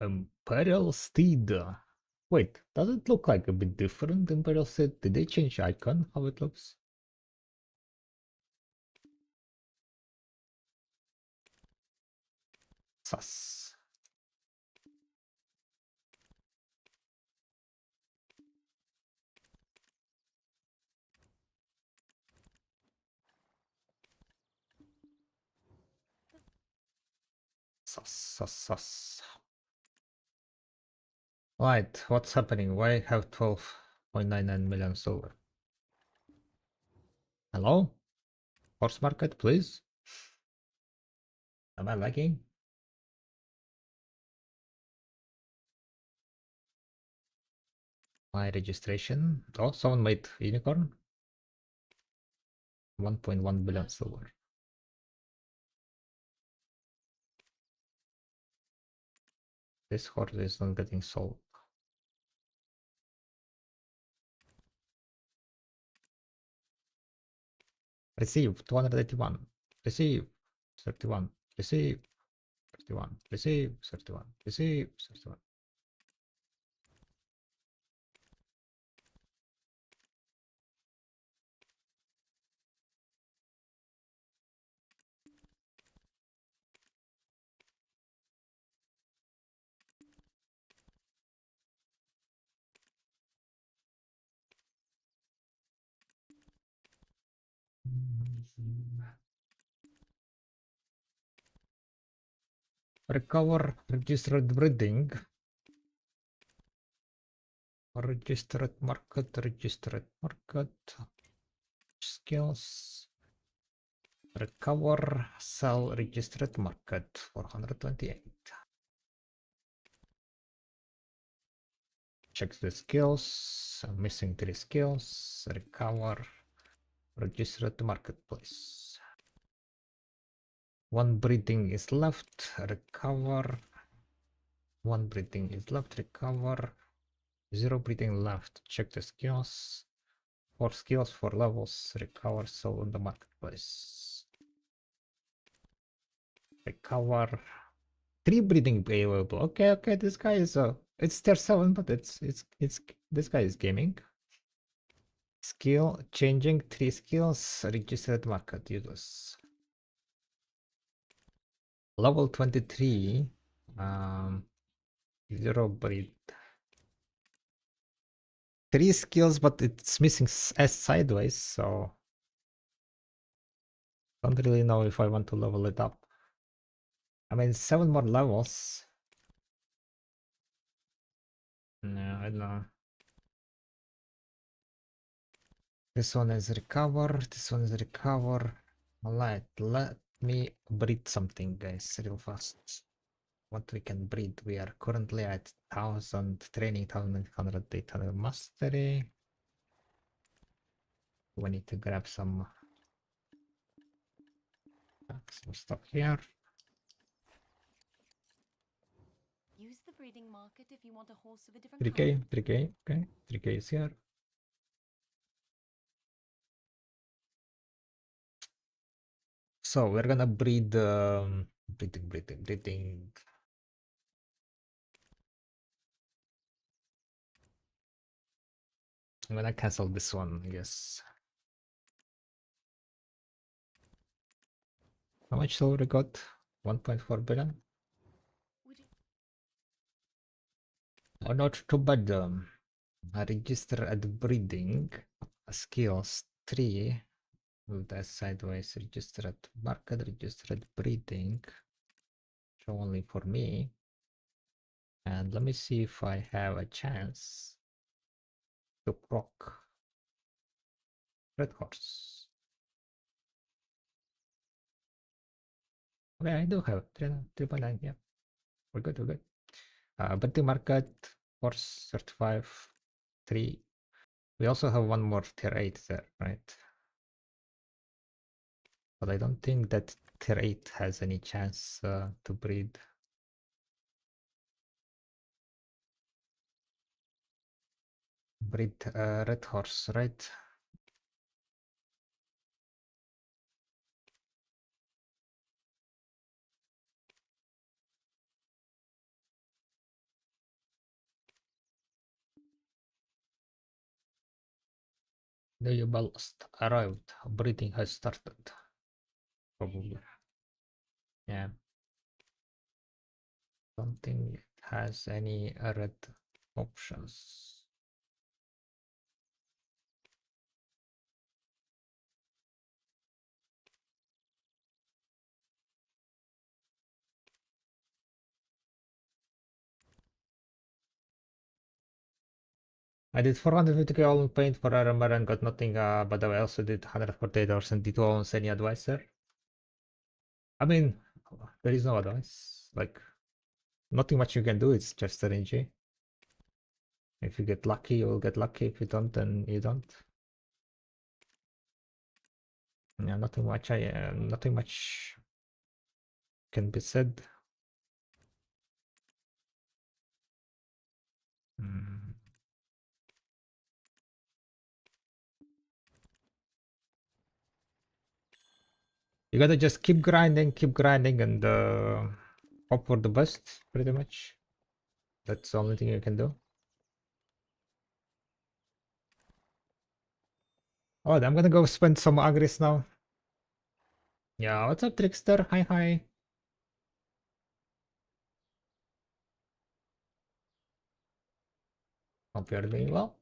Imperial Steed. Wait, does it look like a bit different? Imperial Steed, did they change icon? How it looks? Sus. Sus, sus, sus. Right, what's happening? Why have 12.99 million silver? Hello? Horse market, please? Am I lagging? My registration. Oh, someone made unicorn. 1.1 billion silver. This horse is not getting sold. Receive 281. Receive 31. Receive 31. Receive 31. Receive 31. Recover registered breeding. Registered market. Skills. Recover, sell registered market 428. Checks the skills. I'm missing 3 skills. Recover, registered marketplace. 1 breeding is left. Recover. 1 breeding is left. Recover. 0 breeding left. Check the skills. 4 skills, 4 levels. Recover, sell on the marketplace. Recover. 3 breeding available. Okay, this guy is it's tier 7, but it's this guy is gaming. Skill changing 3 skills, registered market users. Level 23. 0 breed. 3 skills, but it's missing S sideways, so don't really know if I want to level it up. I mean, 7 more levels. No, I don't know. This one is recover. This one is recover. Alright, let me breed something, guys, real fast. What we can breed? We are currently at 1000 training, 1800, 800 mastery. We need to grab some stuff here. Use the breeding market if you want a horse of a different 3k, 3k, okay, 3k is here. So we're gonna breed, breeding. I'm gonna cancel this one, I guess. How much silver we got? 1.4 billion. Oh, not too bad. I register at breeding. Skills 3. Move that sideways. Register at market. Register at breeding. Show only for me. And let me see if I have a chance to proc red horse. Okay, I do have 3.9. Yeah, we're good. We're good. But the market horse 35 3. We also have one more tier 8 there, right? But I don't think that tier 8 has any chance to breed. Breed red horse, right? The ballast arrived. Breathing has started. Probably. Yeah. Don't think it has any red options. I did 450k all in paint for armor and got nothing, but I also did 148 hours and D2 owns any advisor. I mean, there is no advice. Like, nothing much you can do, it's just RNG. If you get lucky, you will get lucky. If you don't, then you don't. Yeah, nothing much can be said. Mm. You gotta just keep grinding, and hope for the best, pretty much. That's the only thing you can do. Oh, I'm gonna go spend some agris now. Yeah, what's up, Trickster? Hi, hi. Hope you're doing well.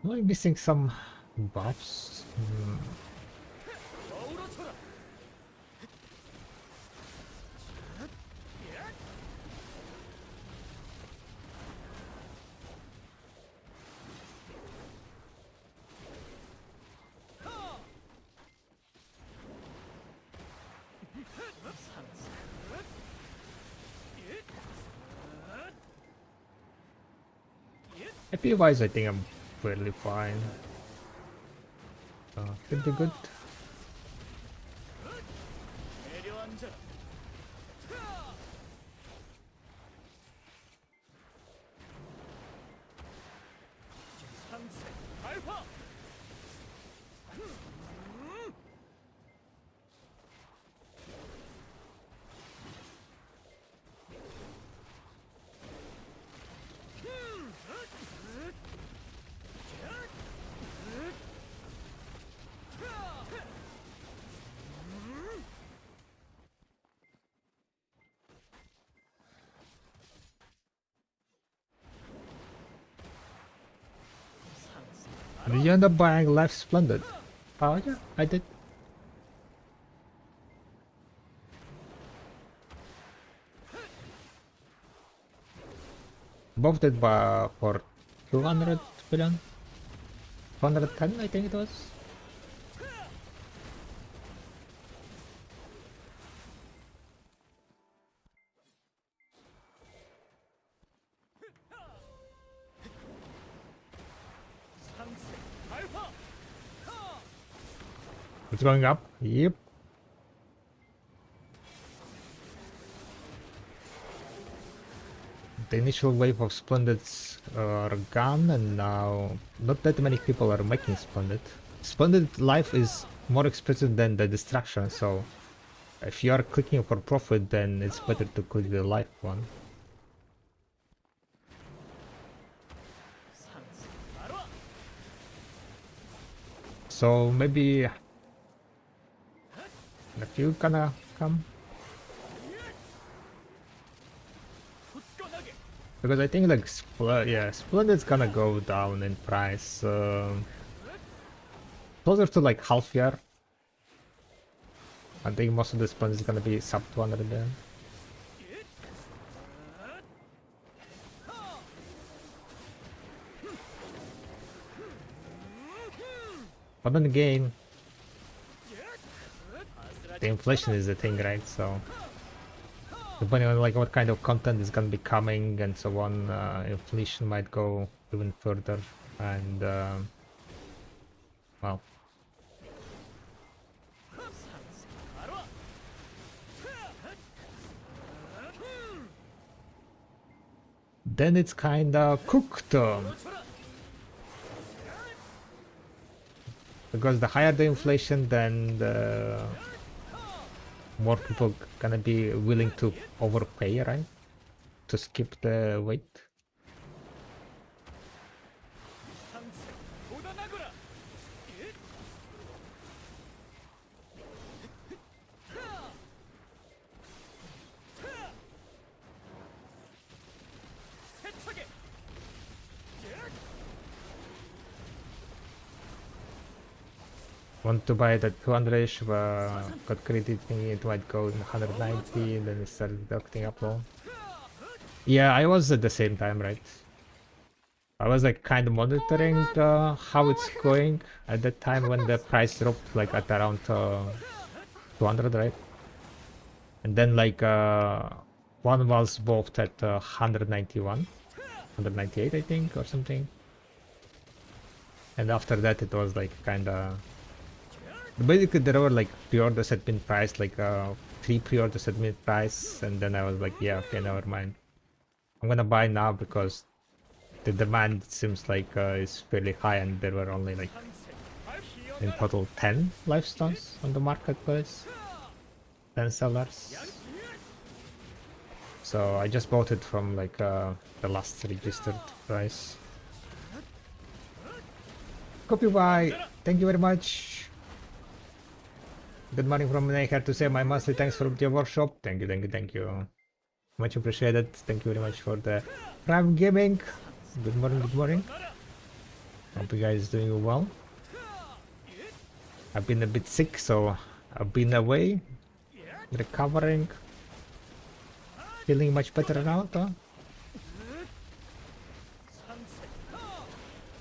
Am I missing some buffs? AP wise, I think I'm fairly fine. Should be good. Did you end up buying Life Splendid? Oh yeah, I did. Both did for 200 billion? 210 I think it was. It's going up. Yep. The initial wave of Splendids are gone, and now not that many people are making Splendid. Splendid Life is more expensive than the Distraction, so if you are clicking for profit, then it's better to click the Life one. So maybe a few gonna come. Because I think like Splendid's gonna go down in price. Closer to like half year. I think most of the Splendid is gonna be sub 200 then. But then again, the inflation is the thing, right? So depending on like what kind of content is gonna be coming and so on, inflation might go even further, and well, then it's kinda cooked. Because the higher the inflation, then the more people gonna be willing to overpay, right? To skip the wait. Want to buy the 200ish, got credit thingy, it might go in 190, then it started deducting up low. Yeah, I was at the same time, right? I was like kind of monitoring how it's going at that time when the price dropped like at around 200, right? And then like one was both at 191, 198 I think, or something. And after that it was like kind of... Basically, there were like pre-orders had been priced, like 3 pre-orders had been priced, and then I was like, yeah, okay, never mind. I'm gonna buy now because the demand seems like is fairly high, and there were only like in total 10 lifestones on the marketplace, 10 sellers. So I just bought it from like the last registered price. Copy buy, thank you very much. Good morning from me. Here to say my monthly thanks for the workshop. Thank you, thank you, thank you. Much appreciated. Thank you very much for the Prime Gaming. Good morning, good morning. Hope you guys doing well. I've been a bit sick, so I've been away, recovering, feeling much better now, though.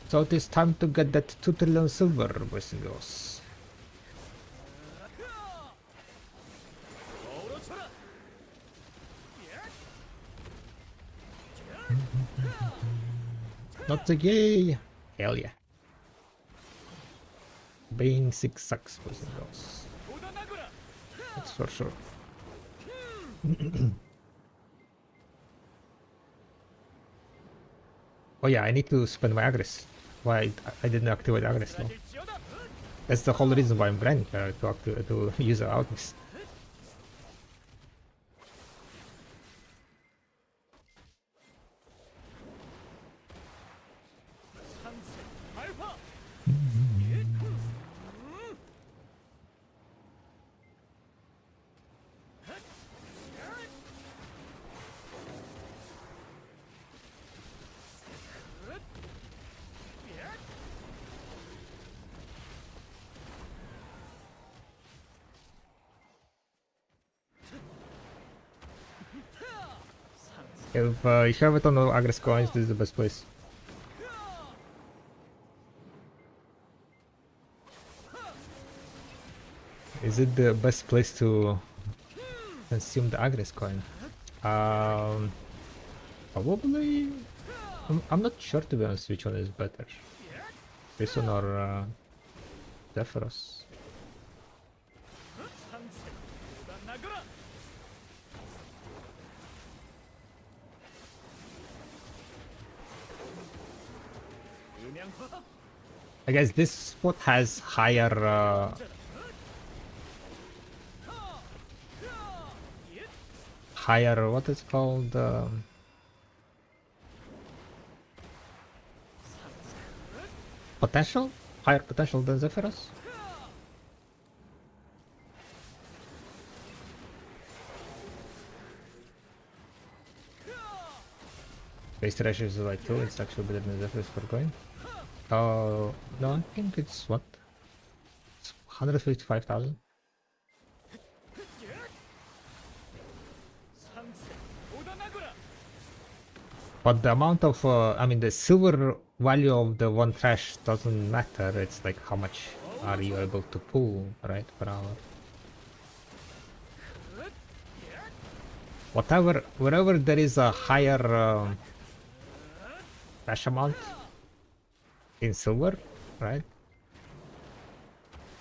So it is time to get that 2 trillion silver, boys and girls. Not the gay. Hell yeah. Being sick sucks, boys and girls. That's for sure. Oh yeah, I need to spend my agres. Why I didn't activate agres now. That's the whole reason why I'm planning to use the agres. If you have it on Agres coins, this is the best place. Is it the best place to consume the Agres coin? Probably. I'm not sure, to be honest, which one is better. This one or Zephyros. I guess this spot has higher higher, what is called, potential? Higher potential than Zephyros? Base ratio is like 2, it's actually better than Zephyros for coin. Oh, no, I think it's what? It's 155,000. But the amount of, I mean, the silver value of the one trash doesn't matter. It's like how much are you able to pull, right, per hour. Wherever there is a higher trash amount in silver, right?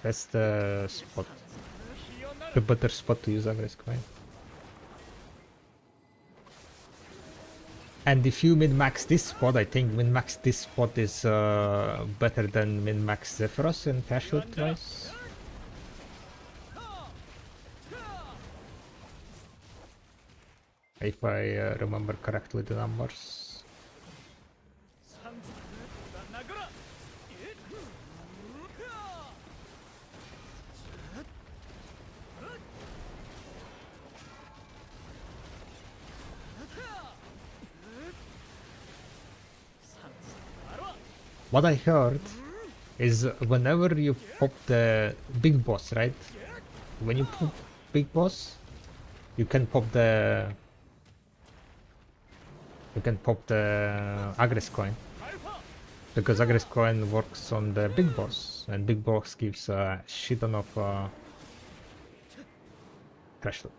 That's the spot, the better spot to use Agres coin. And if you min-max this spot, I think min-max this spot is better than min-max Zephyros and cash loot wise. If I remember correctly the numbers. What I heard is whenever you pop the big boss, right? When you pop big boss, you can pop the Agres coin, because Agres coin works on the big boss, and big boss gives a shit ton of crash loot.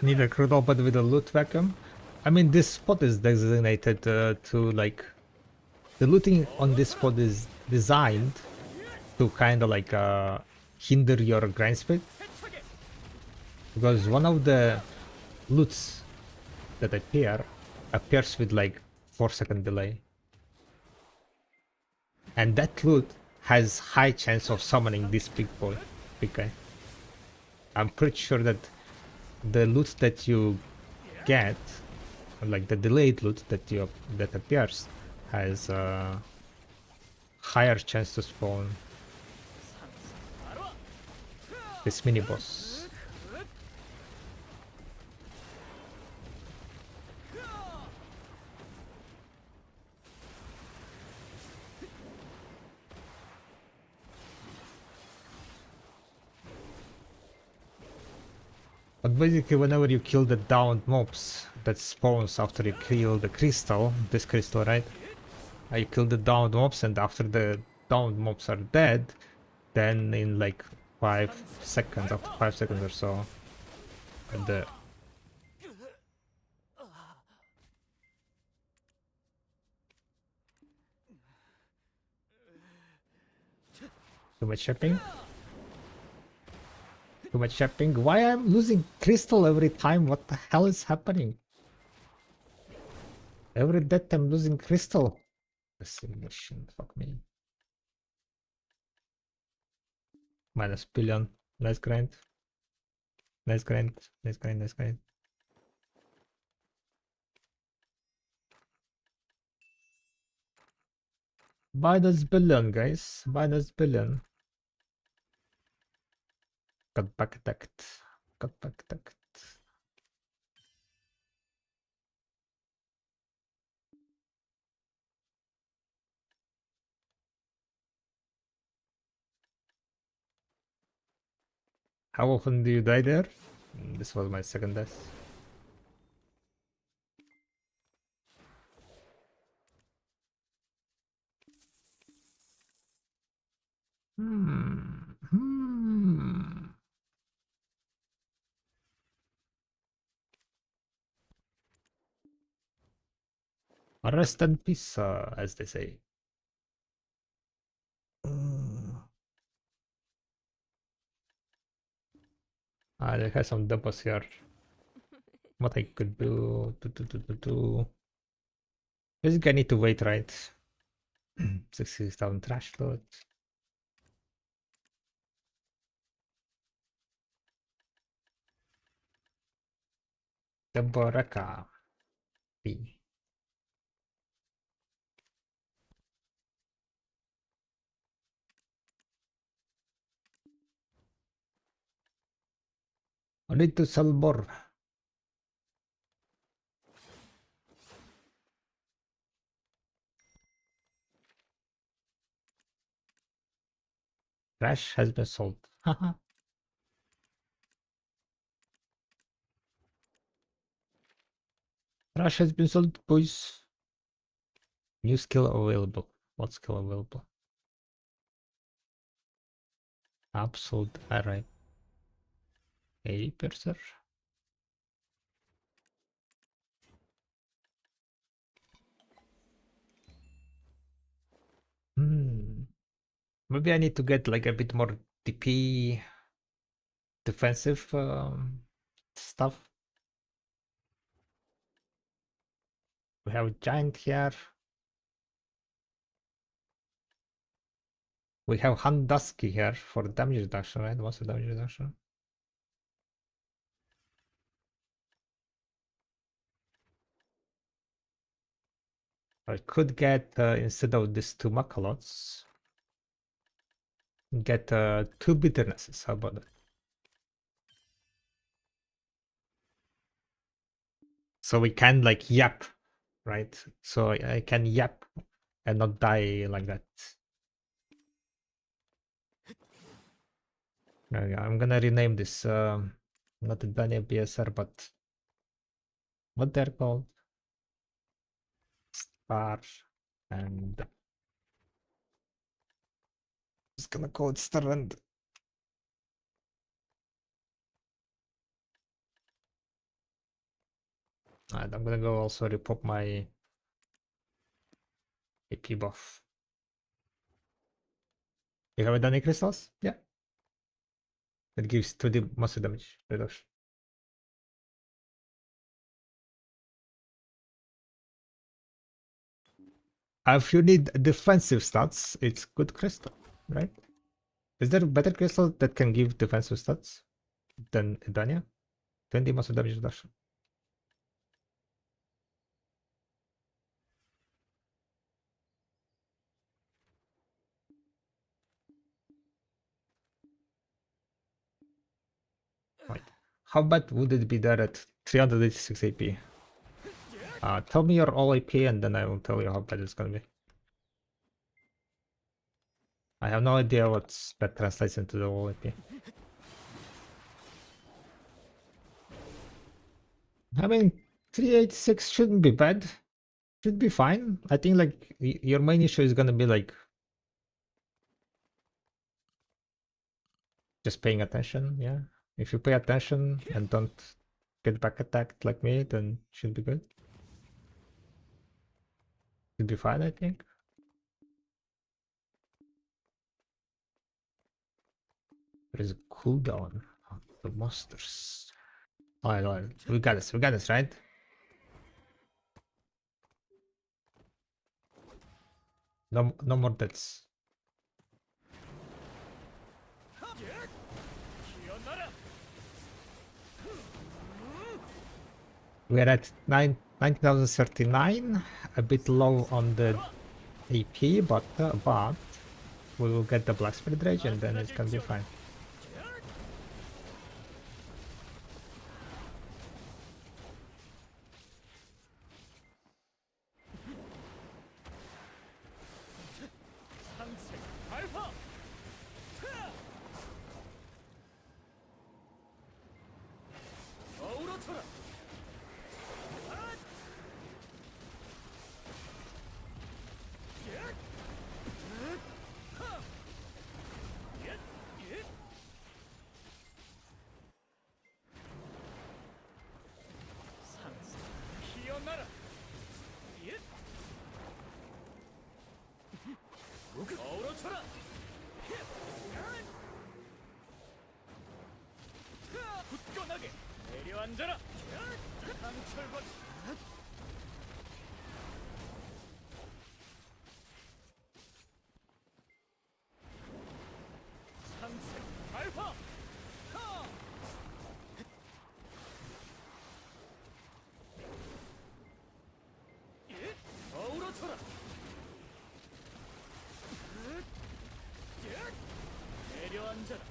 Need a crude open with a loot vacuum. I mean, this spot is designated to like, the looting on this spot is designed to kind of like hinder your grind speed, because one of the loots that appears with like 4-second delay, and that loot has high chance of summoning this big guy. I'm pretty sure that the loot that you get, like the delayed loot that appears, has a higher chance to spawn this mini boss. But basically, whenever you kill the downed mobs that spawns after you kill the crystal, this crystal, right? You kill the downed mobs, and after the downed mobs are dead, then in like 5 seconds, after 5 seconds or so, the too much shipping. Too much shipping. Why I'm losing crystal every time? What the hell is happening? Every death I'm losing crystal. Simulation, fuck me. Minus billion. Nice grind. Nice grind. Nice grind. Nice grind. Minus billion, guys. Minus billion. Got back attacked. Got back attacked. How often do you die there? This was my second death. Hmm. Rest in peace, as they say. They have some depots here. What I could do. Basically, I need to wait, right? 60,000 trash load. Deboraka. B. I need to sell more. Trash has been sold. Haha. Trash has been sold, boys. New skill available. What skill available? Absolute array. 80%. Maybe I need to get like a bit more DP defensive stuff. We have a giant here. We have Handusky here for damage reduction, right? What's the damage reduction? I could get, instead of these two Makalots, get two bitternesses. How about that? So we can like yap, right? So I can yap and not die like that. I'm gonna rename this, not the Dania BSR, but what they're called? Star, and just gonna call it Starland. Alright, I'm gonna go also repop my AP buff. You haven't done any crystals? Yeah. That gives 2D muscle damage reduction. If you need defensive stats, it's good crystal, right? Is there a better crystal that can give defensive stats than Edania? 20 muscle damage reduction. Right. How bad would it be there at 386 AP? Tell me your all AP and then I will tell you how bad it's gonna be. I have no idea what that translates into the all AP. I mean, 386 shouldn't be bad. Should be fine. I think like your main issue is gonna be like just paying attention. Yeah, if you pay attention and don't get back attacked like me, then should be good. Should be fine, I think. There is a cooldown on the monsters. Alright, we got this. We got this, right? No, no more deaths. We're at 9039, a bit low on the AP, but we will get the Black Spirit Rage and then it's gonna be fine. 어우러쳐라. 굳건하게 내려앉아라. 강철받. 상색 발화. 어우러쳐라. 내려앉아라.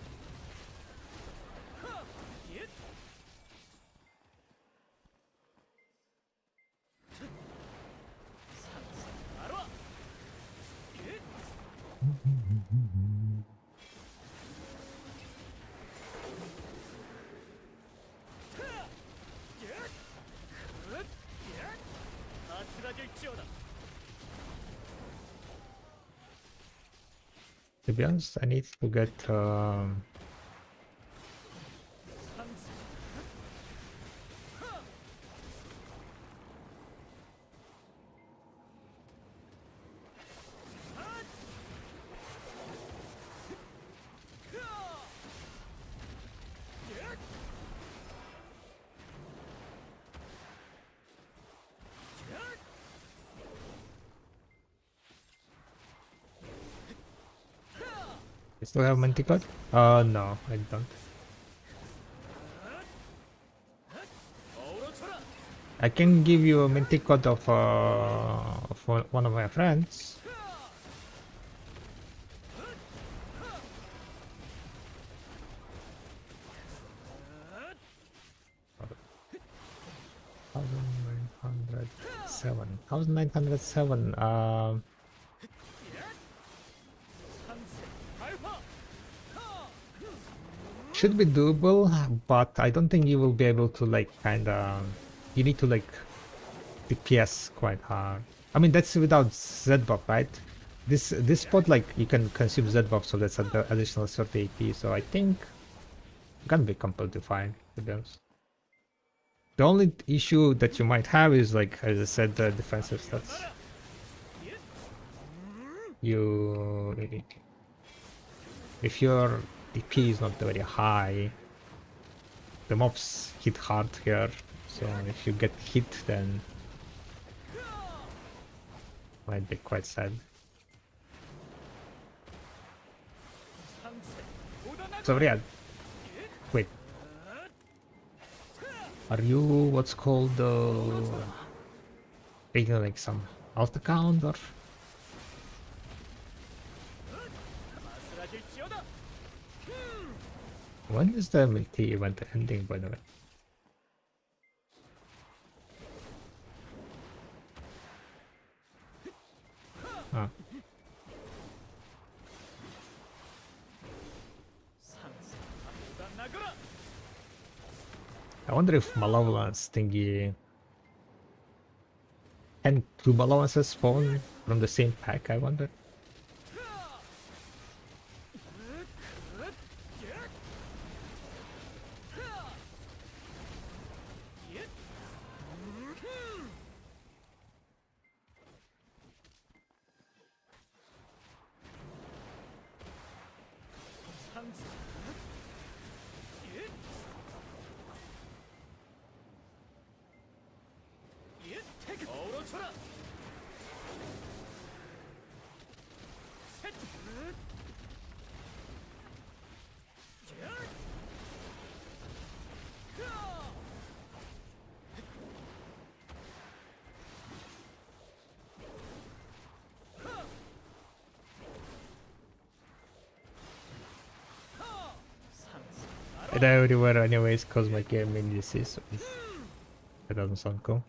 상색 발화. 아슬아질지어다. To be honest, I need to get 상색. I still have Manticot? No, I don't. 어우러쳐라. I can give you a Manticot of one of my friends. $1,907. 상색 발화. Should be doable, but I don't think you will be able to like kinda. You need to like DPS quite hard. I mean that's without Z buff, right? This spot like you can consume Z buff, so that's an additional 30 AP. So I think I'm gonna be completely fine, to be honest. The only issue that you might have is like, as I said, the defensive stats. If your DP is not very high, the mobs hit hard here. So if you get hit, then might be quite sad. So yeah, wait. Are you what's called taking like some alt account or? 아슬아질지어다. When is the multi event ending, by the way? Ah, 상색 나가라. I wonder if Malevolence thingy and two Malevolences spawn from the same pack. I wonder. 상색. 어우러쳐라. I die everywhere anyways cause my game mainly is, so that doesn't sound cool.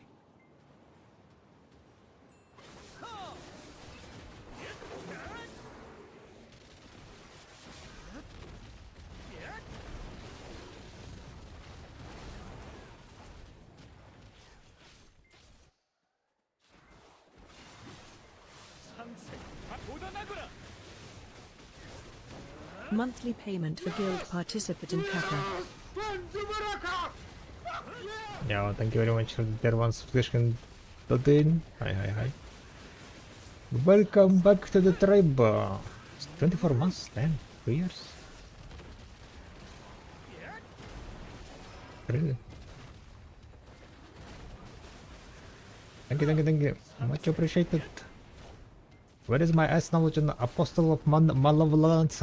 Monthly payment for guild participant in Kappa. Yeah, thank you very much for that one subscription. Hi. Welcome back to the tribe. It's 24 months, damn, 2 years. Really? Thank you, thank you, thank you. Much appreciated. Where is my ass knowledge on the Apostle of Malevolence?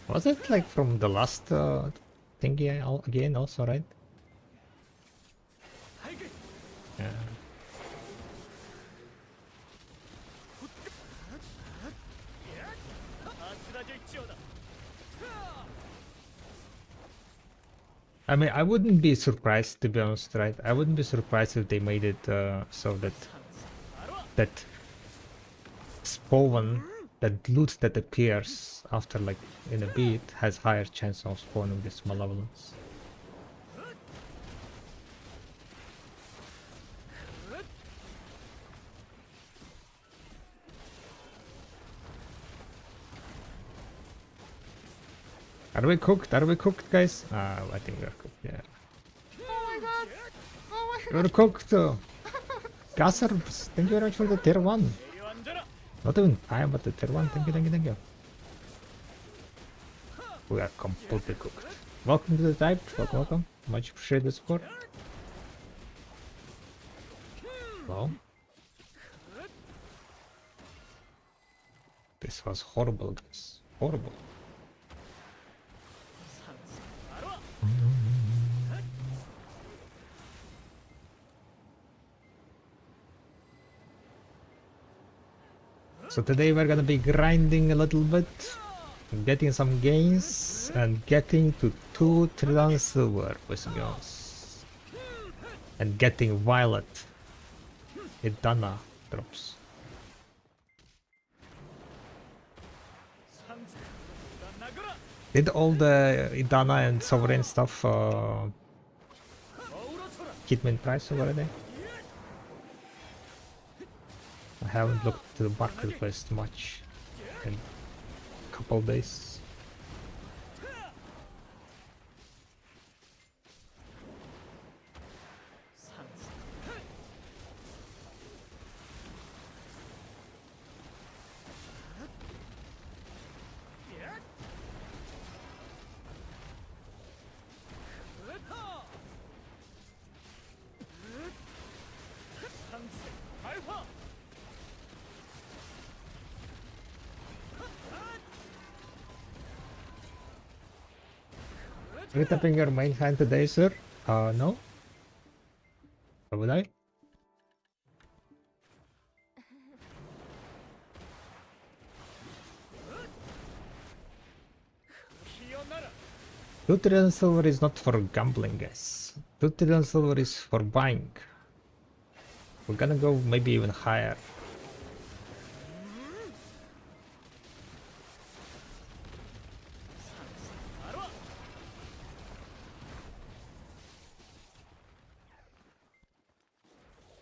Was it like from the last thingy again also, right? Yeah. I mean, I wouldn't be surprised, to be honest, right? I wouldn't be surprised if they made it so that spawn, that loot that appears after like in a beat has higher chance of spawning this malevolence. Are we cooked? Are we cooked, guys? I think we're cooked, yeah. Oh my god! Oh my We're cooked! Gassers, thank you very much for the tier 1. Not even time, but the tier 1. Thank you, thank you, thank you. We are completely cooked. Welcome to the type. Welcome, welcome. Much appreciate the support. Well, this was horrible, guys. Horrible. So today we're gonna be grinding a little bit, getting some gains, and getting to 2 trillion silver, boys and girls. And getting Violet. Idana drops. Did all the Idana and Sovereign stuff hit min price already? I haven't looked to the marketplace much in a couple days. Are you tapping your main hand today, sir? No. Or would I? Two trillion silver is not for gambling, guys. 2 trillion silver is for buying. We're gonna go maybe even higher.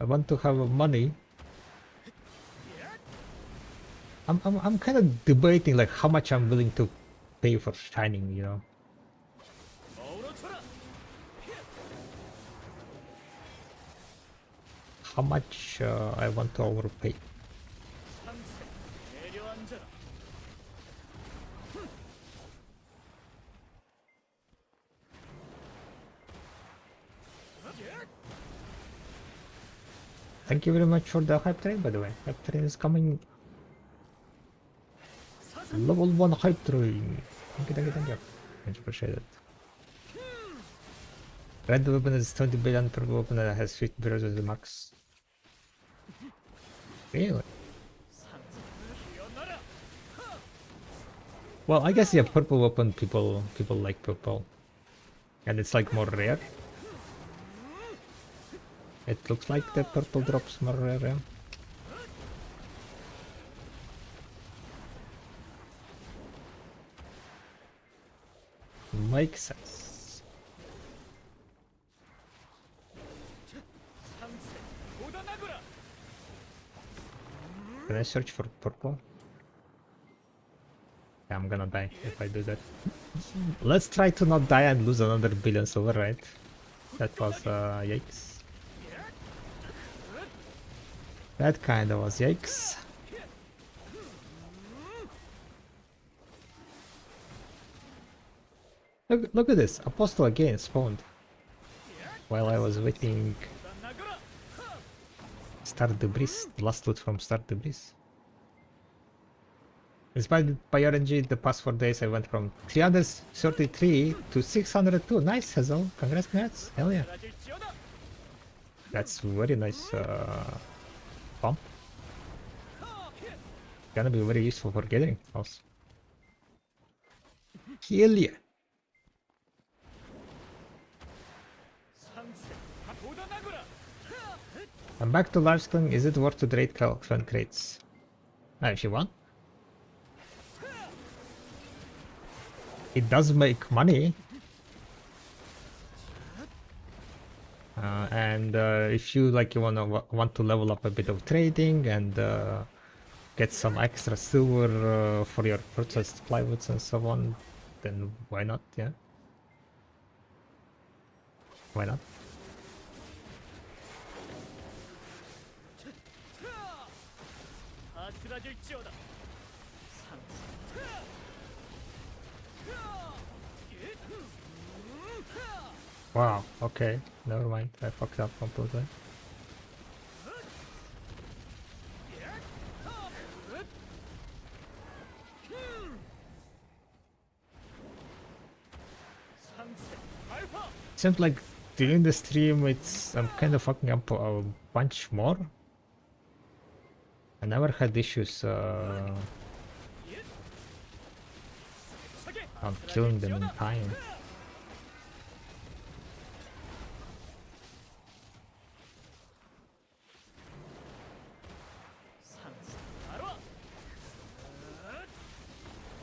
I want to have money. I'm kind of debating like how much I'm willing to pay for shining, you know. How much I want to overpay. Thank you very much for the hype train, by the way. Hype train is coming. Level 1 hype train. Thank you, thank you, thank you. Much appreciated. Red weapon is 20 billion, purple weapon that has 50 billion as the max. Really? Well, I guess yeah, purple weapon people like purple. And it's like more rare. It looks like the purple drops more rare. Makes sense. 参戦織田名倉 Can I search for purple? Yeah, I'm gonna die if I do that. Let's try to not die and lose another billion silver, right? That was yikes. That kinda was yikes. Look at this. Apostle again spawned. While I was waiting 織田名倉 Start Debris, the last loot from Start Debris. Inspired by RNG, the past 4 days I went from 333 to 602. Nice, Hazel. Congrats. Hell yeah. ラジ千代田 That's very nice bump. Gonna be very useful for gathering also. Hell yeah. 参戦織田名倉 I'm back to Livestream. Is it worth to trade clan crates? If you want. It does make money. And if you want to level up a bit of trading and get some extra silver for your purchased plywoods and so on, then why not? Yeah. Why not? さすらじ千代田参戦 Wow. Okay. Never mind. I fucked up completely. Seems like during the stream, I'm kind of fucking up a bunch more. I never had issues on killing them in time.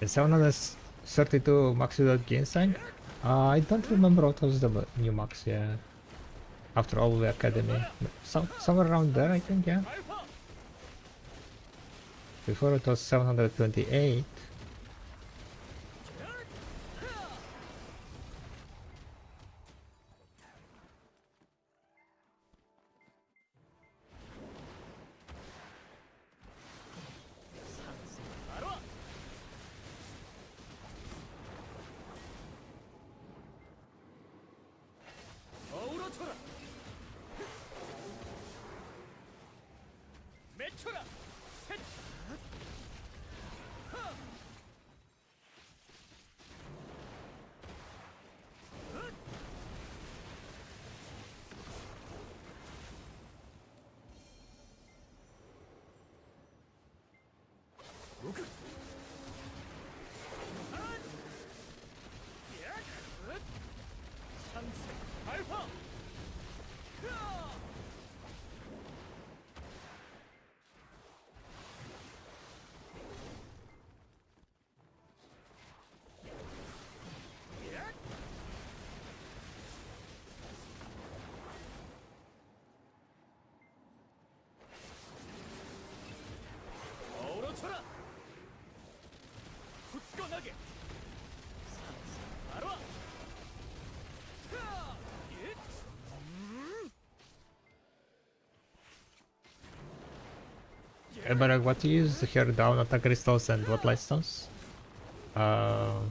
Is 732 max without ginseng? I don't remember what was the new max, yeah. After all the academy. Somewhere around there, I think, yeah. Before it was 728. But what do you use here? Down attack crystals and what lightstones? Down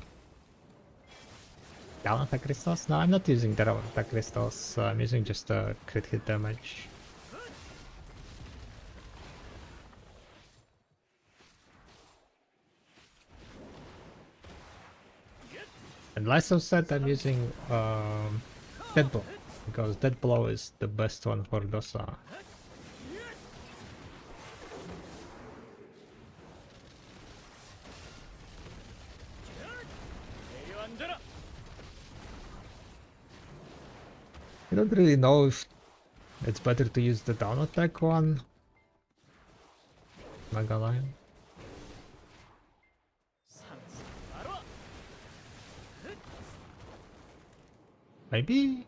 attack crystals? No, I'm not using down attack crystals. I'm using just crit hit damage. And lightstone set I'm using Dead Blow, because Dead Blow is the best one for those I don't really know if It's better to use the down attack one. Mega Lion. 상승 바로 Maybe?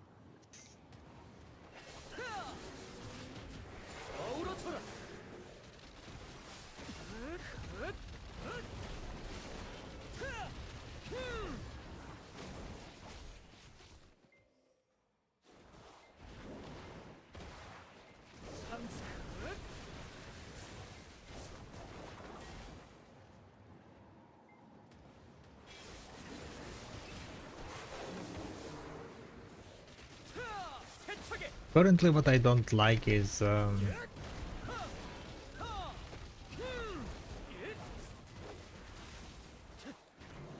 어우러쳐라. 상승 세차게 Currently what I don't like is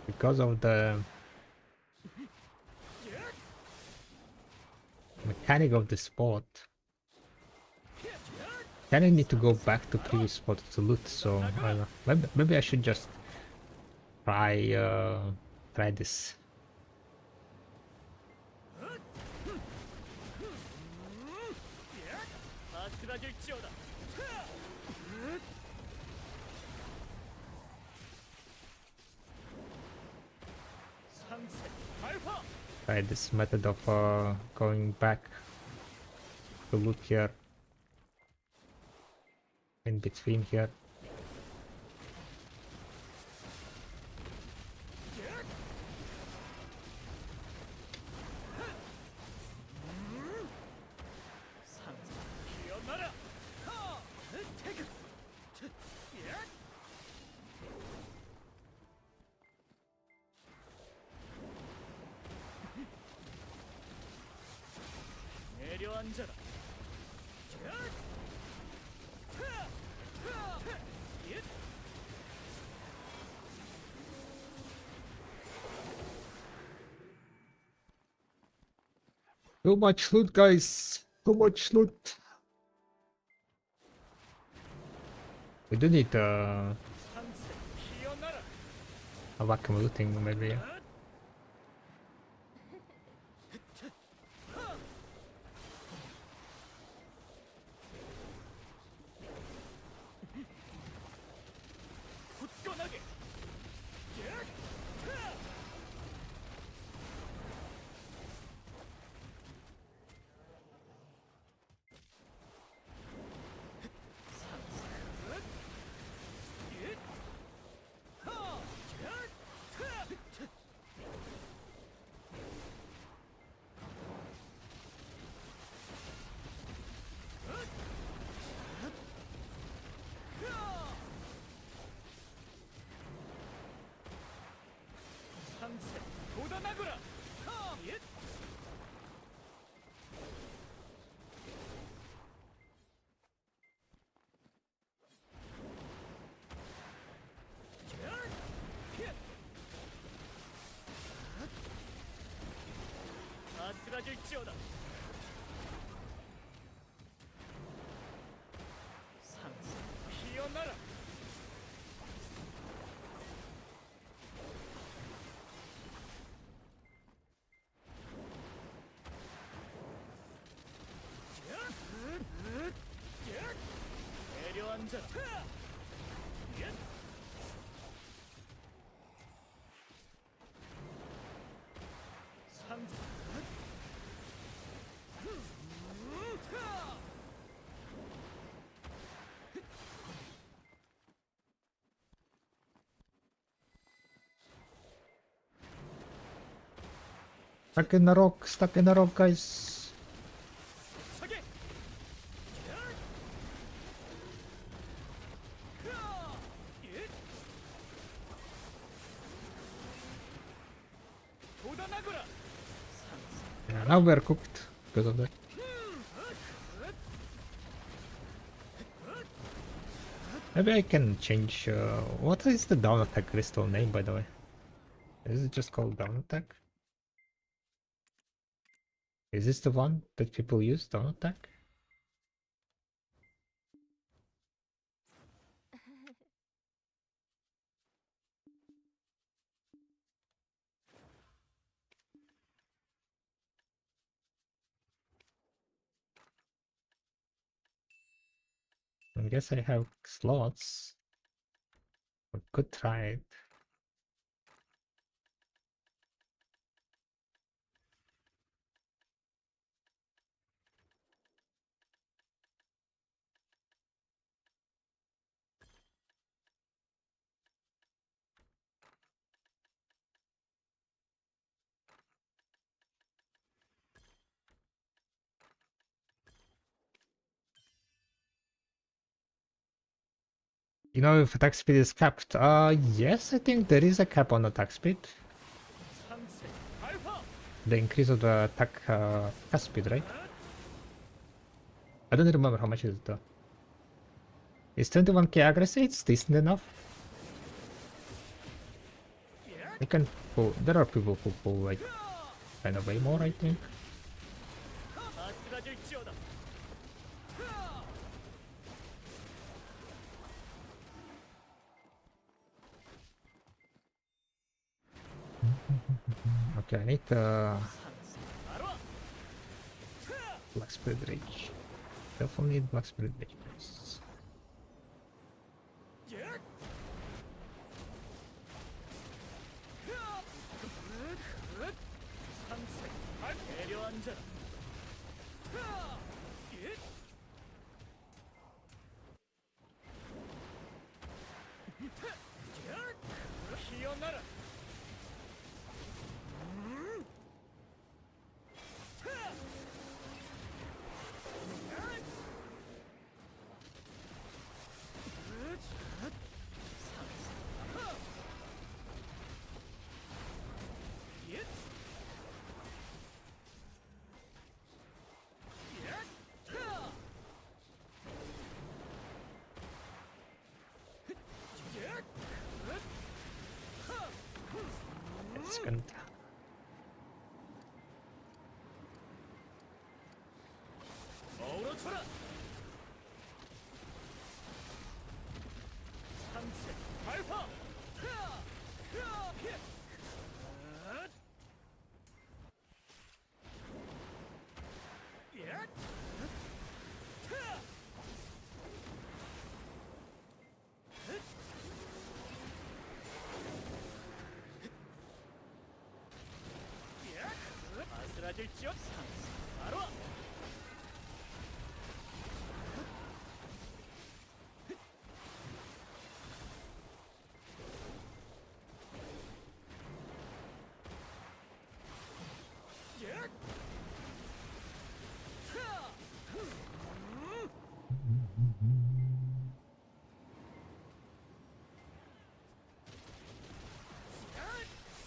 because of the mechanic of the spot. Kind of need to go back to previous spot to loot, so I don't know. Maybe I should just try this. 아슬아질지어다. 상승 발화. Try this method of going back to loot here in between here. 상승 기어나라. 태그. 내려앉아라. Too much loot, guys. Too much loot. We do need 상승 기어나라. a vacuum looting, maybe. 굳건하게. 상승 돋아나거라. 아슬아질지어다. 상승 피어나라. 내려앉아라. 상승 Stuck in the rock, guys. 차게. 돋아나거라. Yeah, now we're cooked because of that. Maybe I can change. What is the down attack crystal name, by the way? Is it just called down attack? Is this the one that people use, down attack? I guess I have slots. We could try it. You know if attack speed is capped? Yes, I think there is a cap on attack speed. 상세 발파. The increase of the attack cast speed, right? I don't remember how much is it though. Is 21k aggressive? It's decent enough. You can pull. There are people who pull like kind of way more, I think. 아슬아질지어다. Okay, I need 상세 발화. Black Spirit Rage. Definitely need Black Spirit Rage. Please. 상세 발 내려앉아라. 피어나라. It's gonna. 어우러쳐라. 상세 발파. 아슬아질지어 상세 발화.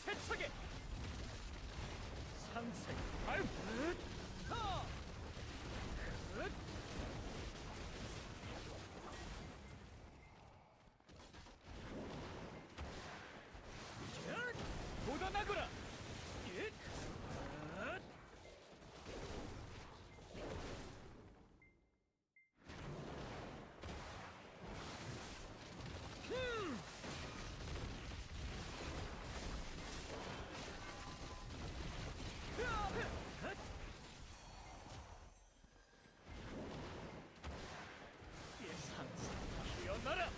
세차게 상세 발. 묻어나거라. 상세 피어나라.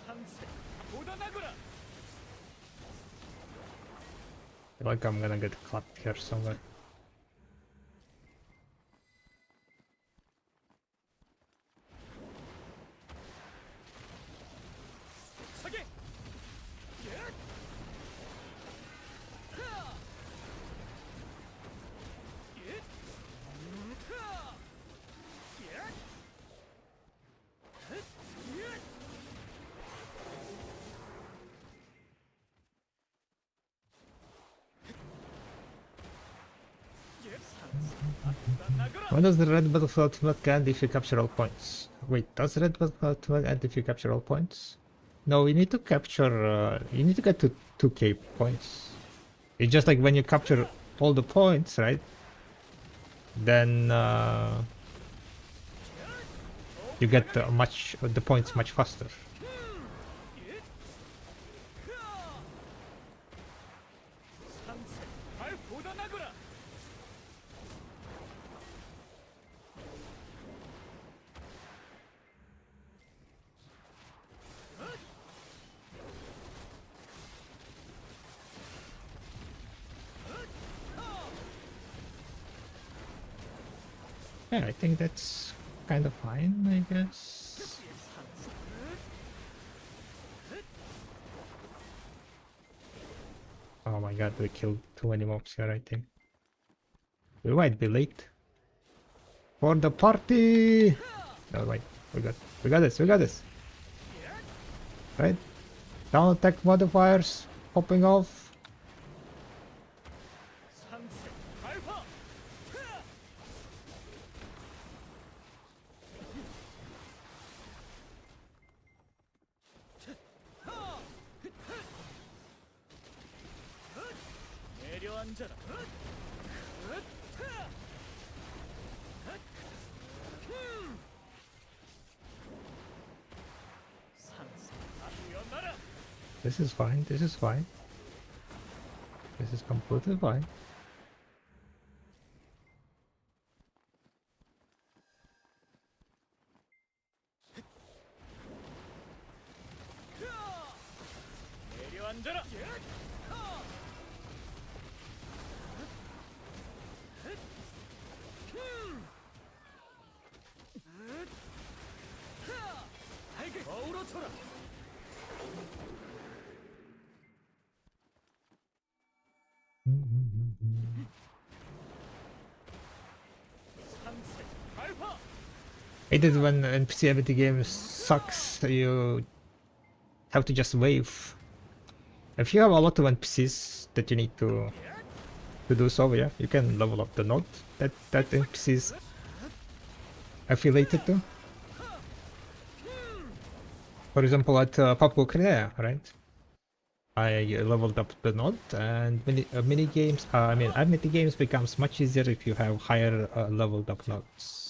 상세 묻어나거라. I feel like I'm gonna get clapped here somewhere. 서게. When does the red battlefield ultimate end if you capture all points? Wait, does red battlefield ultimate end if you capture all points? No, you need to capture, you need to get to 2k points. It's just like when you capture all the points, right? Then you get the points much faster. Yeah, I think that's kind of fine, I guess. Oh my god, we killed too many mobs here, I think. We might be late. For the party! No, wait, we got this. Right? Down attack modifiers popping off. This is fine, this is fine. This is completely fine. I did when NPC ability game sucks, you have to just wave. If you have a lot of NPCs that you need to do so, yeah, you can level up the node that NPC is affiliated to. For example, at Pop Crea, right? I leveled up the node, and mini games, Amity games becomes much easier if you have higher leveled up nodes.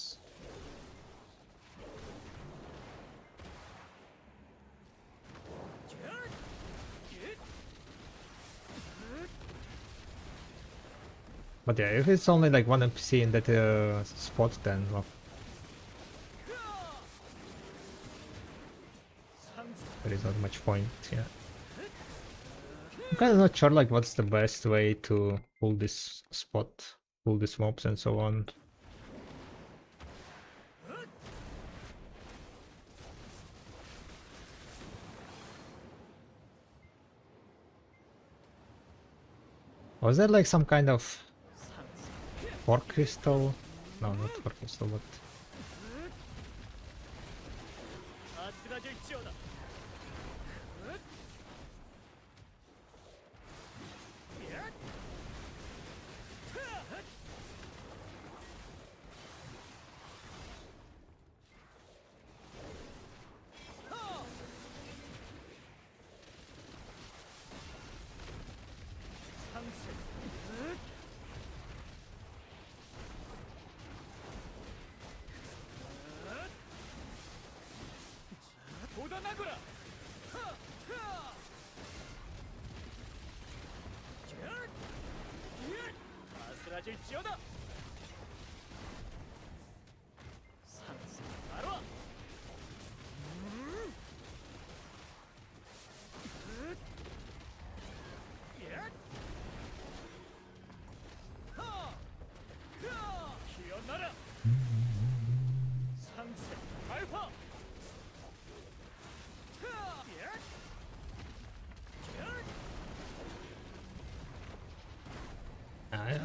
But yeah, if it's only like one NPC in that spot, then well, there is not much point. Yeah, I'm kind of not sure like what's the best way to pull this spot, pull these mobs, and so on. Was there like some kind of Fork crystal? No, not fork crystal, but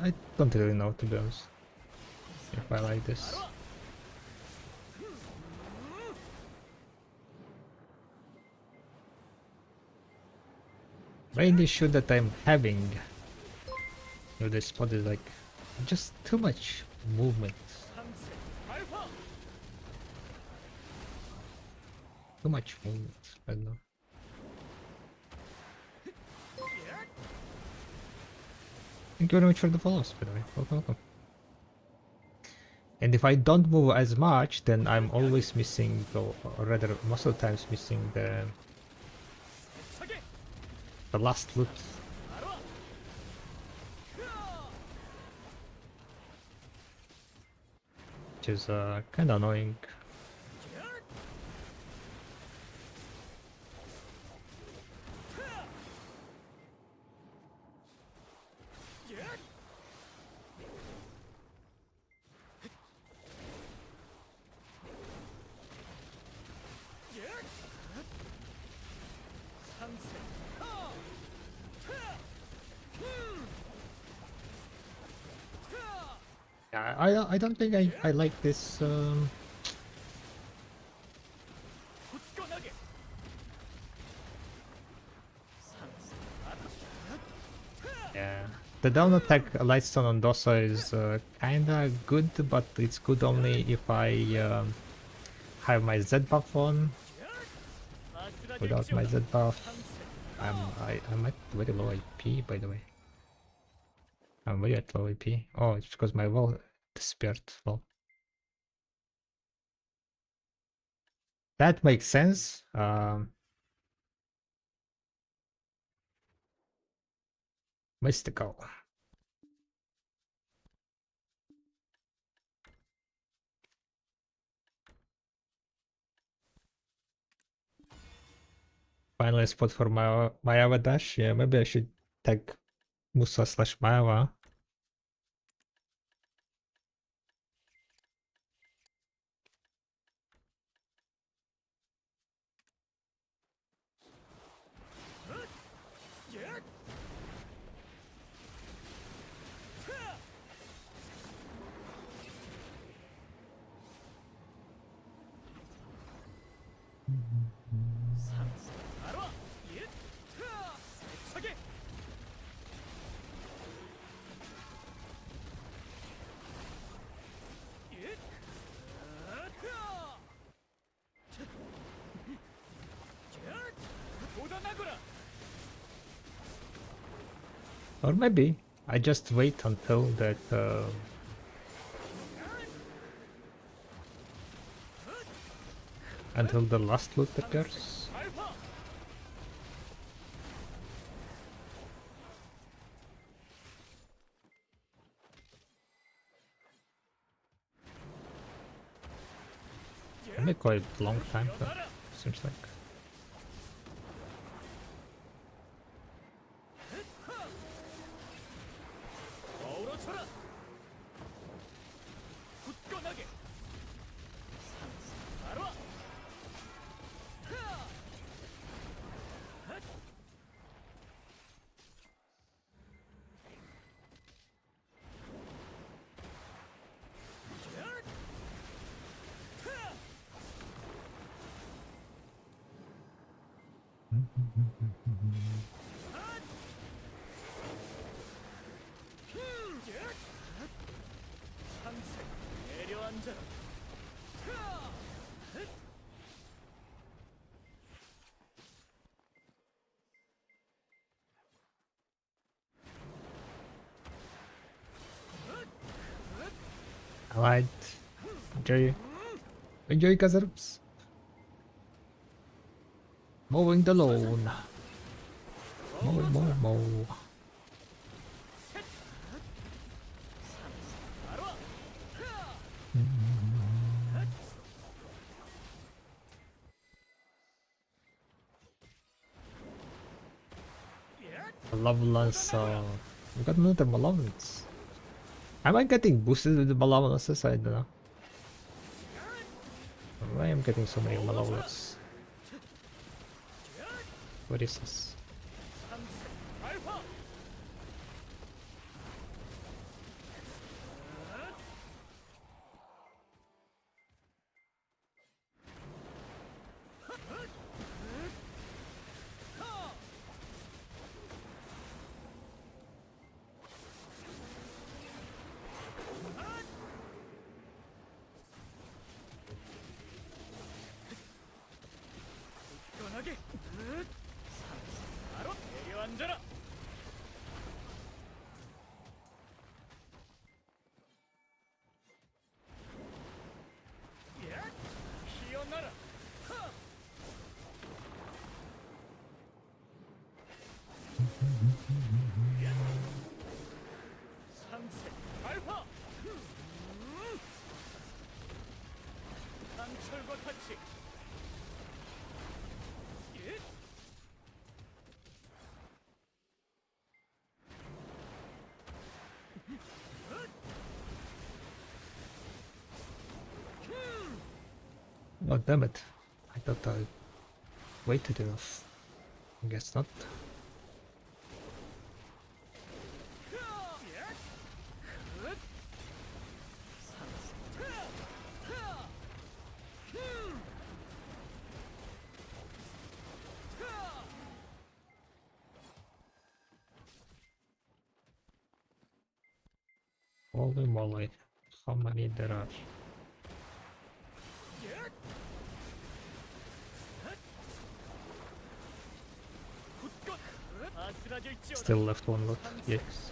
I don't really know, to be honest, if I like this. Main issue that I'm having with this spot is like just too much movement. Too much movement. I don't know. Thank you very much for the follows, by the way. Welcome, welcome. And if I don't move as much, then I'm always missing, or rather, most of the times missing the last loot. Which is kind of annoying. Yeah, I don't think I like this. Yeah, the down attack Lightstone on Dosa is kinda good, but it's good only if I have my Z buff on. Without my Z buff, I'm at very low AP, by the way. I'm very at low AP. Oh, it's because my wall disappeared. Well, that makes sense. Mystical. Finally, a spot for my Mayava dash. Yeah, maybe I should tag Musa slash Mayava. Or maybe I just wait until that until the last loot appears. Maybe quite a long time though, seems like. Alright. Enjoy Kazarups. Mowing the lawn. Mow. Malevolence, we got another malevolence. Am I getting boosted with the malevolences? I don't know. I am getting so many malevolence. What is this? 바로 내려앉아라. 피어나라. 삼색 발화. 강철과 같이. Oh damn it! I thought I waited enough. I guess not. Holy moly, how many there are? Still left one lot, yes.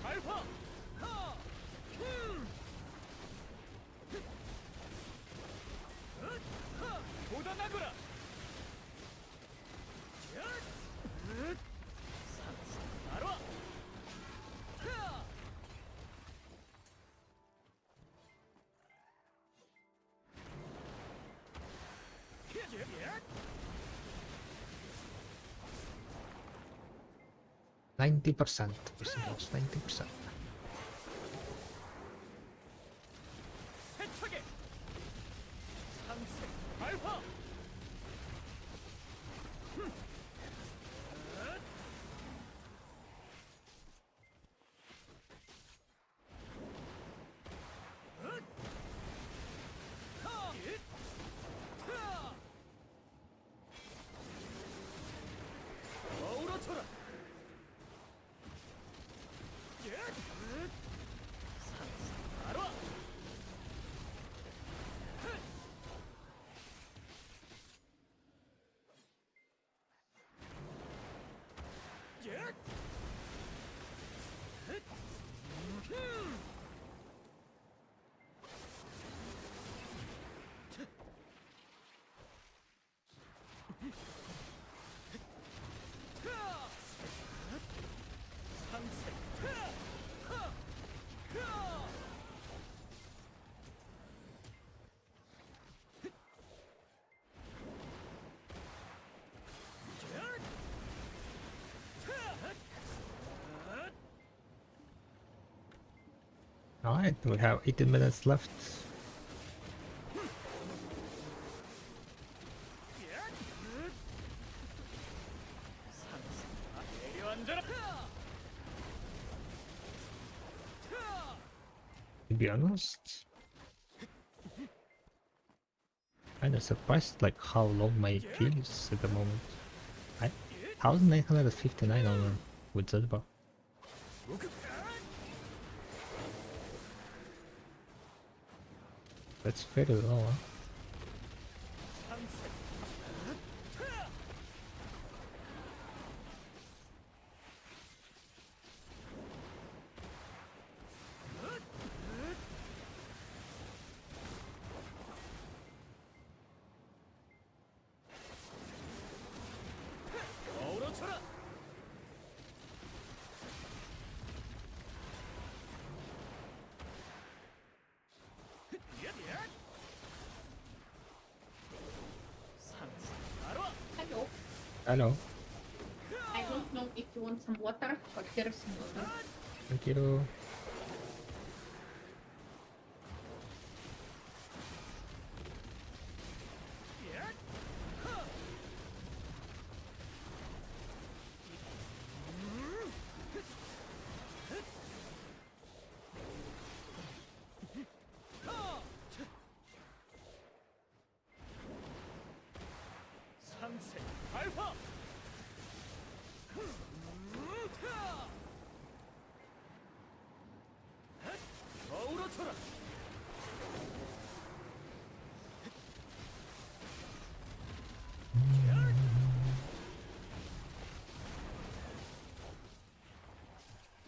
%, 90%. 세차게. 삼색 발화. 어우러쳐라. 바로. 삼색. Alright, we have 18 minutes left. 내려앉아라. To be honest, kinda surprised like how low my AP is at the moment. 1959 on with Zedba. That's very low, huh? 삼색. 어우러쳐라. 삼색 바로. Hello. Hello, I don't know if you want some water, but here is some water. thank you. 삼색 발화.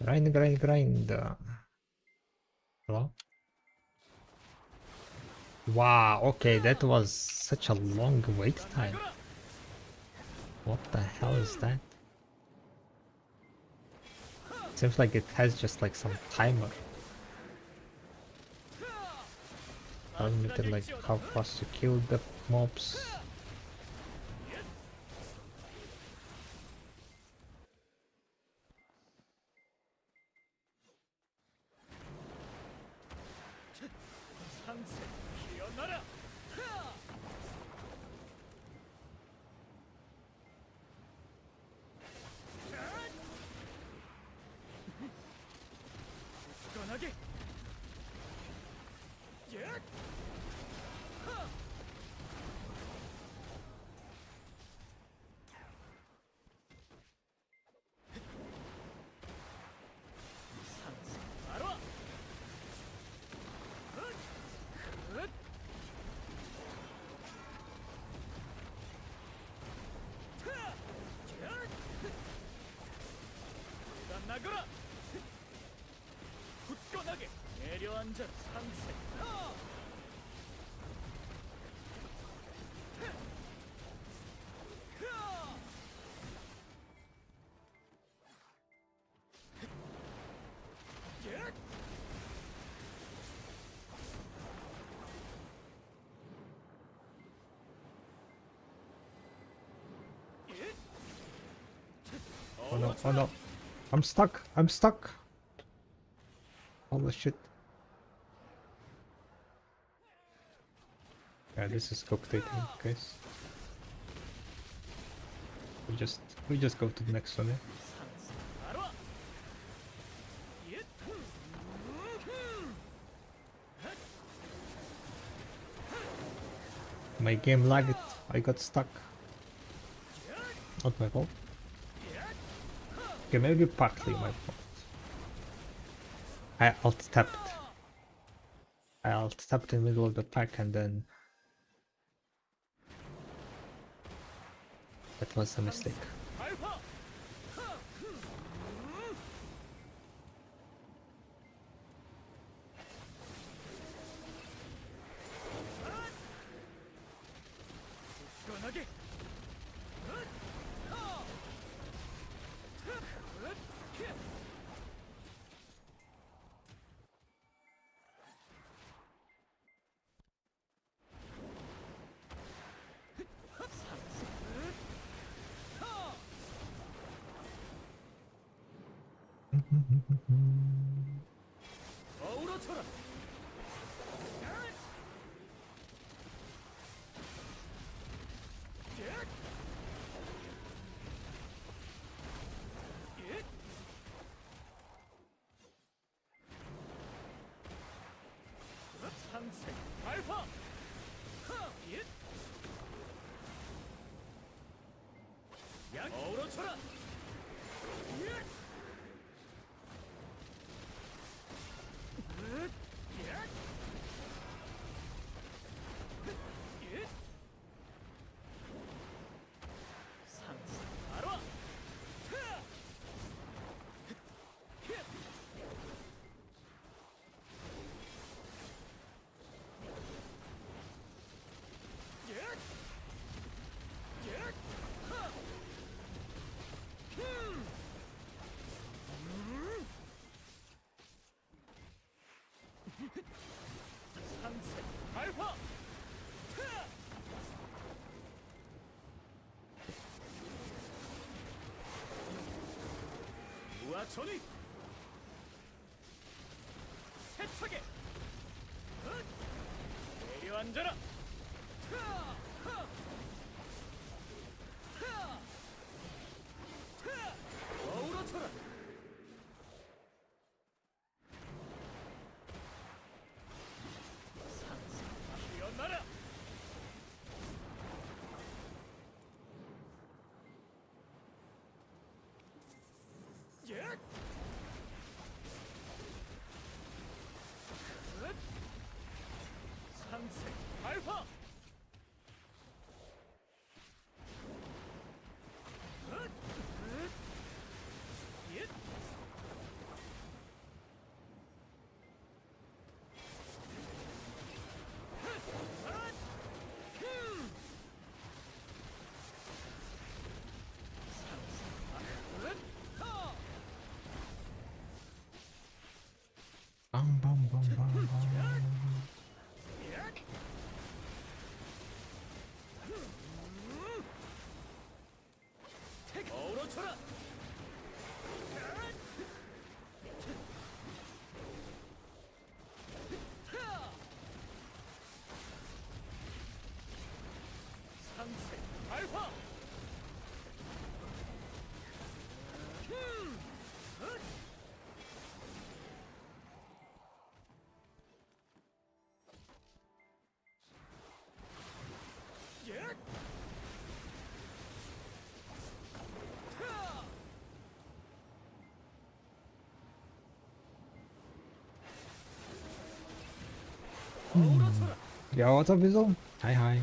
Grind, grind, grind. Hello? Wow, okay, that was such a long wait time. What the hell is that? Seems like it has just like some timer. Telling me that like how fast to kill the mobs. 상세 기어나라. 굳건하게. 상세 바로 와. 나거라. 굳건하게 내려앉아 상세. Oh no, oh no. I'm stuck, I'm stuck. Holy shit. Yeah, this is cooked, I think, guys. We just go to the next one, yeah? 바로 와. My game lagged. I got stuck. Not my fault. Okay, maybe partly my fault. I alt tapped. I alt tapped in the middle of the pack and then that was a mistake. 발파. 굳건하게. 어우러쳐라. 상세 발파. 양 어우러쳐라. 상세 바로 와. 상세 발파. 우아천이 세차게 내려앉아라. 어우러쳐라. 상세 기어나라. 상세 발파. 물어줘라. 상세 발화. 예. 어우러져라. Yeah, what's up, Visual? Hi.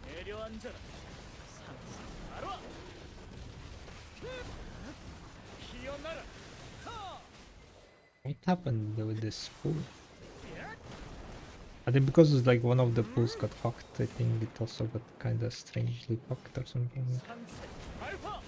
내려앉아라. 상세 발화. 피어나라. What happened with this pool? I think because it's like one of the pools got fucked, I think it also got kinda strangely fucked or something. 상세 발화.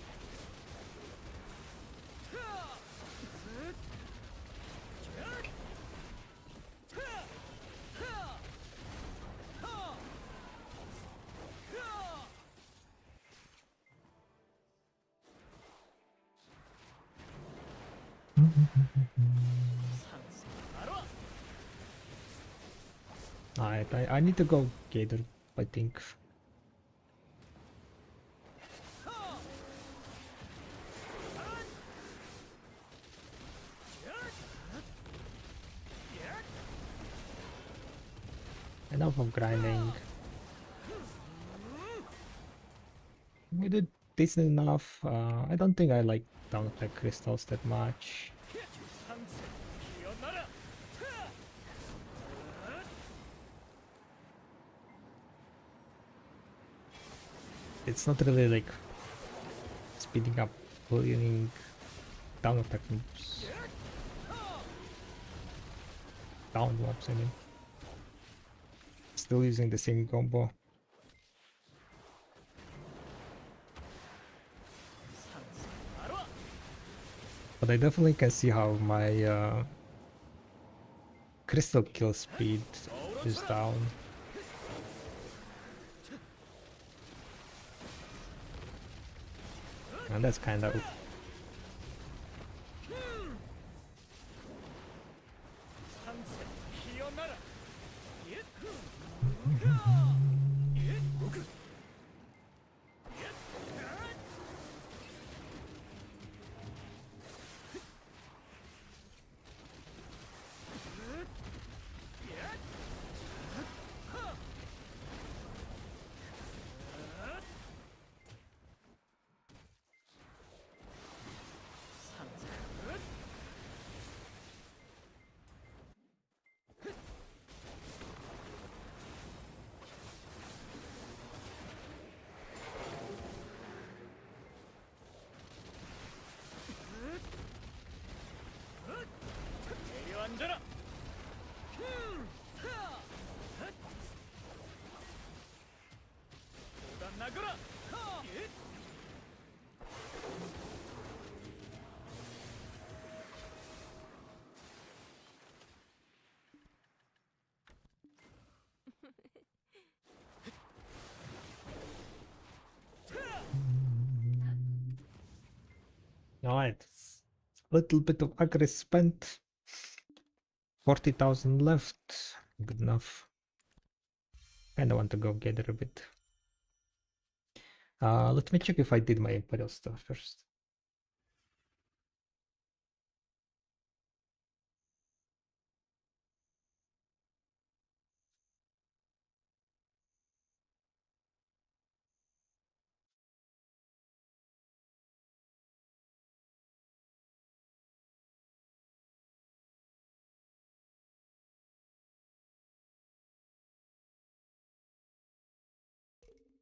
상세 발화. I need to go gather, I think. Enough of grinding. We did decent enough. I don't think I like down attack crystals that much. 상세 피어나라. It's not really like speeding up, pulling down attack moves. Down mobs, I mean. Still using the same combo. 상세 발화. But I definitely can see how my crystal kill speed is down. And that's kind of 상세 피어나라. 예. 상세. 내려앉아라. 쏟아나가라. 예. alright. Little bit of aggro spent. 40,000 left. Good enough. Kinda want to go gather a bit. Let me check if I did my Imperial stuff first.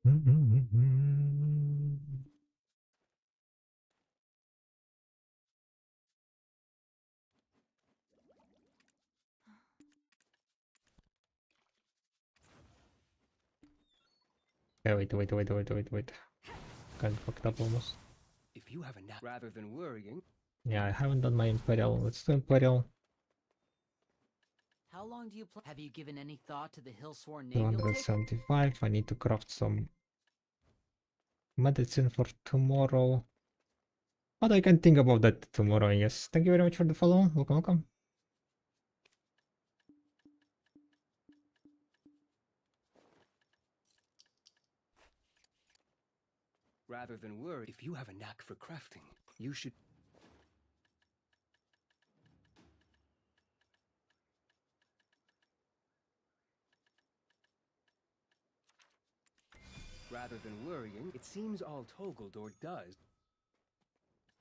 Okay, wait. Kind of fucked up almost. If you have a nap rather than worrying, Yeah, I haven't done my Imperial. Let's do Imperial. How long do you plan? Have you given any thought to the Hillsworn name you'll take? 275. I need to craft some medicine for tomorrow. But I can think about that tomorrow, yes. Thank you very much for the follow. Welcome, welcome. Rather than worry, if you have a knack for crafting, you should. Rather than worrying, it seems all Togeldor does.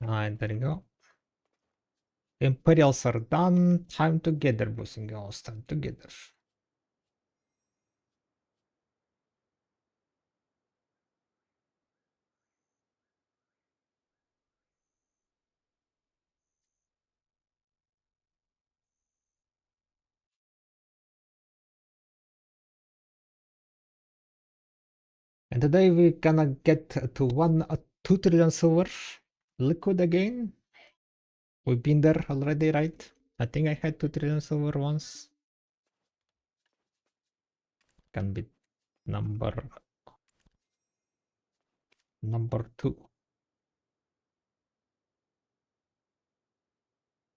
And there you go. Imperials are done. Time together, boys and girls. Time together. And today we're gonna get to 2 trillion silver liquid again. We've been there already, right? I think I had 2 trillion silver once. Can be number 2.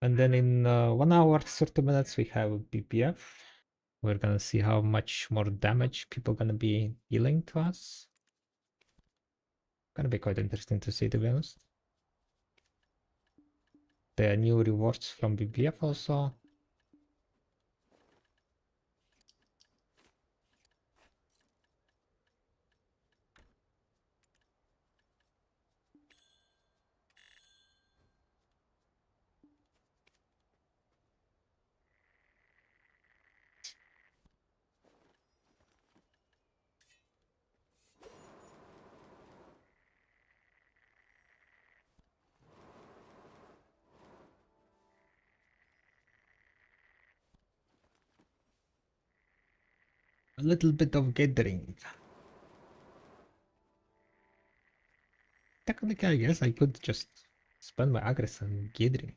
And then in 1 hour 30 minutes we have BBF. We're gonna see how much more damage people gonna be dealing to us. Gonna be quite interesting to see, to be honest. The new rewards from BBF also. A little bit of gathering. Technically, I guess I could just spend my aggress on gathering.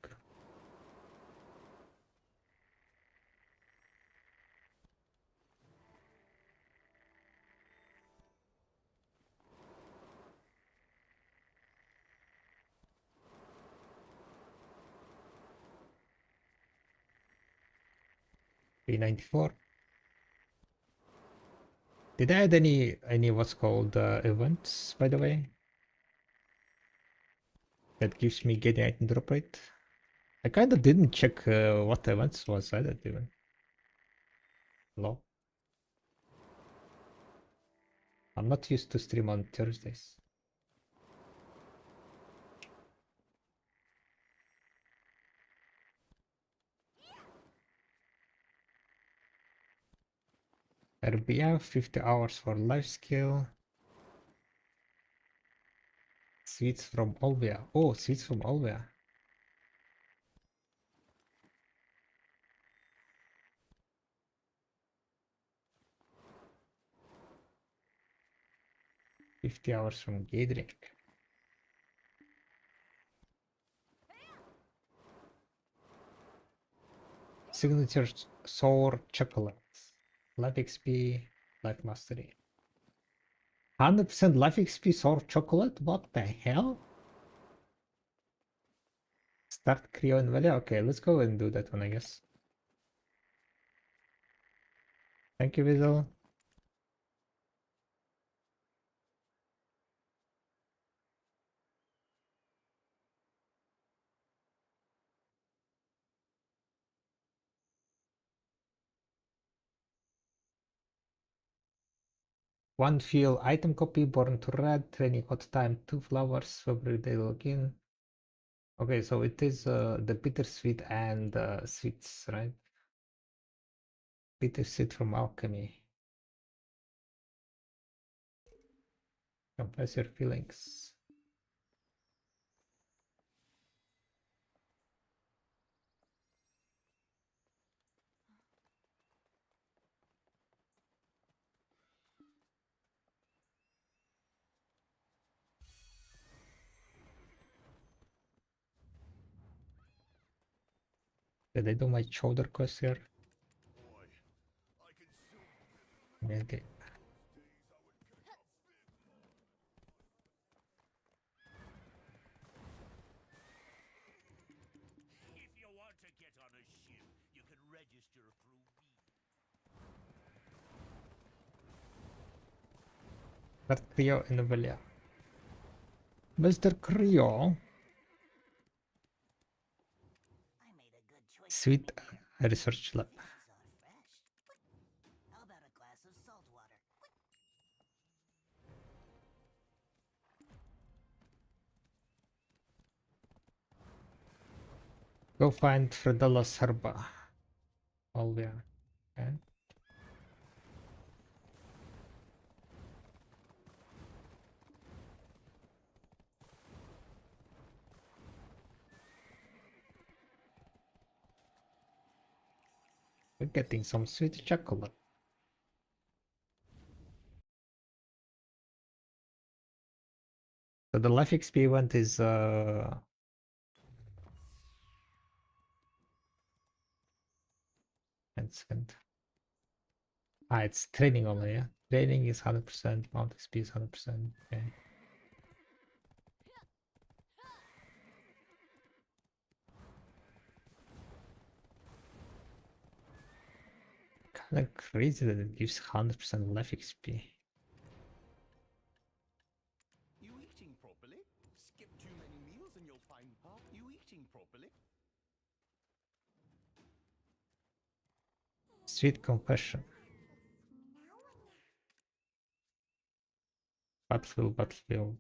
P94. Did I add any what's called events, by the way? That gives me getting item drop rate? I kinda didn't check what events was added even. Lol. I'm not used to stream on Thursdays. RBF, 50 hours for life skill. Sweets from Olvia. Oh, sweets from Olvia. $50 hours from gathering. Signature sour chocolate. Life XP, life mastery. 100% life XP sour chocolate? What the hell? Start Creo and Value? Okay, let's go and do that one, I guess. Thank you, Visual. One fuel item copy, born to red, training hot time, 2 flowers, every day login. Okay, so it is the bittersweet and sweets, right? Bittersweet from alchemy. Confess your feelings. Did I do my shoulder quest here? Okay. Got Creo in the Velia. Mr. Creo. Sweet research lab. Go find Fredalos Herba. Olvia. Okay. We're getting some sweet chocolate. So the life XP event is 10 second. Ah, it's training only, yeah. Training is 100%, mount XP is 100%. Okay. Kinda crazy that it gives 100% life XP. You eating properly? Skip too many meals and you'll find you eating properly? Sweet confession. Battlefield, battlefield.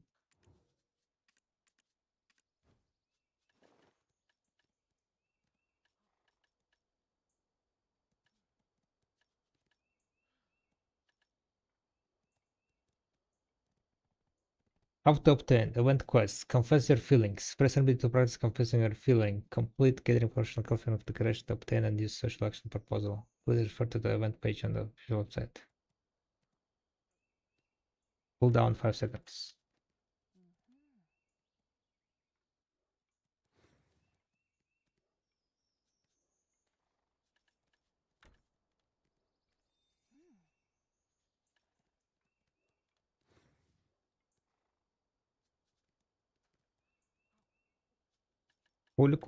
How to obtain event quests. Confess your feelings. Press ability to practice confessing your feeling. Complete gathering professional confidence of declaration to obtain and use social action proposal. Please refer to the event page on the official website. Cool down 5 seconds. Cool.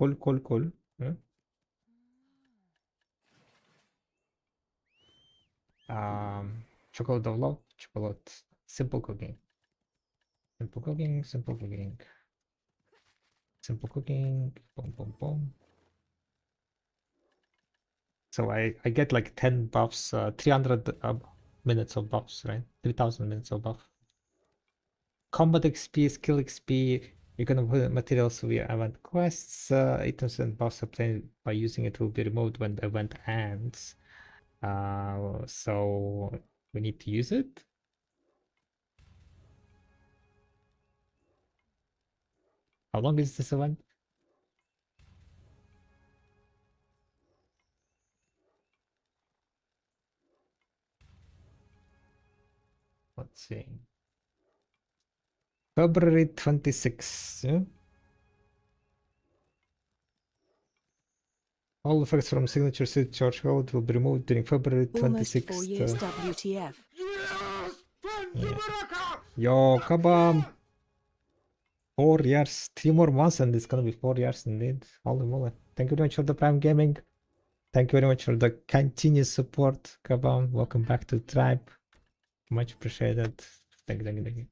Yeah. Chocolate develop, chocolate. Simple cooking. Simple cooking, simple cooking. Simple cooking. Boom, boom, boom. So I get like 10 buffs, 300 minutes of buffs, right? 3000 minutes of buff. Combat XP, skill XP, you can put materials via event quests. Items and buffs obtained by using it will be removed when the event ends. So we need to use it. How long is this event? Let's see. February 26th. Yeah? All effects from signature city charge code will be removed during February Almost 26th. 4 years WTF. Yeah. Yo, kabam! 4 years, 3 more months, and it's gonna be 4 years indeed. Holy moly. Thank you very much for the Prime Gaming. Thank you very much for the continuous support, kabam. Welcome back to the tribe. Much appreciated. Thank you.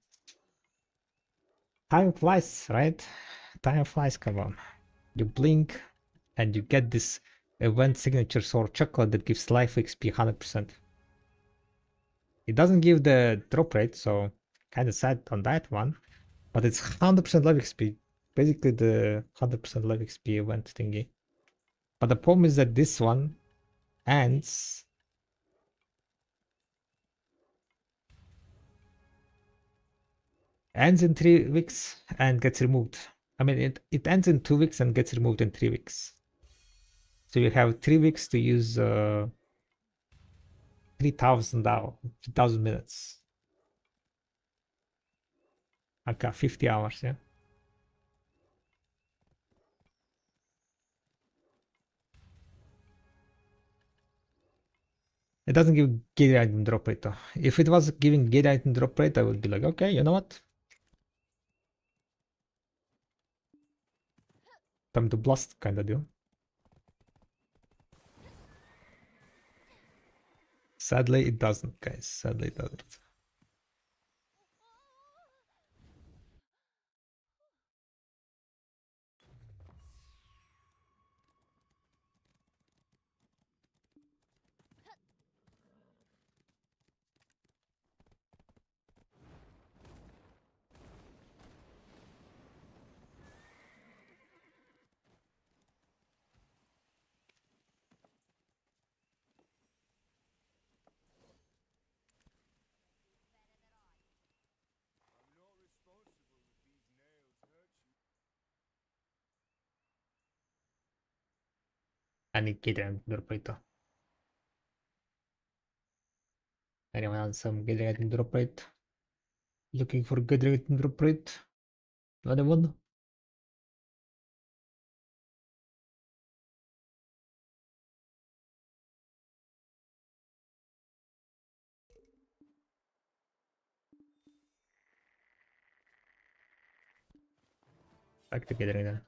Time flies, right? Time flies, kabam. You blink, and you get this event signature sword chocolate that gives life XP 100%. It doesn't give the drop rate, so kind of sad on that one. But it's 100% life XP. Basically the 100% life XP event thingy. But the problem is that this one ends in 3 weeks and gets removed. I mean, it ends in 2 weeks and gets removed in 3 weeks. So you have 3 weeks to use 3,000 minutes. Okay, 50 hours, yeah. It doesn't give gate item drop rate though. If it was giving gate item drop rate, I would be like, okay, you know what? Time to blast kind of deal. Sadly, it doesn't, guys. Sadly, it doesn't. I need Gideon Interpreter. Anyone else some Gideon Interpret? Looking for Gideon Interpret? Anyone? Back to Gideon then.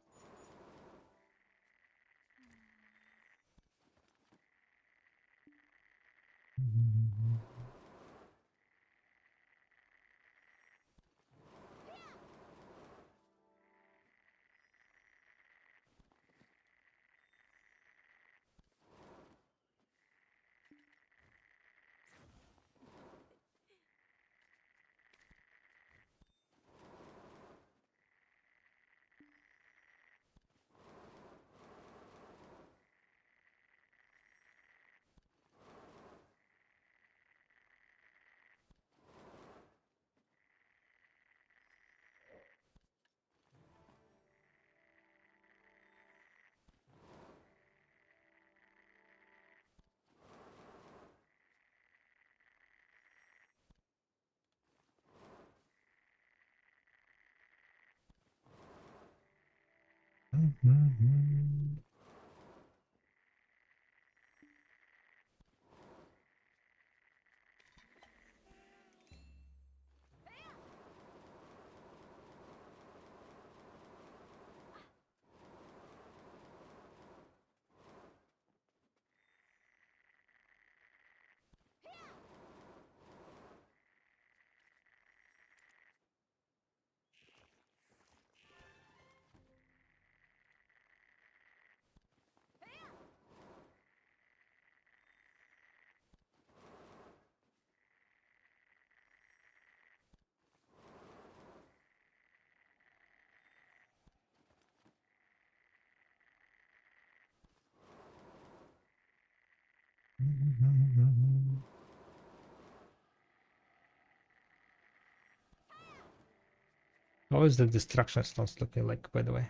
How is the destruction stones looking like, by the way?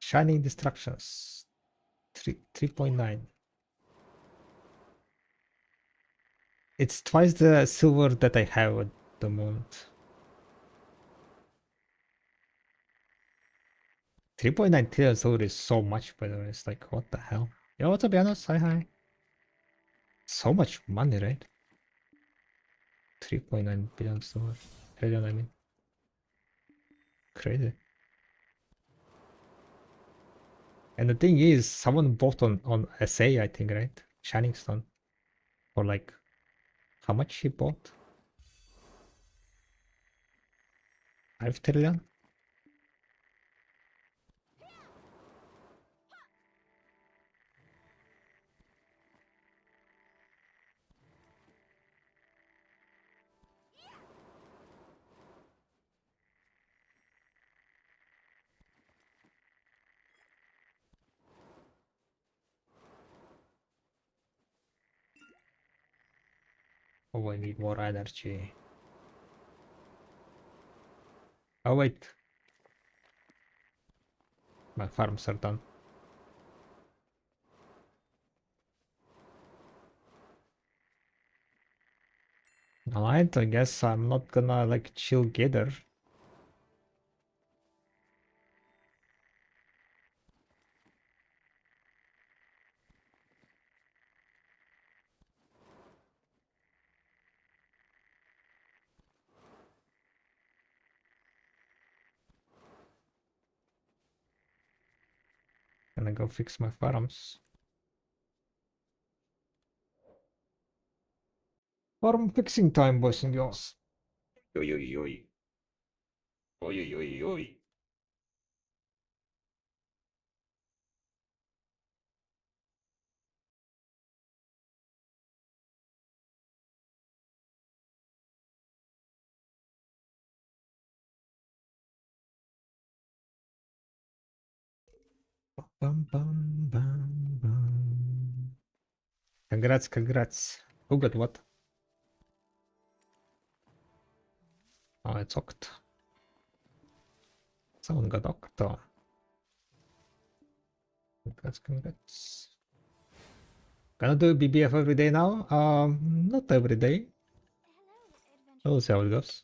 Shining destructions 3.9. It's twice the silver that I have at the moment. 3.9 trillion silver is so much, by the way. It's like, what the hell? Yo, what's up, Janos? Hi. So much money, right? 3.9 billion silver. Trillion, I mean. Crazy. And the thing is, someone bought on SA, I think, right? Shining Stone. For like, how much he bought? 5 trillion? Oh, I need more energy. Oh, wait. My farms are done. Alright, I guess I'm not gonna like chill gather. Gonna go fix my farms. Farm fixing time, boys and girls. Oi, oi, oi. Oi, oi, oi, oi. Bum, bum, bum, bum. Congrats, congrats. Who got what? Oh, it's Oct. Someone got Octo. Congrats, congrats. Gonna do BBF every day now? Not every day. We'll see how it goes.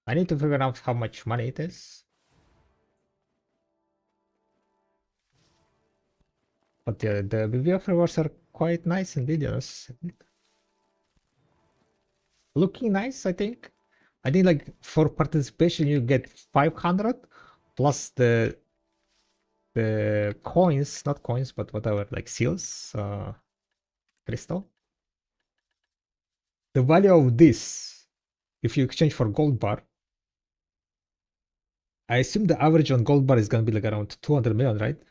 I need to figure out how much money it is. But yeah, the BBF rewards are quite nice and videos. Looking nice, I think. I think like for participation you get 500 plus the coins, not coins, but whatever, like seals, crystal. The value of this, if you exchange for gold bar, I assume the average on gold bar is gonna be like around 200 million, right?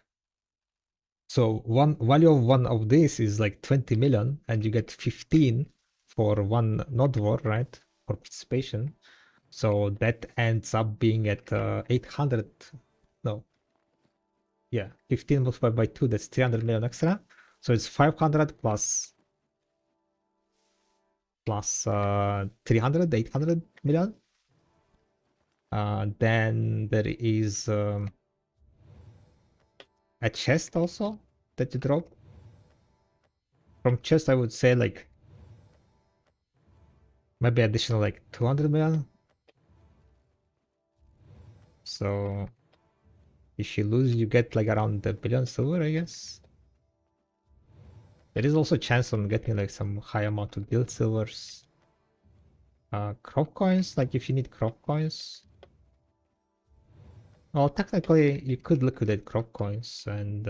So one value of one of this is like 20 million, and you get 15 for one node war, right? For participation. So that ends up being at 800. No. Yeah, 15 multiplied by 2, that's 300 million extra. So it's 500 plus 300, 800 million. Then there is a chest also that you drop. From chest, I would say like maybe additional like 200 million. So if you lose, you get like around a billion silver, I guess. There is also a chance on getting like some high amount of guild silvers. Crop coins, like if you need crop coins. Well, technically you could liquidate crop coins, and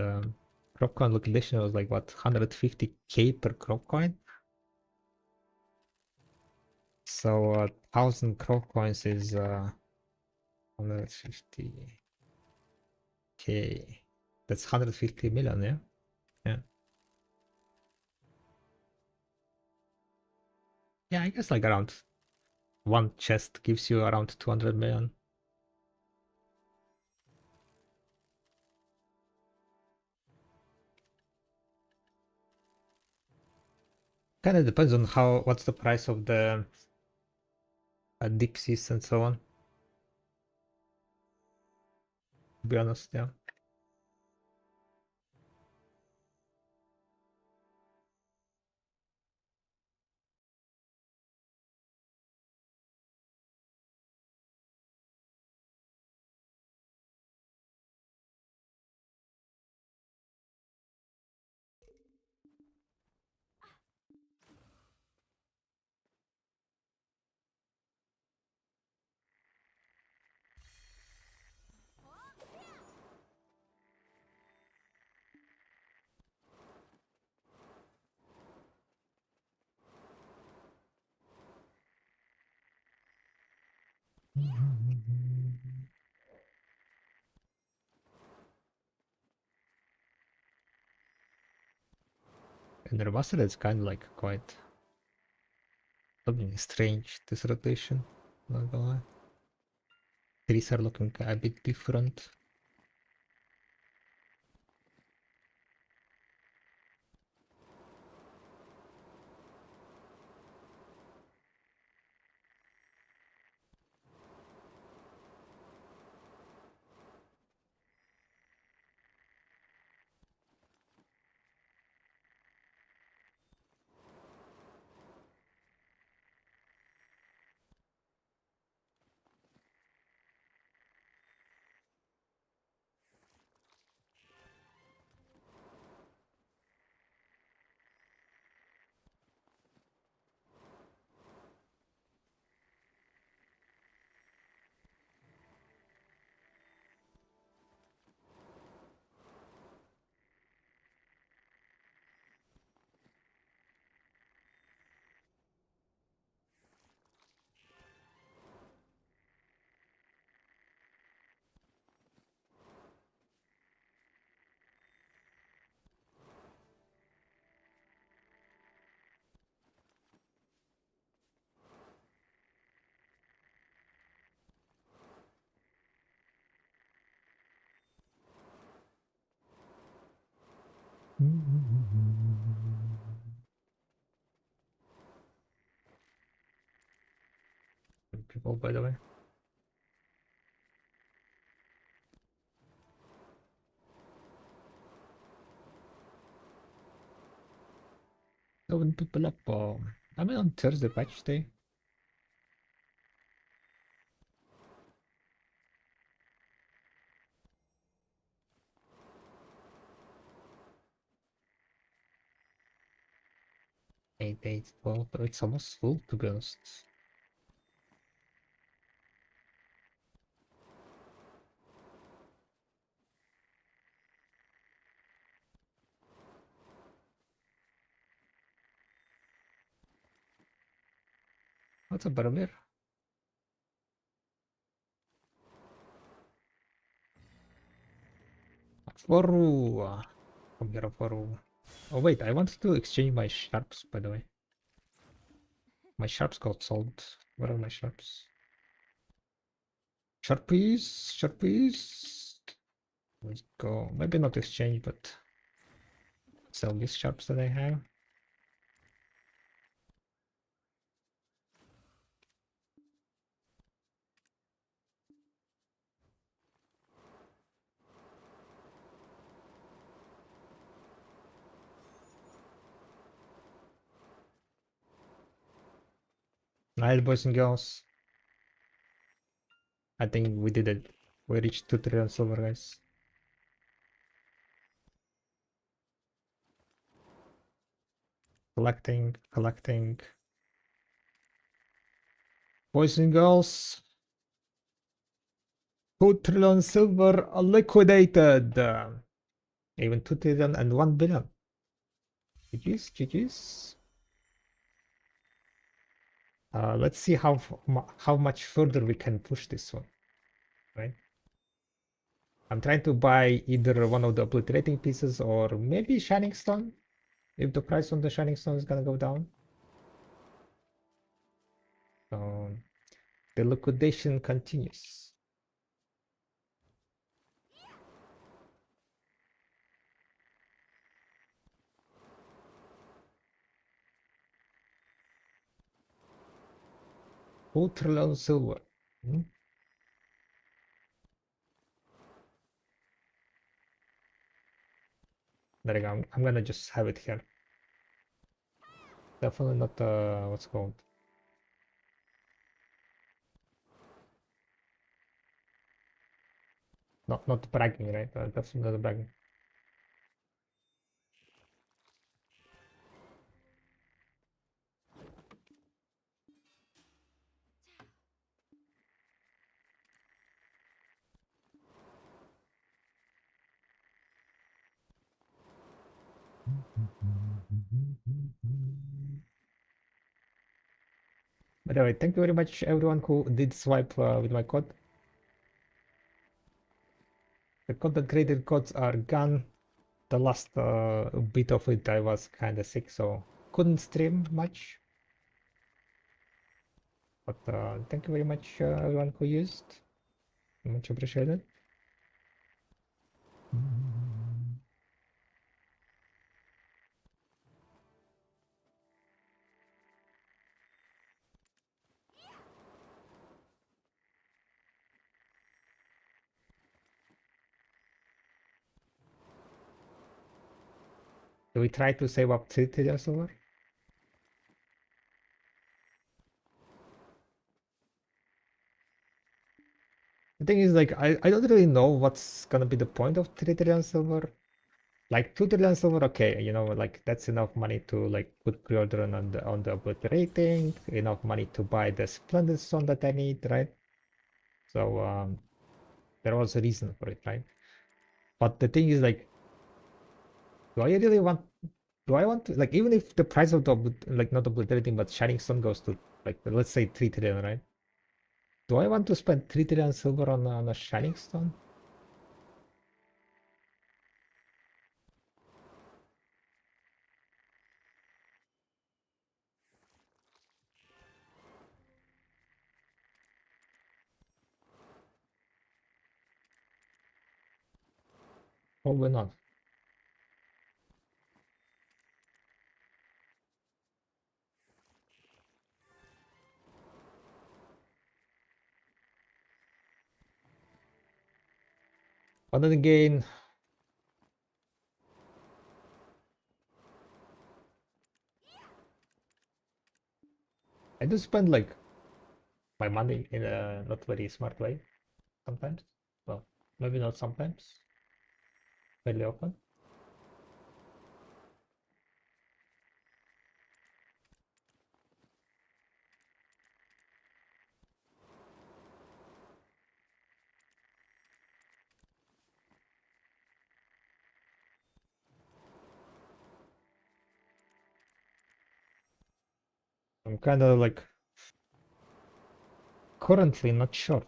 crop coin liquidation was like what, 150k per crop coin. So 1,000 crop coins is 150k. That's 150 million, yeah. Yeah. Yeah, I guess like around one chest gives you around 200 million. Kind of depends on what's the price of the Dixies and so on. To be honest, yeah. And the remastered is kind of like quite something strange, this rotation. Not gonna lie. Trees are looking a bit different. people, by the way. Seven people up. I mean, on Thursday patch day. Eight, 12. It's almost full, to be honest. What's a butterbeer? Foru. Come here, Foru. Oh wait, I wanted to exchange my sharps, by the way. My sharps got sold. Where are my sharps? Sharpies, sharpies. Let's go. Maybe not exchange, but sell these sharps that I have. Alright, boys and girls. I think we did it. We reached 2 trillion silver, guys. Collecting, collecting. Boys and girls. 2 trillion silver liquidated. Even 2 trillion and 1 billion. GG's, GG's. Let's see how much further we can push this one, right? I'm trying to buy either one of the obliterating pieces or maybe Shining Stone, if the price on the Shining Stone is gonna go down. So the liquidation continues. $2 trillion silver. There you go. I'm gonna just have it here. Definitely not what's it called. Not bragging, right? Definitely not bragging. By the way, thank you very much everyone who did swipe with my code. The content created codes are gone. The last bit of it I was kind of sick, so couldn't stream much. But thank you very much everyone who used. Much appreciated. Do we try to save up 3 trillion silver? The thing is, like, I don't really know what's gonna be the point of 3 trillion silver. Like 2 trillion silver, okay, you know, like that's enough money to like put pre-order on the obliterating, enough money to buy the splendid stone that I need, right? So there was a reason for it, right? But the thing is, like, do I really want? Do I want to, like, even if the price of the like not obliterating but shining stone goes to like, let's say 3 trillion, right? Do I want to spend 3 trillion silver on a shining stone? Probably not. But then again, I do spend like my money in a not very smart way sometimes. Well, maybe not sometimes, fairly often. I'm kind of like currently not sure.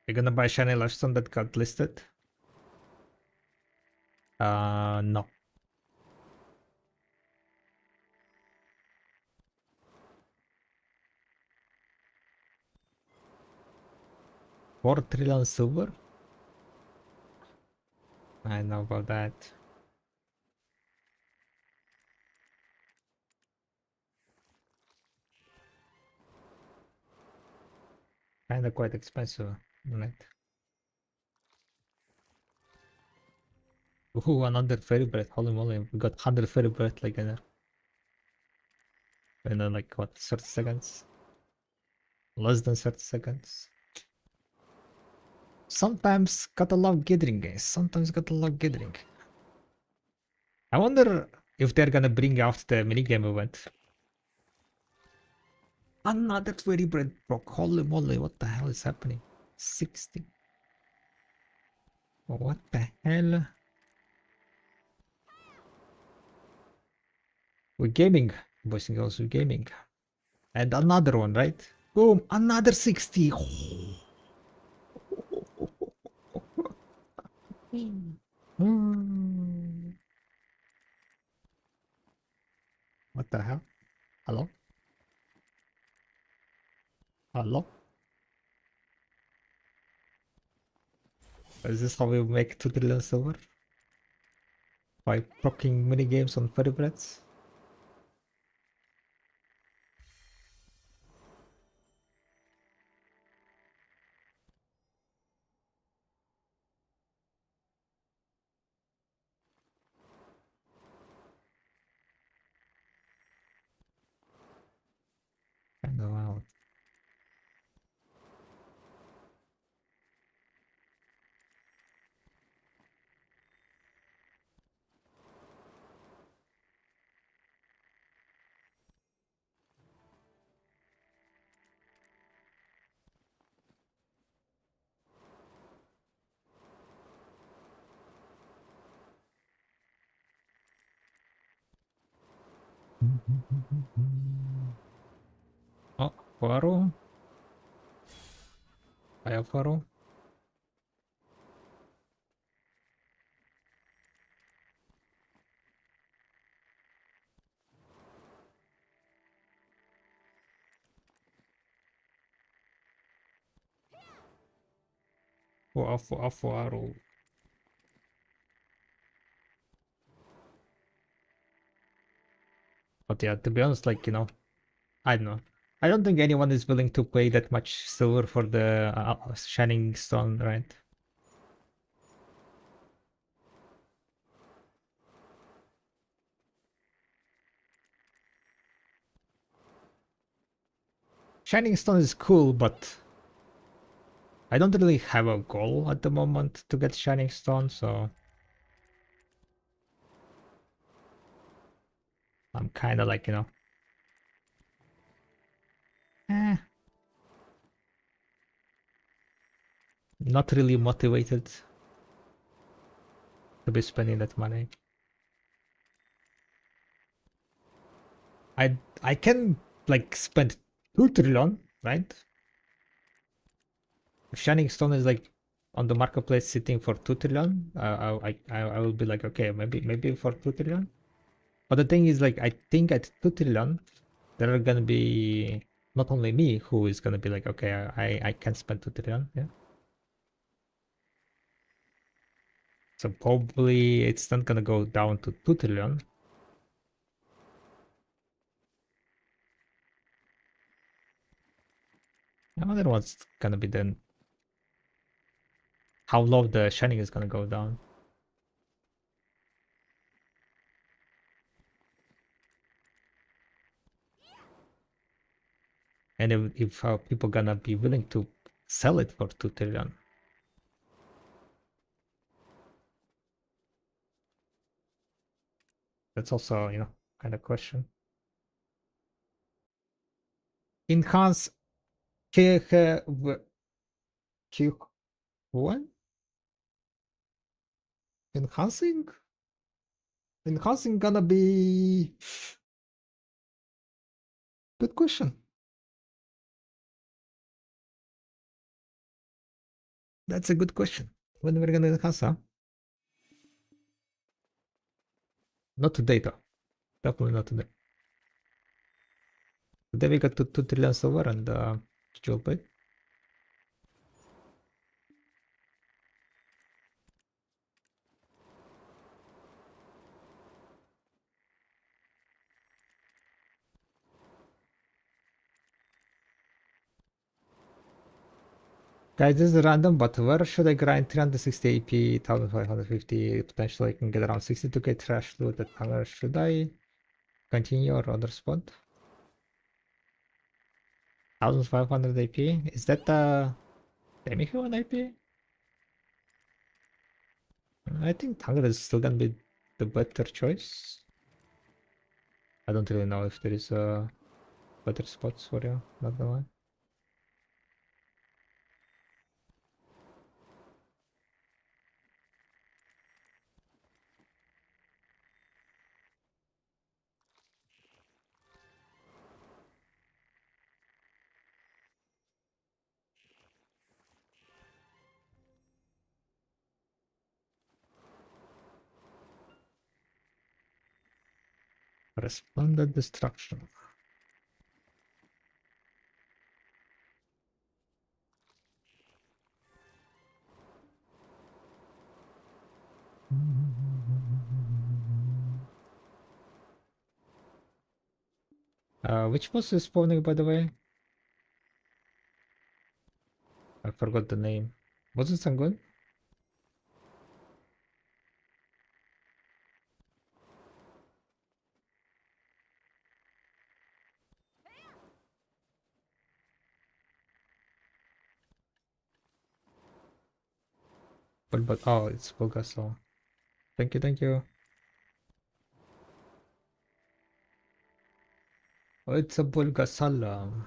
You're gonna buy shiny Lifestone that got listed? No. $4 trillion silver? I know about that. Kinda quite expensive, right? Ooh, another fairy bread. Holy moly, we got 100 fairy bread like in like what, 30 seconds? Less than 30 seconds. Sometimes gotta love gathering, guys. Sometimes gotta love gathering. I wonder if they're gonna bring out the minigame event. Another fairy bread broke. Holy moly, what the hell is happening? 60. What the hell? We're gaming, boys and girls, we're gaming. And another one, right? Boom, another 60. Hmm. What the hell? Hello? Hello? Is this how we make 2 trillion silver? By proccing minigames on fairy breads? Kinda wild. Oh, Faro? Fire Faro? Faro. But yeah, to be honest, like, I don't know. I don't think anyone is willing to pay that much silver for the Shining Stone, right? Shining Stone is cool, but I don't really have a goal at the moment to get Shining Stone, so I'm kind of like, eh, not really motivated to be spending that money. I can like spend 2 trillion, right? If Shining Stone is like on the marketplace sitting for 2 trillion, I will be like, okay, maybe for 2 trillion. But the thing is, like, I think at 2 trillion, there are gonna be not only me who is gonna be like, okay, I can spend 2 trillion, yeah. So probably it's not gonna go down to 2 trillion. I wonder what's gonna be then. How low the shining is gonna go down. And if people gonna be willing to sell it for 2 trillion. That's also, kind of question. Enhance what? Enhancing? Enhancing gonna be good question. That's a good question. When we're gonna enhance, huh? Not today though. Definitely not today. Today we got to 2 trillion silver and jewel plate. Guys, this is random, but where should I grind 360 AP, 1550? Potentially I can get around 62k trash loot at Hanger. Should I continue or other spot? 1500 AP? Is that Demihuman AP? I think Hanger is still gonna be the better choice. I don't really know if there is better spots for you, not gonna lie. Resplendent Destruction. Which boss is spawning, by the way? I forgot the name. Was it some good? But oh, it's Bulgasol. Thank you, thank you. Oh, it's a Bulgasal.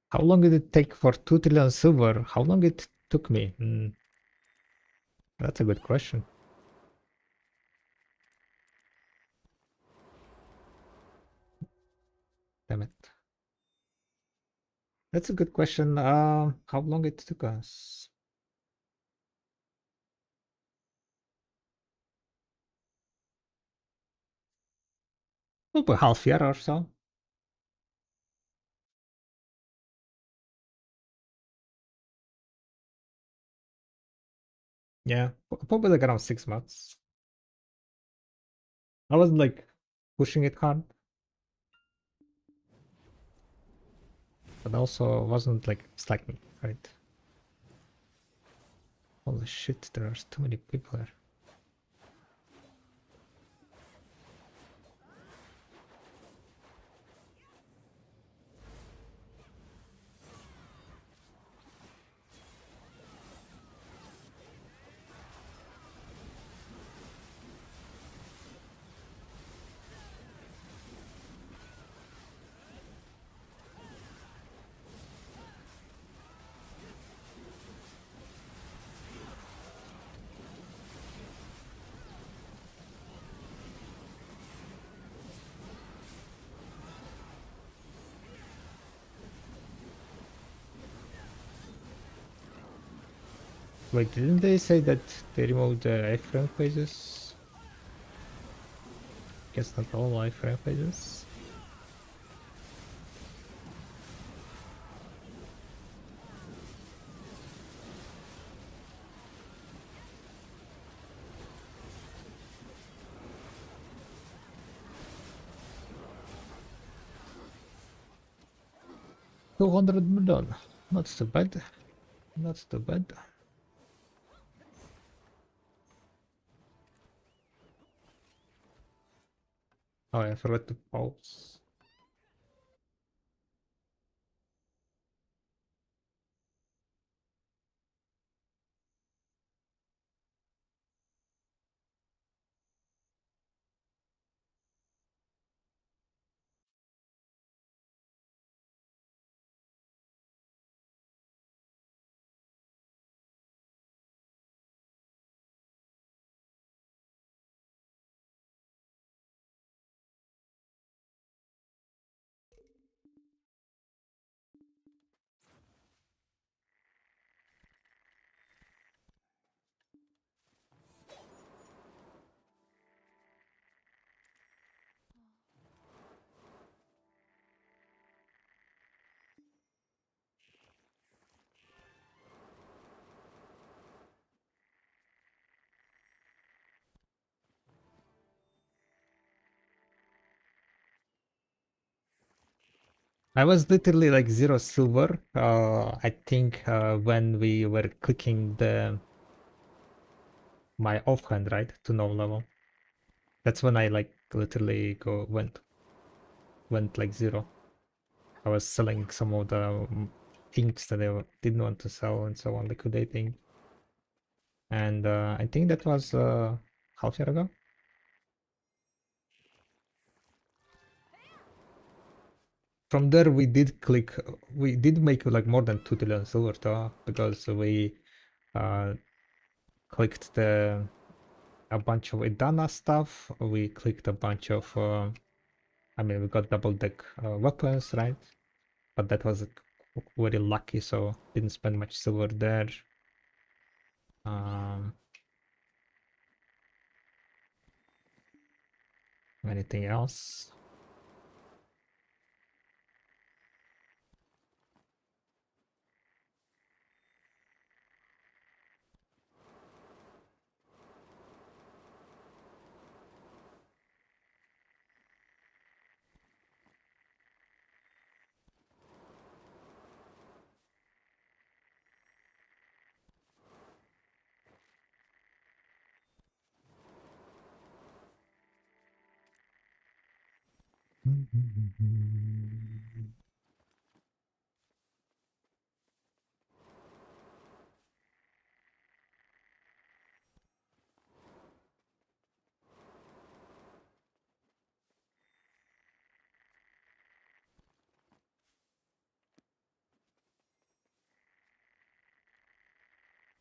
How long did it take for 2 trillion silver? How long it took me? That's a good question. Damn it. That's a good question. How long it took us? About half year or so. Yeah, probably like around 6 months. I wasn't like pushing it hard, but also wasn't like slacking, right? Holy shit, there are too many people here. Wait, didn't they say that they removed the iframe pages? Guess not all iframe pages. $200 million. Not too bad. Not too bad. Oh, I forgot to pause. I was literally like 0 silver. I think when we were clicking my offhand, right, to no level. That's when I like literally went like 0. I was selling some of the things that I didn't want to sell and so on, liquidating. And I think that was half year ago. From there we did make like more than 2 trillion silver though, because we clicked a bunch of Idana stuff. We clicked a bunch of I mean, we got double deck weapons, right? But that was very lucky, so didn't spend much silver there. Anything else?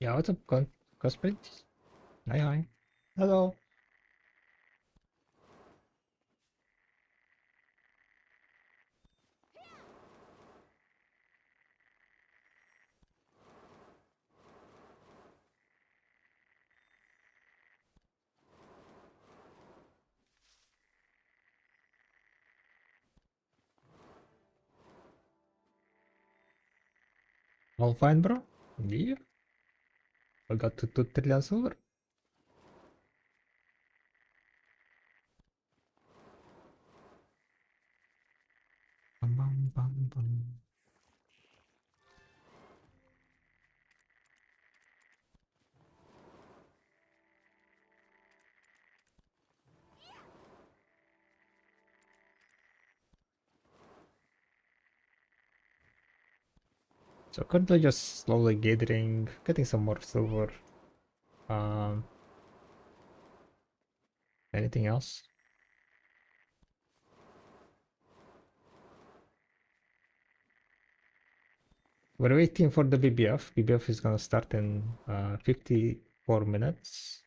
Yeah, what's up, Cosplay? Hi, hi. Hello. All fine, bro? Yeah. I got to 2 trillion silver. Bum, bum, bum, bum. So currently just slowly gathering, getting some more silver. Anything else? We're waiting for the BBF. BBF is gonna start in 54 minutes.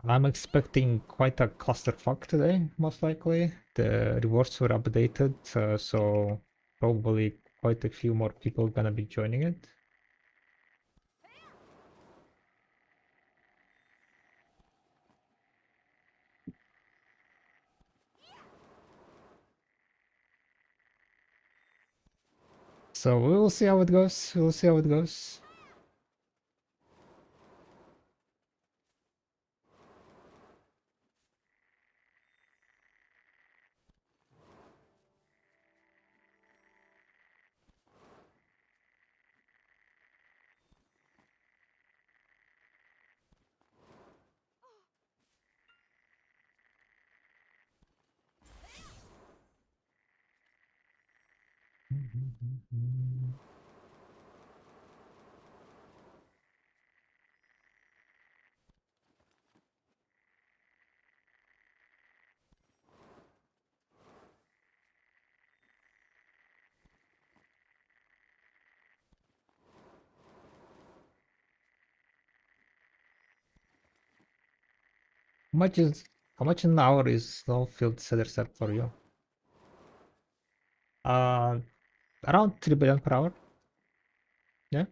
I'm expecting quite a clusterfuck today, most likely. The rewards were updated, so probably quite a few more people gonna be joining it. So we will see how it goes. We'll see how it goes. How much an hour is Snowfield Cedar set for you? Uh, Around 3 billion per hour. Yeah.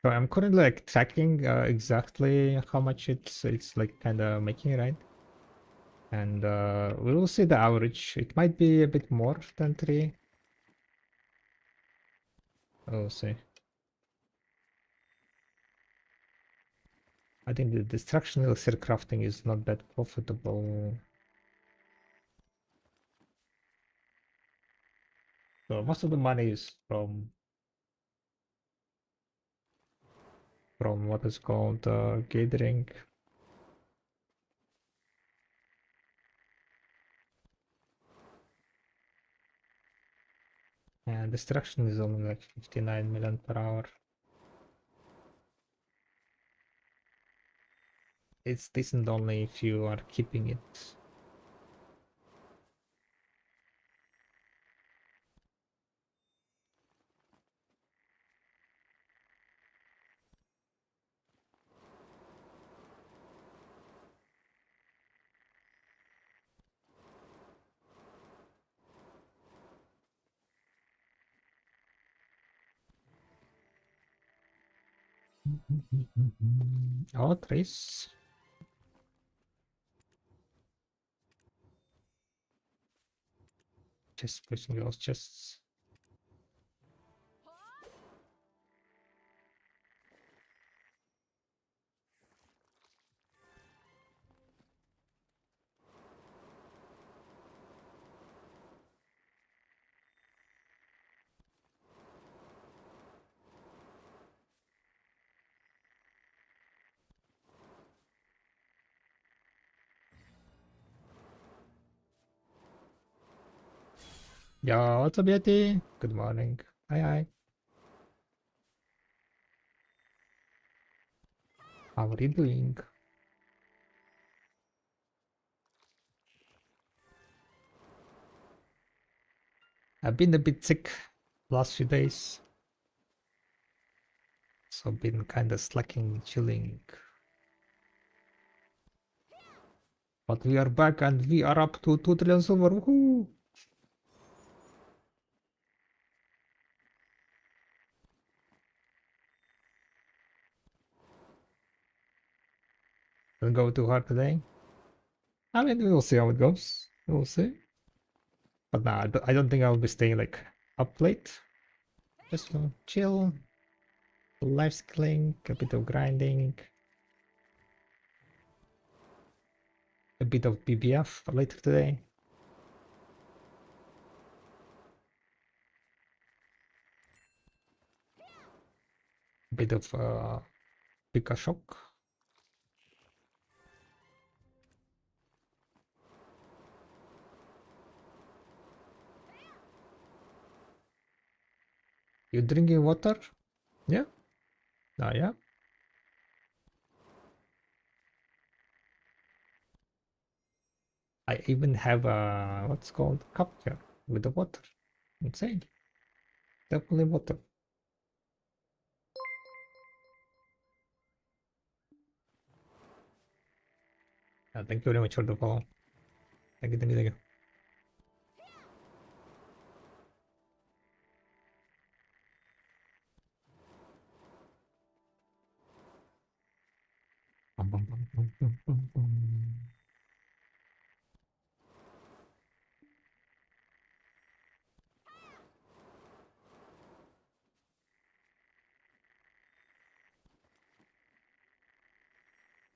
So I'm currently like tracking exactly how much it's like kind of making, right? And we will see the average. It might be a bit more than 3. We'll see. I think the destruction elixir crafting is not that profitable. So most of the money is from what is called gathering. And destruction is only like 59 million per hour. It's decent only if you are keeping it. Oh, Trace. Just pushing those chests. Yeah, what's up, Yeti? Good morning. Hi, hi. How are you doing? I've been a bit sick last few days. So been kind of slacking, chilling. But we are back and we are up to 2 trillion silver. Woohoo! Don't go too hard today. I mean, we'll see how it goes. We'll see. But nah, I don't think I'll be staying like up late. Just chill, life skilling, a bit of grinding, a bit of BBF later today. A bit of Pika Shock. You drinking water? Yeah. Ah, yeah. I even have a what's called cup here with the water. Insane. Definitely water. Thank you very much for the follow. Thank you, thank you, thank you. Bum, bum, bum, bum, bum, bum, bum.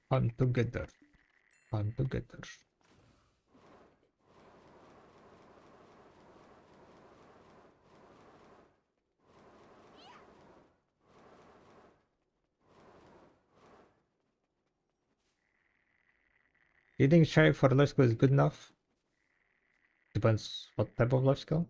Fun together. Fun together. Do you think shy for life skill is good enough? Depends what type of life skill.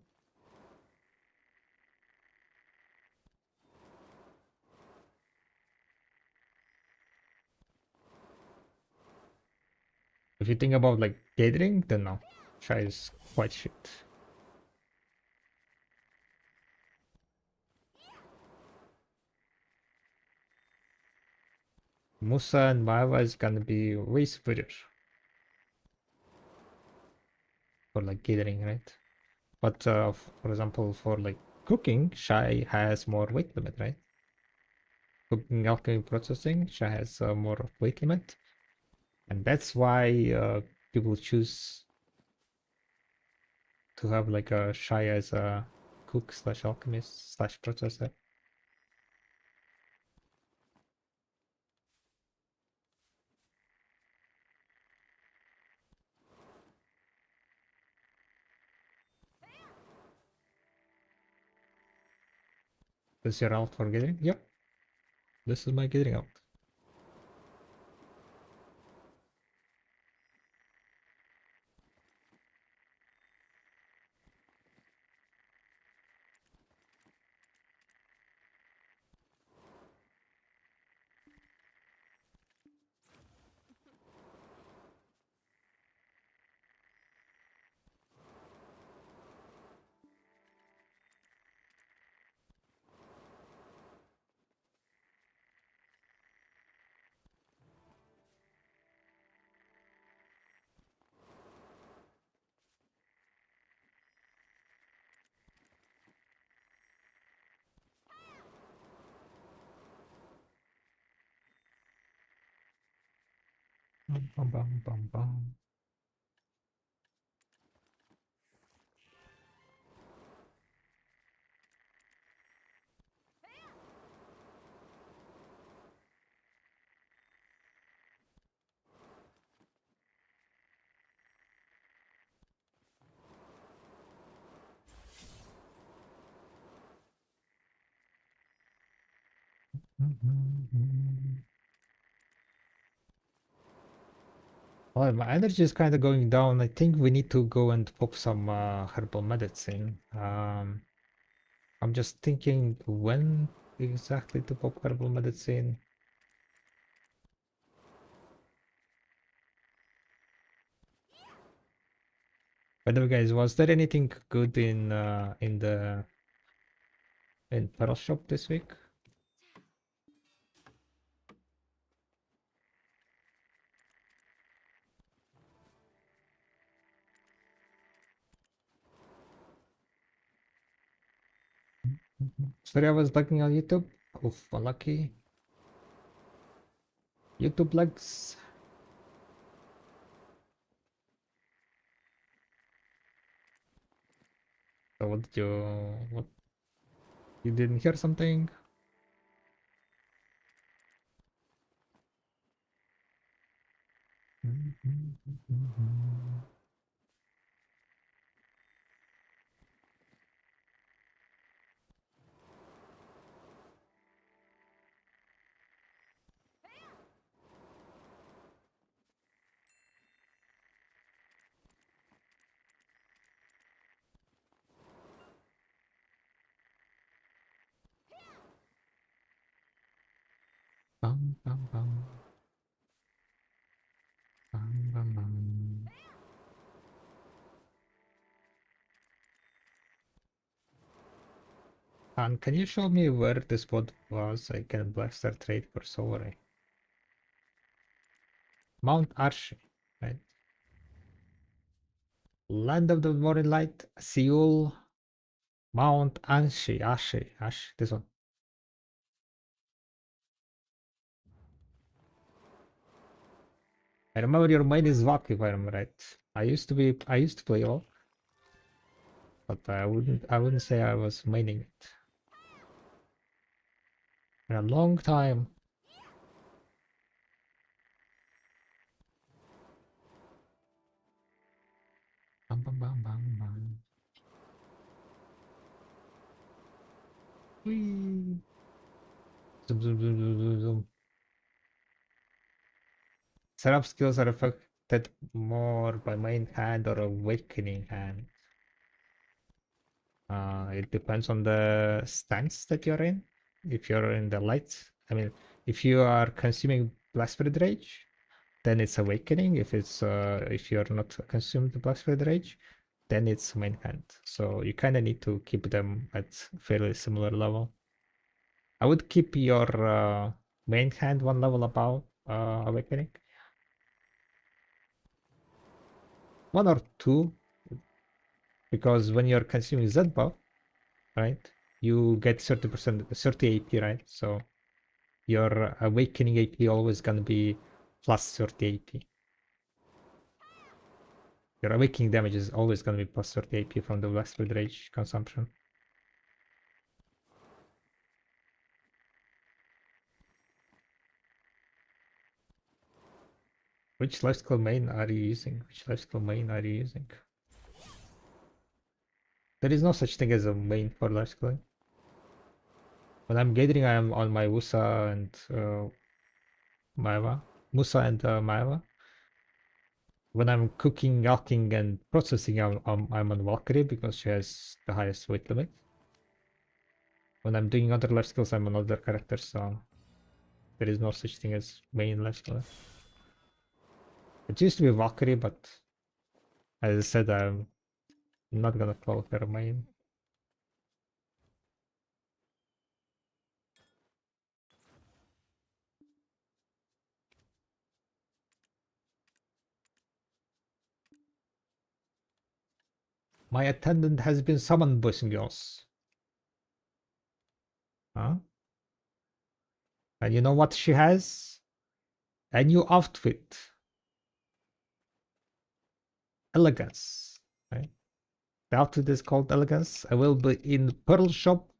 If you think about like gathering, then no. Shy is quite shit. Musa and Maeva is gonna be way superior for like gathering, right? But for example, for like cooking, Shy has more weight limit, right? Cooking, alchemy, processing, Shy has more weight limit, and that's why people choose to have like a Shy as a cook slash alchemist slash processor. This is your out for gathering? Yep. This is my gathering out. Bum, bum, bum, bum, bum. Well, my energy is kind of going down. I think we need to go and pop some herbal medicine. I'm just thinking when exactly to pop herbal medicine. By the way, guys, was there anything good in the Pearl shop this week? Sorry, I was looking on YouTube. Oof, unlucky. YouTube lags. So what did what you didn't hear something? Bum, bum, bum. Bum, bum, bum. And can you show me where this spot was? I can blaster trade for Sovere. Mount Arshi, right? Land of the Morning Light, Seoul, Mount Ashi, this one. I remember your main is Valk, if I remember right. I used to play Valk, but I wouldn't say I was maining it. In a long time. Bum, bum, bum, bum, bum. Whee. Zoom, zoom, zoom, zoom, zoom, zoom. Setup skills are affected more by main hand or awakening hand. It depends on the stance that you're in. If you're in the light, I mean, if you are consuming Black Spirit Rage, then it's awakening. If you're not consuming the Black Spirit Rage, then it's main hand. So you kind of need to keep them at fairly similar level. I would keep your main hand one level above awakening. One or two, because when you're consuming Z buff, right, you get 30%, 30 AP, right? So your awakening AP always gonna be plus 30 AP. Your awakening damage is always gonna be plus 30 AP from the Black Spirit Rage consumption. Which life skill main are you using? Which life skill main are you using? There is no such thing as a main for life skilling. When I'm gathering, I am on my Wusa and Maeva. Musa and Maeva. When I'm cooking, alking, and processing, I'm on Valkyrie because she has the highest weight limit. When I'm doing other life skills, I'm on other characters, so there is no such thing as main life skill. It used to be Valkyrie, but as I said, I'm not gonna call her main. My attendant has been summoned, boys and girls. Huh? And you know what she has? A new outfit. Elegance. Right? The outfit is called Elegance. I will be in Pearl Shop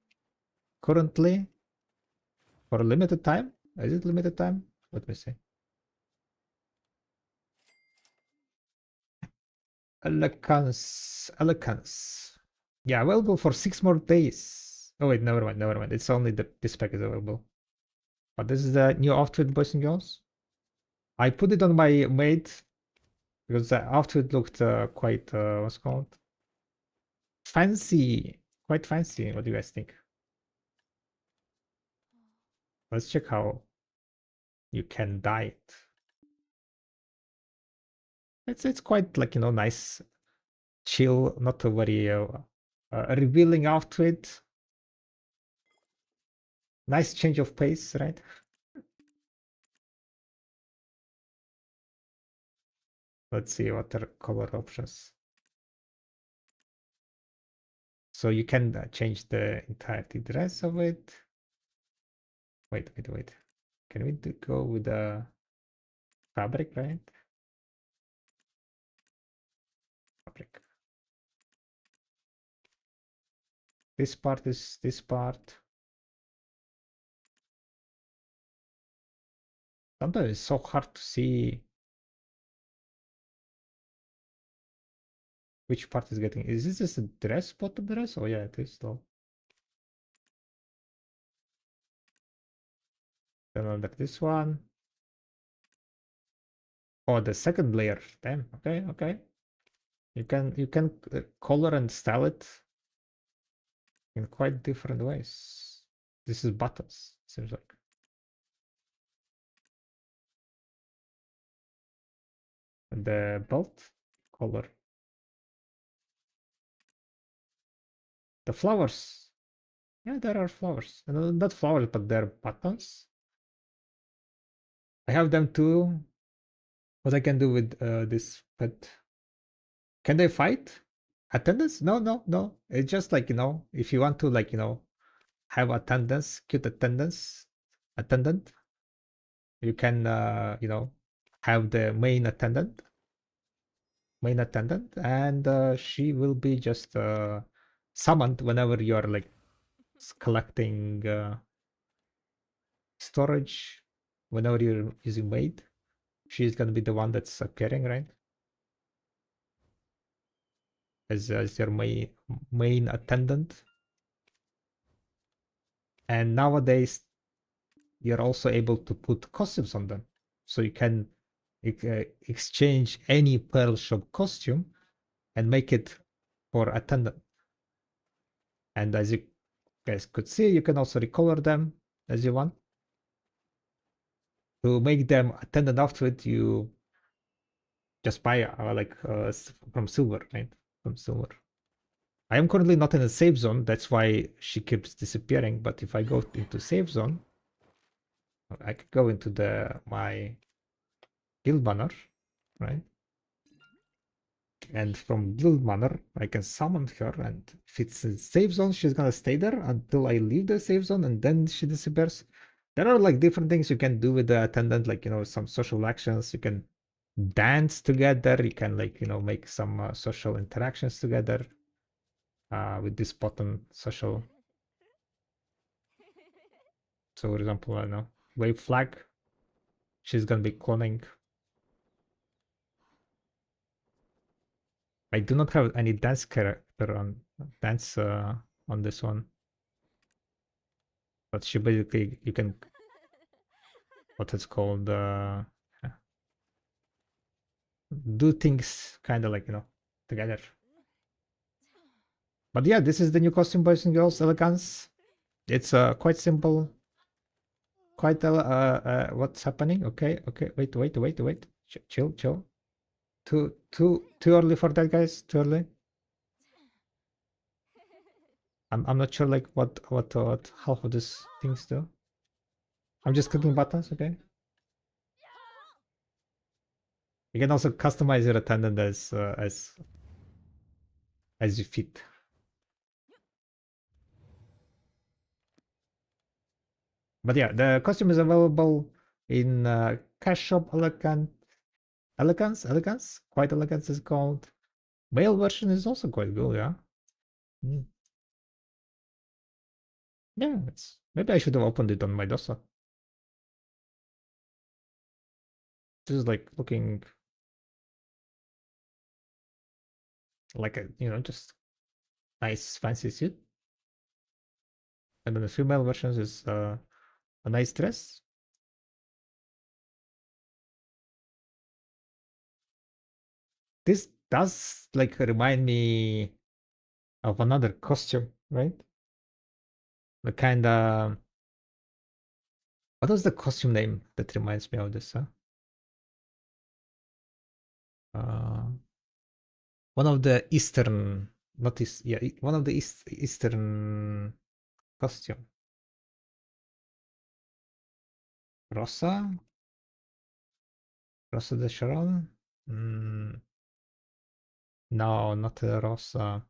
currently for a limited time. Is it limited time? Let me see. Elegance. Yeah, available for 6 more days. Oh wait, never mind, never mind. It's only this pack is available. But this is the new outfit, boys and girls. I put it on my maid because the outfit looked quite what's it called? Fancy. Quite fancy. What do you guys think? Let's check how you can dye it. It's quite like, you know, nice, chill, not a very revealing outfit. Nice change of pace, right? Let's see what are color options. So you can change the entirety dress of it. Wait. Can we go with the fabric, right? Fabric. This part is this part. Sometimes it's so hard to see which part is getting. Is this just a dress, bottom dress? Oh yeah, it is though. Then under this one. Oh, the second layer. Damn. Okay, okay. You can color and style it in quite different ways. This is buttons, seems like. And the belt color. The flowers. Yeah, there are flowers. Not flowers, but they're buttons. I have them too. What I can do with this pet? Can they fight? Attendance? No, no, no. It's just like, if you want to like, have attendance, cute attendant, you can, have the main attendant, and she will be just summoned whenever you're like collecting storage, whenever you're using maid. She's gonna be the one that's appearing, right? As your main attendant. And nowadays you're also able to put costumes on them, so you can exchange any Pearl Shop costume and make it for attendant. And as you guys could see, you can also recolor them as you want. To make them attendant outfit, you just buy from silver, right? From silver. I am currently not in a safe zone, that's why she keeps disappearing. But if I go into safe zone, I could go into my guild banner, right? And from guild banner, I can summon her, and if it's a safe zone, she's gonna stay there until I leave the safe zone, and then she disappears. There are like different things you can do with the attendant, like some social actions. You can dance together. You can make some social interactions together with this button social. So, for example, I don't know, wave flag. She's gonna be cloning. I do not have any dance character on this one, but she basically you can what it's called do things kind of like together. But yeah, this is the new costume, boys and girls. Elegance. It's quite simple. Quite what's happening? Okay, wait. Chill. Too early for that, guys. Too early. I'm not sure like what half of these things do. I'm just clicking buttons. Okay. You can also customize your attendant as you fit. But yeah, the costume is available in Cash Shop Elegance. Quite Elegance is called. Male version is also quite good, yeah. Yeah, maybe I should have opened it on my DOSA. This is like looking like a just nice fancy suit. And then the female version is a nice dress. This does like remind me of another costume, right? The kind of what was the costume name that reminds me of this? One of the Eastern, not East, yeah, one of the Eastern costume. Rosa de Charon? No, not Rosa.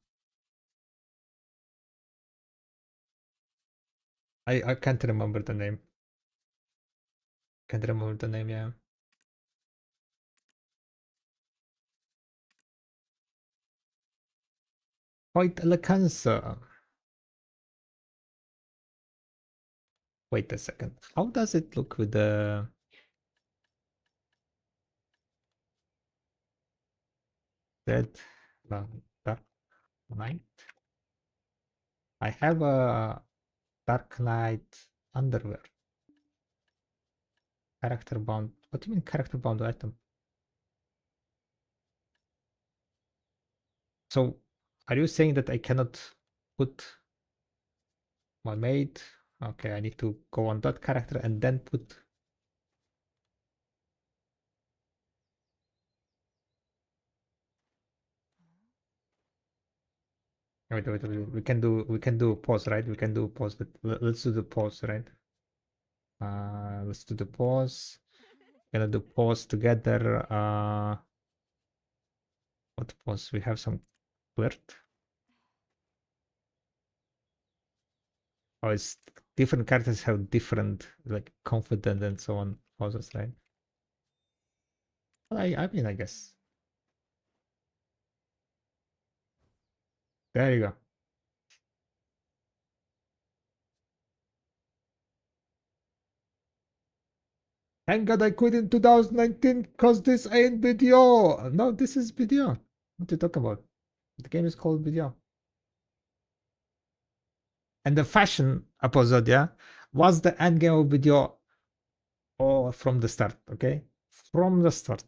I can't remember the name. Can't remember the name, yeah. Quite elegance. Wait a second. How does it look with the dead dark knight? I have a dark knight underwear. Character bound. What do you mean character bound item? So are you saying that I cannot put my maid? Okay, I need to go on that character and then put. Wait. We can do pause, right? We can do pause, but let's do the pause, right? Let's do the pause. Gonna do pause together. What pause? We have some flirt. Oh, it's different characters have different like confident and so on pauses, right? I mean, I guess. There you go. Thank God I quit in 2019 because this ain't BDO. No, this is BDO. What are you talking about? The game is called BDO. And the fashion episode, yeah, was the end game of BDO or from the start, okay? From the start.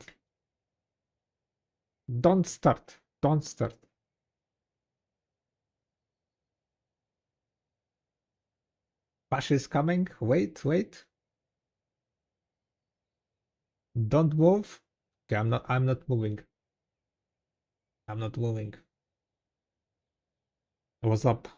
Don't start. Don't start. Pash is coming. Wait. Don't move. Okay, I'm not moving. I'm not moving. What's up?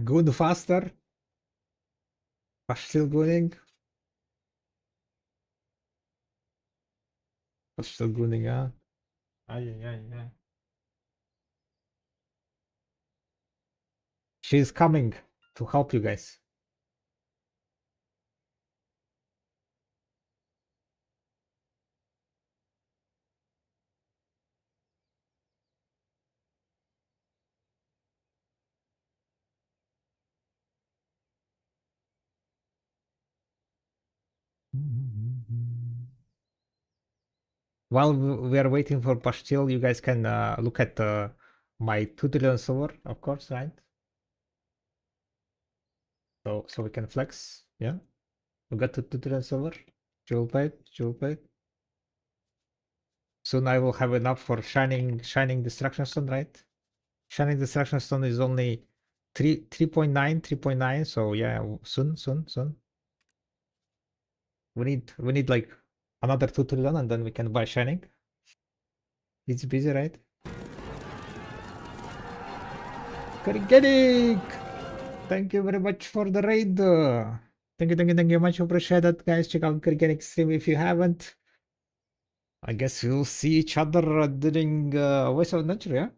Good faster. Pash still going. Pash still going, yeah. Ay. She's coming to help you guys. While we are waiting for Pastille, you guys can look at my 2 trillion silver, of course, right? So we can flex, yeah. We got to 2 trillion silver. Jewel plate. Soon I will have enough for shining destruction stone, right? Shining destruction stone is only 3.9. So yeah, soon. We need like another 2 trillion and then we can buy shining. It's busy, right? Organic! Thank you very much for the raid. Thank you much. Appreciate it, guys. Check out Organic stream if you haven't. I guess we'll see each other during Voice of Adventure, yeah?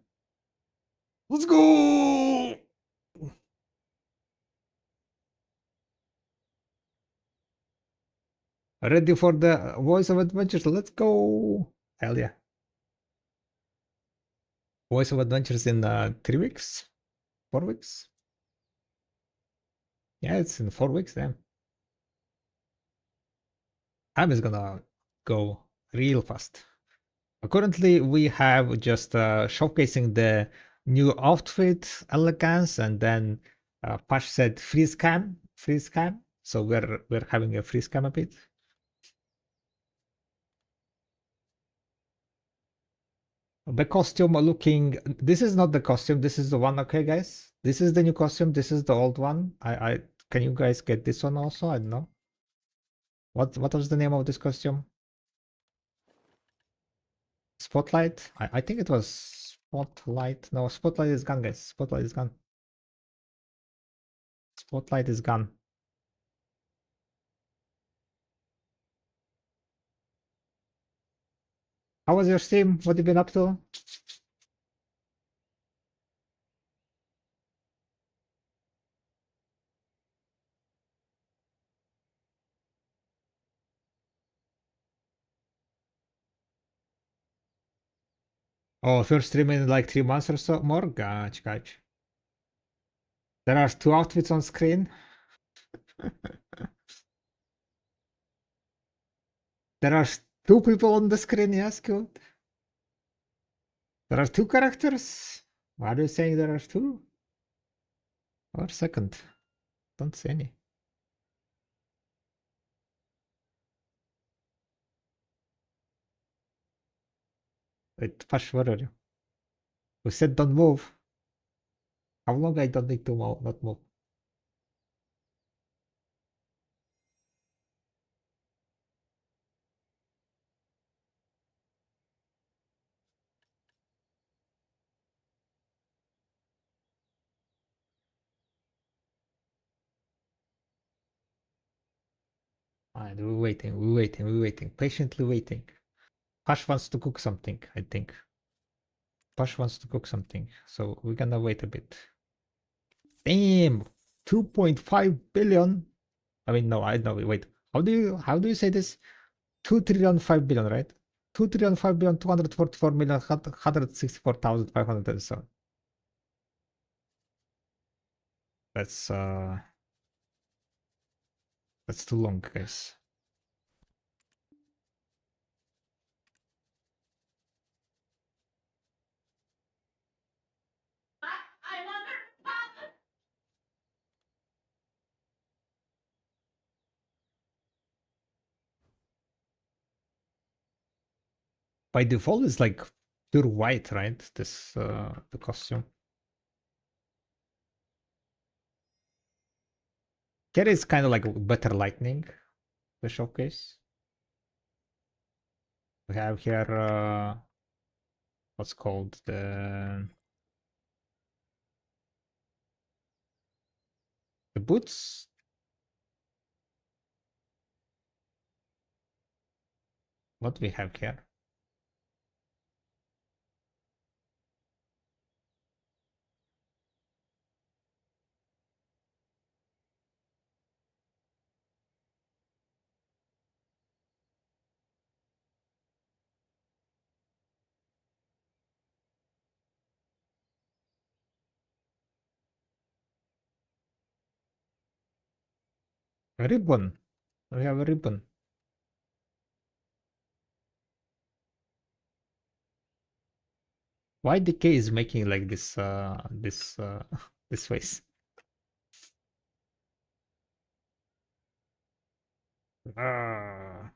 Let's go! Ready for the Voice of Adventures. Let's go! Hell yeah. Voice of Adventures in 3 weeks? 4 weeks? Yeah, it's in 4 weeks then. Time is gonna go real fast. Currently, we have just showcasing the new outfit, elegance, and then Pash said freeze cam. So we're having a freeze cam a bit. The costume looking. This is not the costume. This is the one. Okay, guys. This is the new costume. This is the old one. I can you guys get this one also? I don't know. What was the name of this costume? Spotlight. I think it was Spotlight. No, Spotlight is gone, guys. Spotlight is gone. Spotlight is gone. How was your stream? What have you been up to? Oh, first stream in like 3 months or so more? Gotcha. There are 2 outfits on screen. There are 2 people on the screen, yes, good. There are 2 characters? Why are you saying there are 2? Or second? Don't see any. Wait, Pash, where are you? We said don't move. How long I don't need to not move? Alright, we're waiting. Patiently waiting. Pash wants to cook something, I think. Pash wants to cook something, so we're gonna wait a bit. Damn! 2.5 billion? I mean, no, I know, wait. How do you say this? 2 trillion 5 billion, right? 2 trillion 5 billion 244 million 164,507. That's too long, guys. By default, it's like pure white, right? This the costume. Here is kind of like better lightning, the showcase. We have here what's called the boots. What we have here? A ribbon. We have a ribbon. Why Decay is making like this this face? I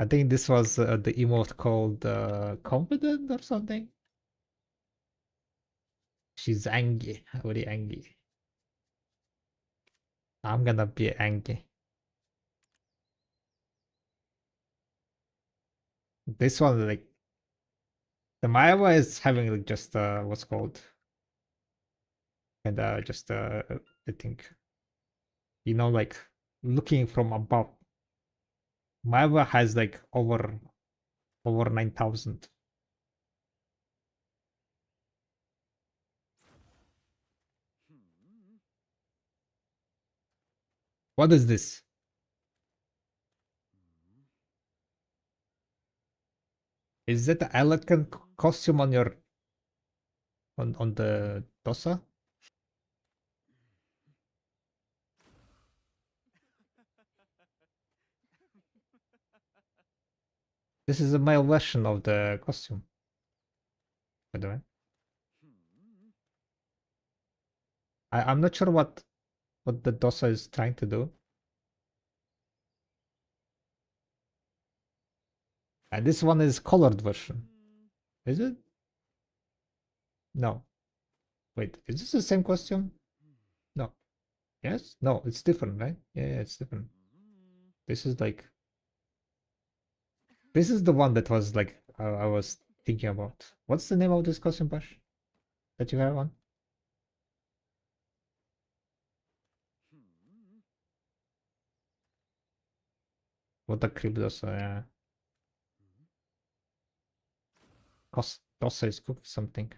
think this was the emote called confident or something. She's angry, very angry. I'm gonna be angry. This one, like the Maiwa is having like just what's called, and just I think, like looking from above. Maiwa has like over 9,000. What is this? Is that the elegant costume on your on the Dosa? This is a male version of the costume, by the way. I'm not sure what the Dosa is trying to do. And this one is colored version. Is it? No. Wait, is this the same costume? No. Yes? No, it's different, right? Yeah, it's different. This is like this is the one that was like I was thinking about. What's the name of this costume, Bash? That you have on? What the creep does Dosa is cooking something.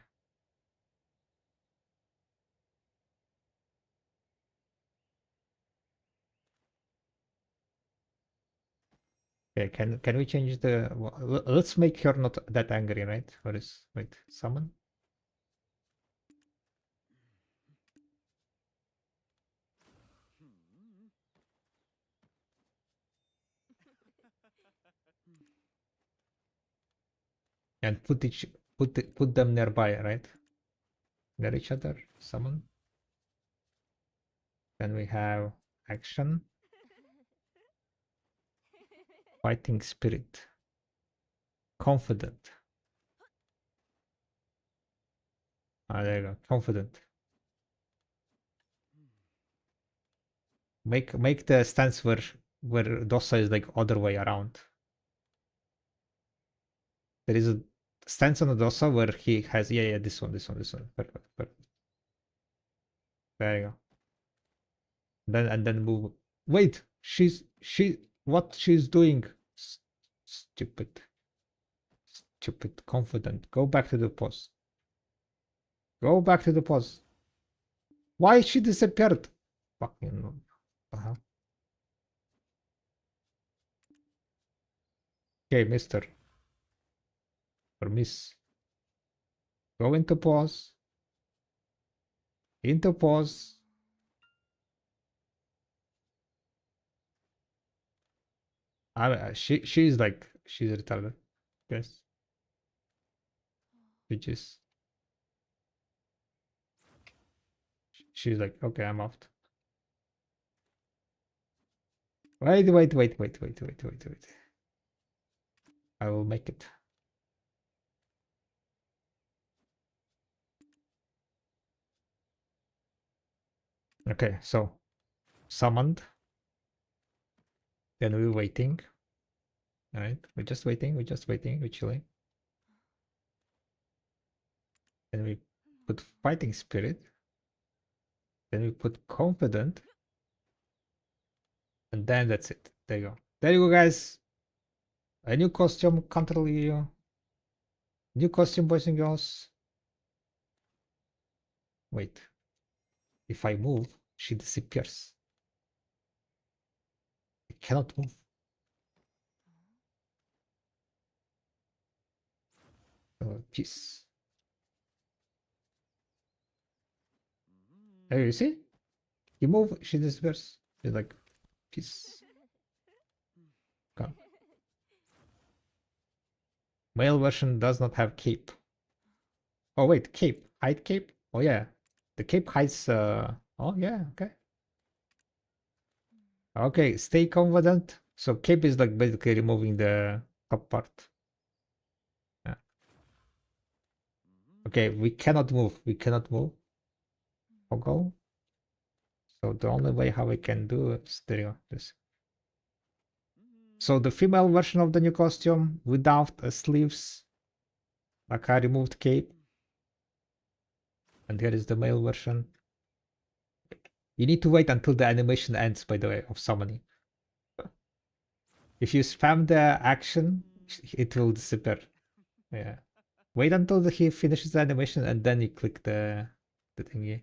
Okay, can we change the? Let's make her not that angry, right? Or is wait summon? And put them nearby, right? Near each other. Summon. Then we have action. Fighting spirit. Confident. Ah, there you go. Confident. Make the stance where Dossa is like other way around. There is a stance on the Dossa where he has this one. Perfect. There you go. Then move. Wait, what she's doing? Stupid. Confident. Go back to the pose. Go back to the pose. Why she disappeared? Fucking. Okay, mister. Or miss. Go into pause. Into pause. She's retarded. Yes. She's like, okay, I'm off. Wait. I will make it. Okay, so summoned. Then we're waiting. Alright, we're just waiting, we're chilling. Then we put fighting spirit. Then we put confident. And then that's it. There you go. There you go, guys. A new costume, Counter Leo. New costume, boys and girls. Wait. If I move, she disappears. I cannot move. Peace. Hey, you see? You move, she disappears. She's like, peace. Come. Male version does not have cape. Oh wait, cape. Hide cape? Oh yeah. The cape hides oh yeah, okay. Okay, stay confident. So cape is like basically removing the top part. Yeah. Okay, we cannot move. Toggle. So the only way how we can do it is there you go, this. So the female version of the new costume without sleeves, like I removed cape. And here is the male version. You need to wait until the animation ends, by the way, of summoning. If you spam the action, it will disappear. Yeah. Wait until he finishes the animation and then you click the thingy.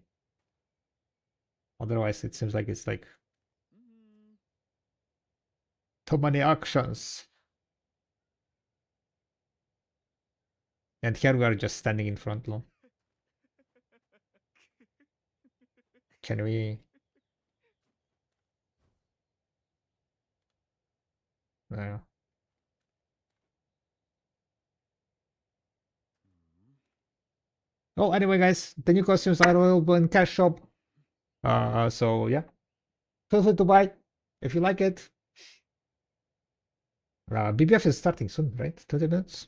Otherwise, it seems like it's like too many actions. And here we are just standing in front long. Can we? No. Oh, anyway, guys, the new costumes are available in cash shop. So yeah, feel free to buy if you like it. BBF is starting soon, right? 20 minutes.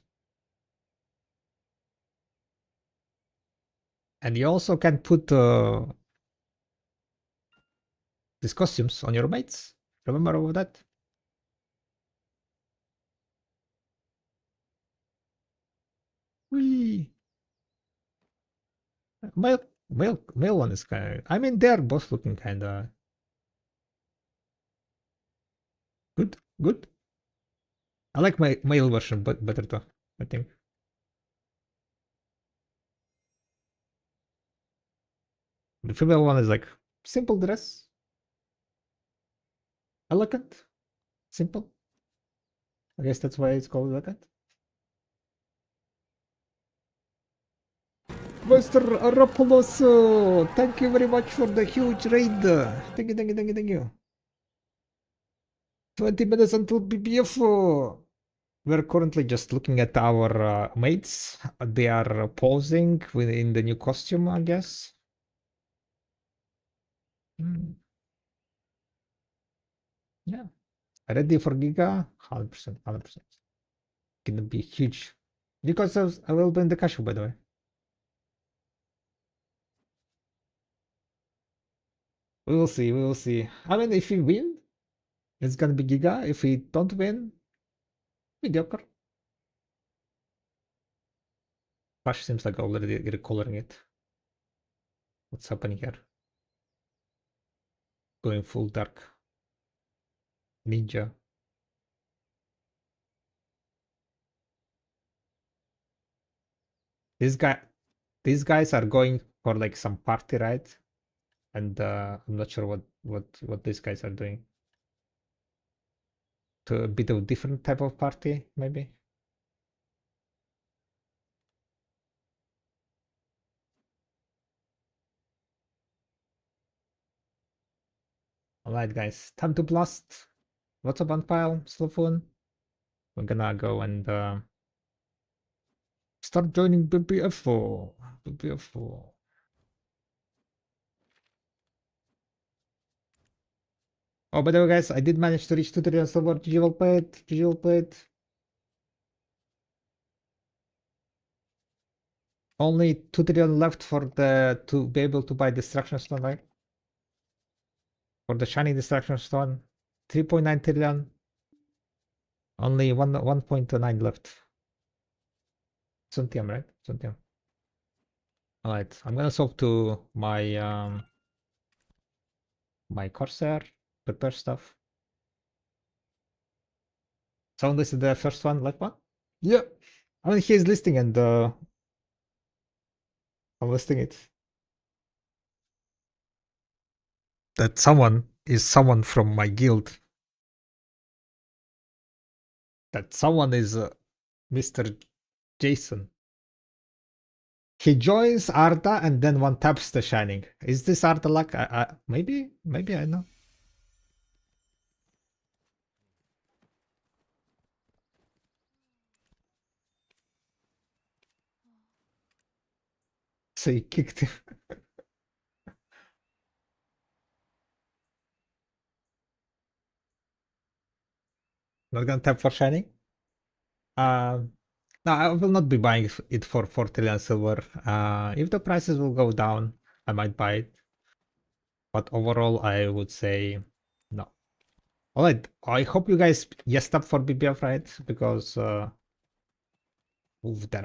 And you also can put these costumes on your mates. Remember about that? Whee! Male one is kind of. I mean, they're both looking kind of good. I like my male version, but better though. I think. The female one is like simple dress, elegant, simple. I guess that's why it's called like that. Mr. Aropoulos, thank you very much for the huge raid. Thank you, thank you, thank you, thank you. 20 minutes until BBF. We're currently just looking at our mates. They are posing within the new costume, I guess. Yeah. Ready for Giga? 100%, 100%. Gonna be huge. Because I will be in the cashew, by the way. We will see, we will see. I mean, if we win, it's gonna be Giga. If we don't win, mediocre. Flash seems like already recoloring it. What's happening here? Going full dark. Ninja. These guys are going for like some party, right? And I'm not sure what these guys are doing. To a bit of different type of party, maybe. Alright, guys, time to blast. What's up, Unpile? Slow phone. We're gonna go and start joining BBF. BBF. Oh, by the way, guys, I did manage to reach 2 trillion silver. GG well played. GG well played. Only 2 trillion left for the to be able to buy Distraction Stone, right? For the shiny Distraction Stone. 3.9 trillion. Only 1.9 left. Suntium, right? Suntium. Alright, I'm gonna swap to my my Corsair, prepare stuff. Someone listed the first one, like what? Yeah. I mean he's listing and I'm listing it. That someone is someone from my guild. That someone is Mr. Jason. He joins Arda and then one taps the shining. Is this Arda luck? Maybe I know. So he kicked him. Not gonna tap for shining? No, I will not be buying it for 4 trillion silver. If the prices will go down, I might buy it. But overall, I would say no. Alright, I hope you guys yes up for BBF, right? Because there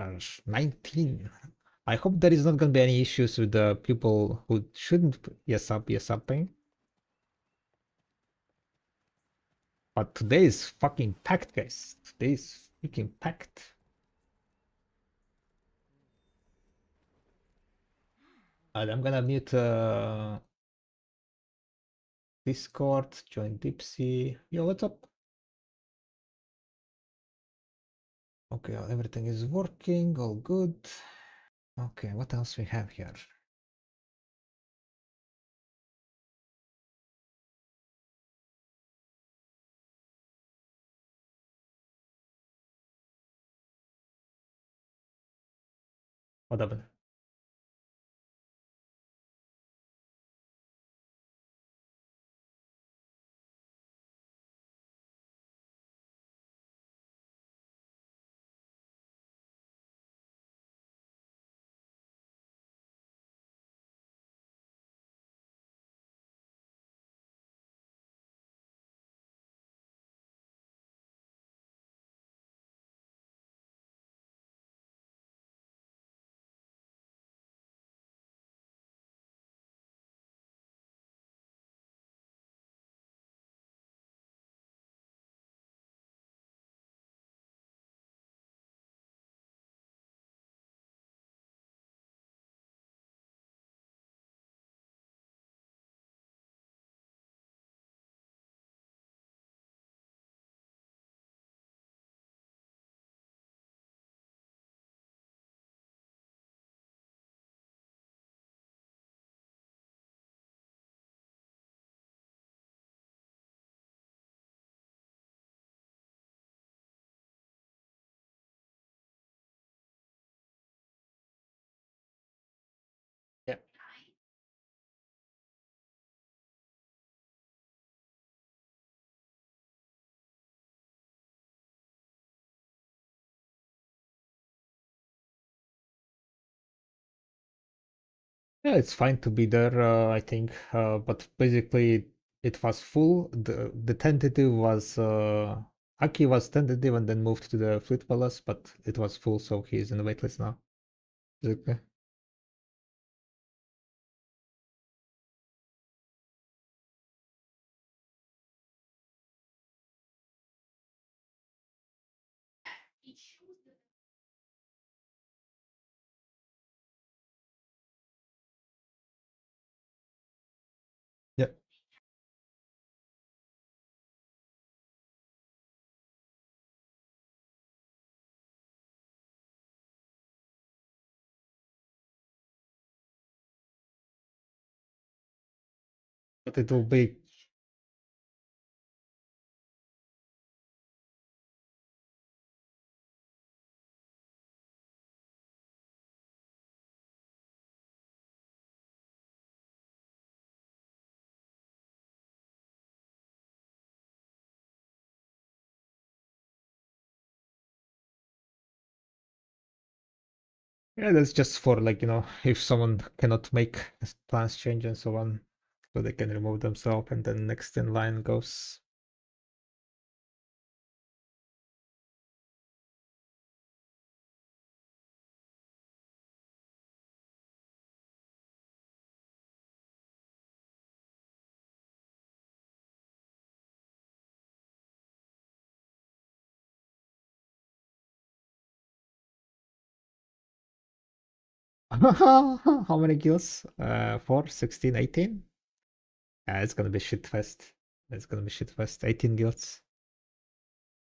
are 19. I hope there is not gonna be any issues with the people who shouldn't yes upping. But today is fucking packed, guys. Today is freaking packed. I'm gonna mute Discord, join Dipsy. Yo, what's up? Okay, everything is working, all good. Okay, what else we have here? What happened? Yeah, it's fine to be there, I think. But basically, it was full. The tentative was Aki was tentative and then moved to the Fleet Palace, but it was full, so he's in the waitlist now. Basically. Yeah. But it will be yeah, that's just for like, if someone cannot make plans change and so on, so they can remove themselves and then next in line goes. How many kills? 4, 16, 18? Yeah, it's gonna be shit fest. It's gonna be shit fest. 18 guilds.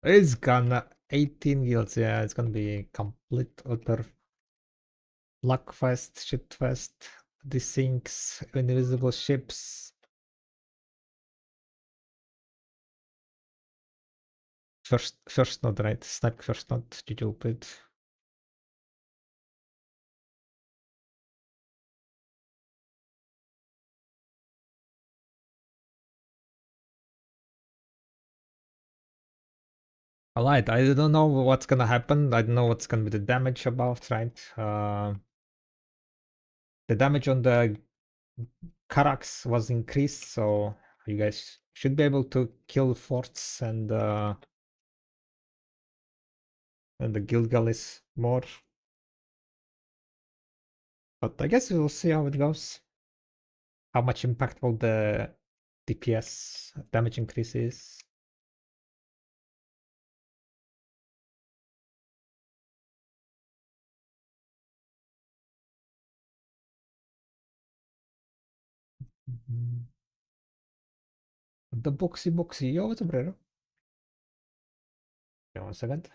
It's gonna 18 guilds. Yeah, it's gonna be complete utter luck fest, shit fest, desinks, invisible ships. First node, right? Snipe first node. GG played. Alright, I don't know what's gonna happen. I don't know what's gonna be the damage about, right? The damage on the Karax was increased, so you guys should be able to kill forts and the guild galleys more. But I guess we'll see how it goes. How much impactful the DPS damage increase is. The boxy. Yo, what's up, bro? Yeah, 1 second.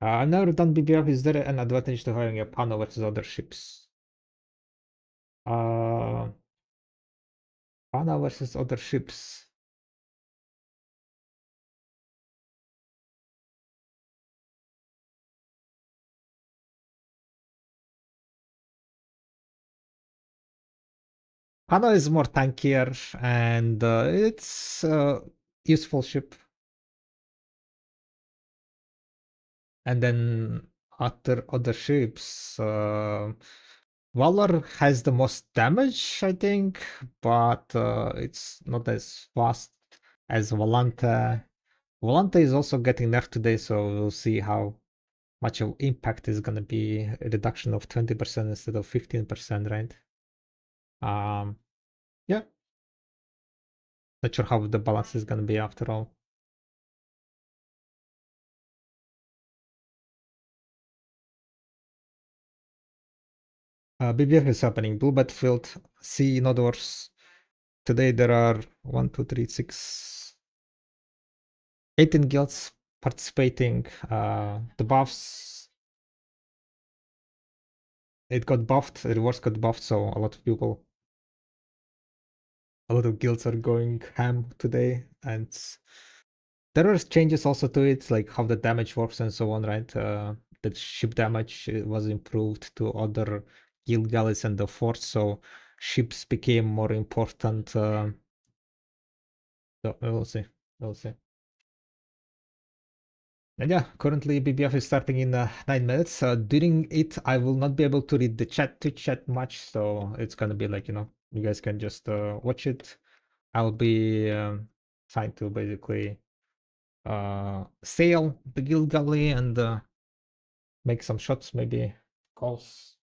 I've never done BBF. Is there an advantage to having a Pano versus other ships? Pano versus other ships. Pano is more tankier and it's a useful ship. And then other ships, Valor has the most damage, I think, but it's not as fast as Volante. Volante is also getting nerfed today, so we'll see how much of impact is gonna be a reduction of 20% instead of 15%, right? Yeah. Not sure how the balance is gonna be after all. BBF is happening. Blue Battlefield, C Node Wars. Today there are 1, 2, 3, 6, 18 guilds participating. The buffs, it got buffed, the rewards got buffed, so a lot of guilds are going ham today, and there are changes also to it, like how the damage works and so on, right? The ship damage was improved to other guild galleys and the forts, so ships became more important. So we'll see. And yeah, currently BBF is starting in 9 minutes. During it, I will not be able to read the chat to chat much, so it's gonna be like, you guys can just watch it. I'll be trying to basically sail the guild galley and make some shots, maybe calls.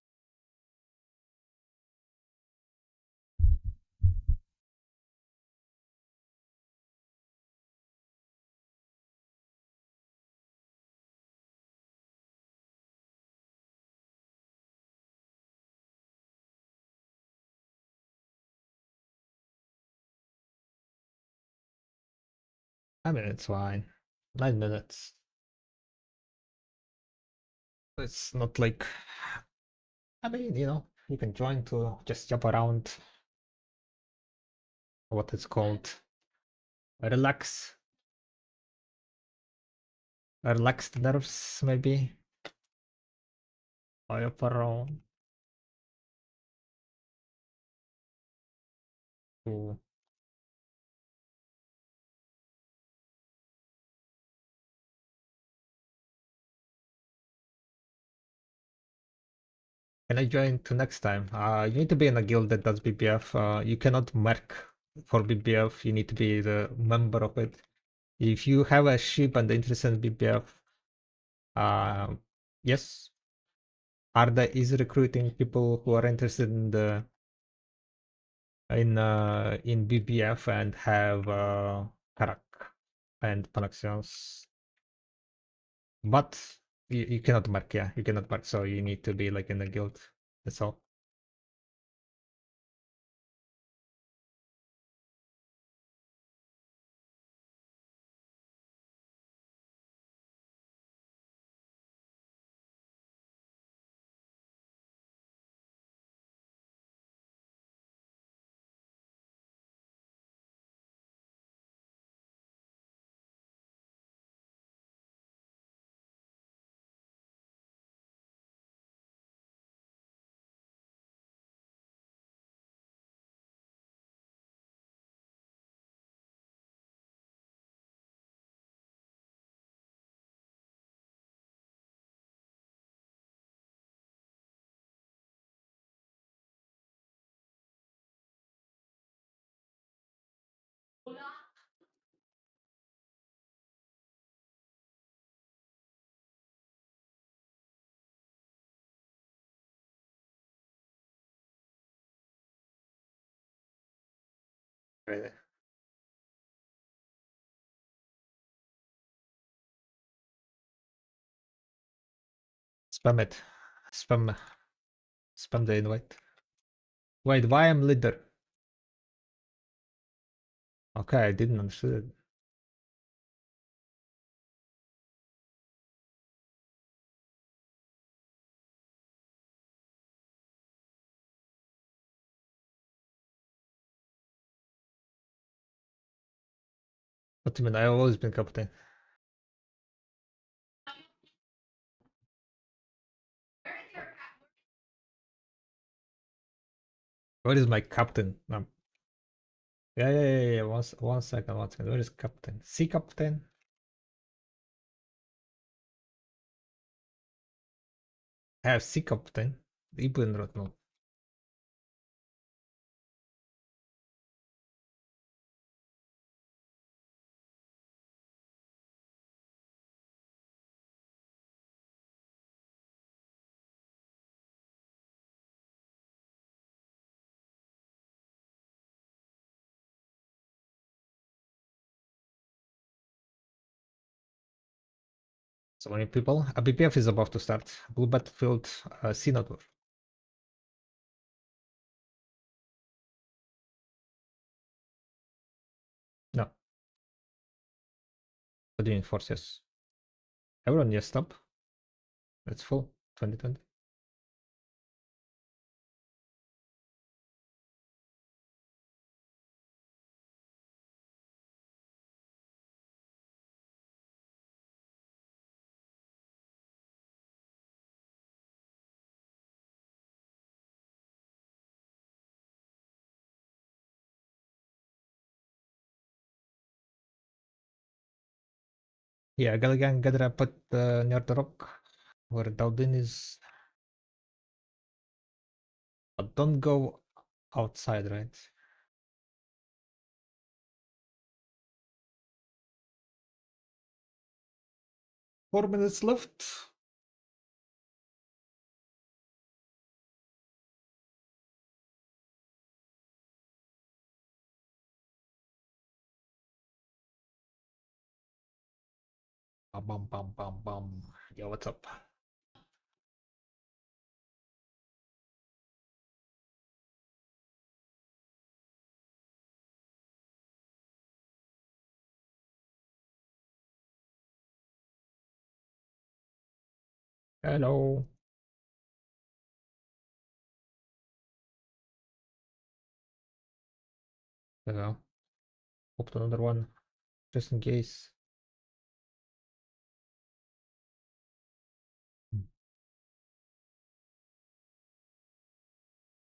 I mean, it's fine. 9 minutes. It's not like, I mean, you can join to just jump around. What it's called, relax, relaxed nerves, maybe. Or jump around. To Can I join to next time? You need to be in a guild that does BBF. You cannot merc for BBF. You need to be the member of it. If you have a ship and interested in BBF, yes, Arda is recruiting people who are interested in the in BBF and have Karak and Panaxions. But you cannot merc, yeah, you cannot merc, so you need to be like in the guild. That's all. Right. Spam it. Spam the invite. Wait, why I'm leader? Okay, I didn't understand it. What do you mean? I've always been captain. Where is my captain? Yeah. One second. Where is captain? Sea captain? I have sea captain. Ibn Rotno. So many people. A BPF is about to start. Blue Battlefield, Sea Network. No. What do you mean forces? Everyone, yes, stop. It's full. 2020. Yeah, Galligan gotta put near the rock where Daldin is. But don't go outside, right? 4 minutes left. Bum bum bum bum bum. Yo, what's up? Hello. Hello. Hope another one, just in case.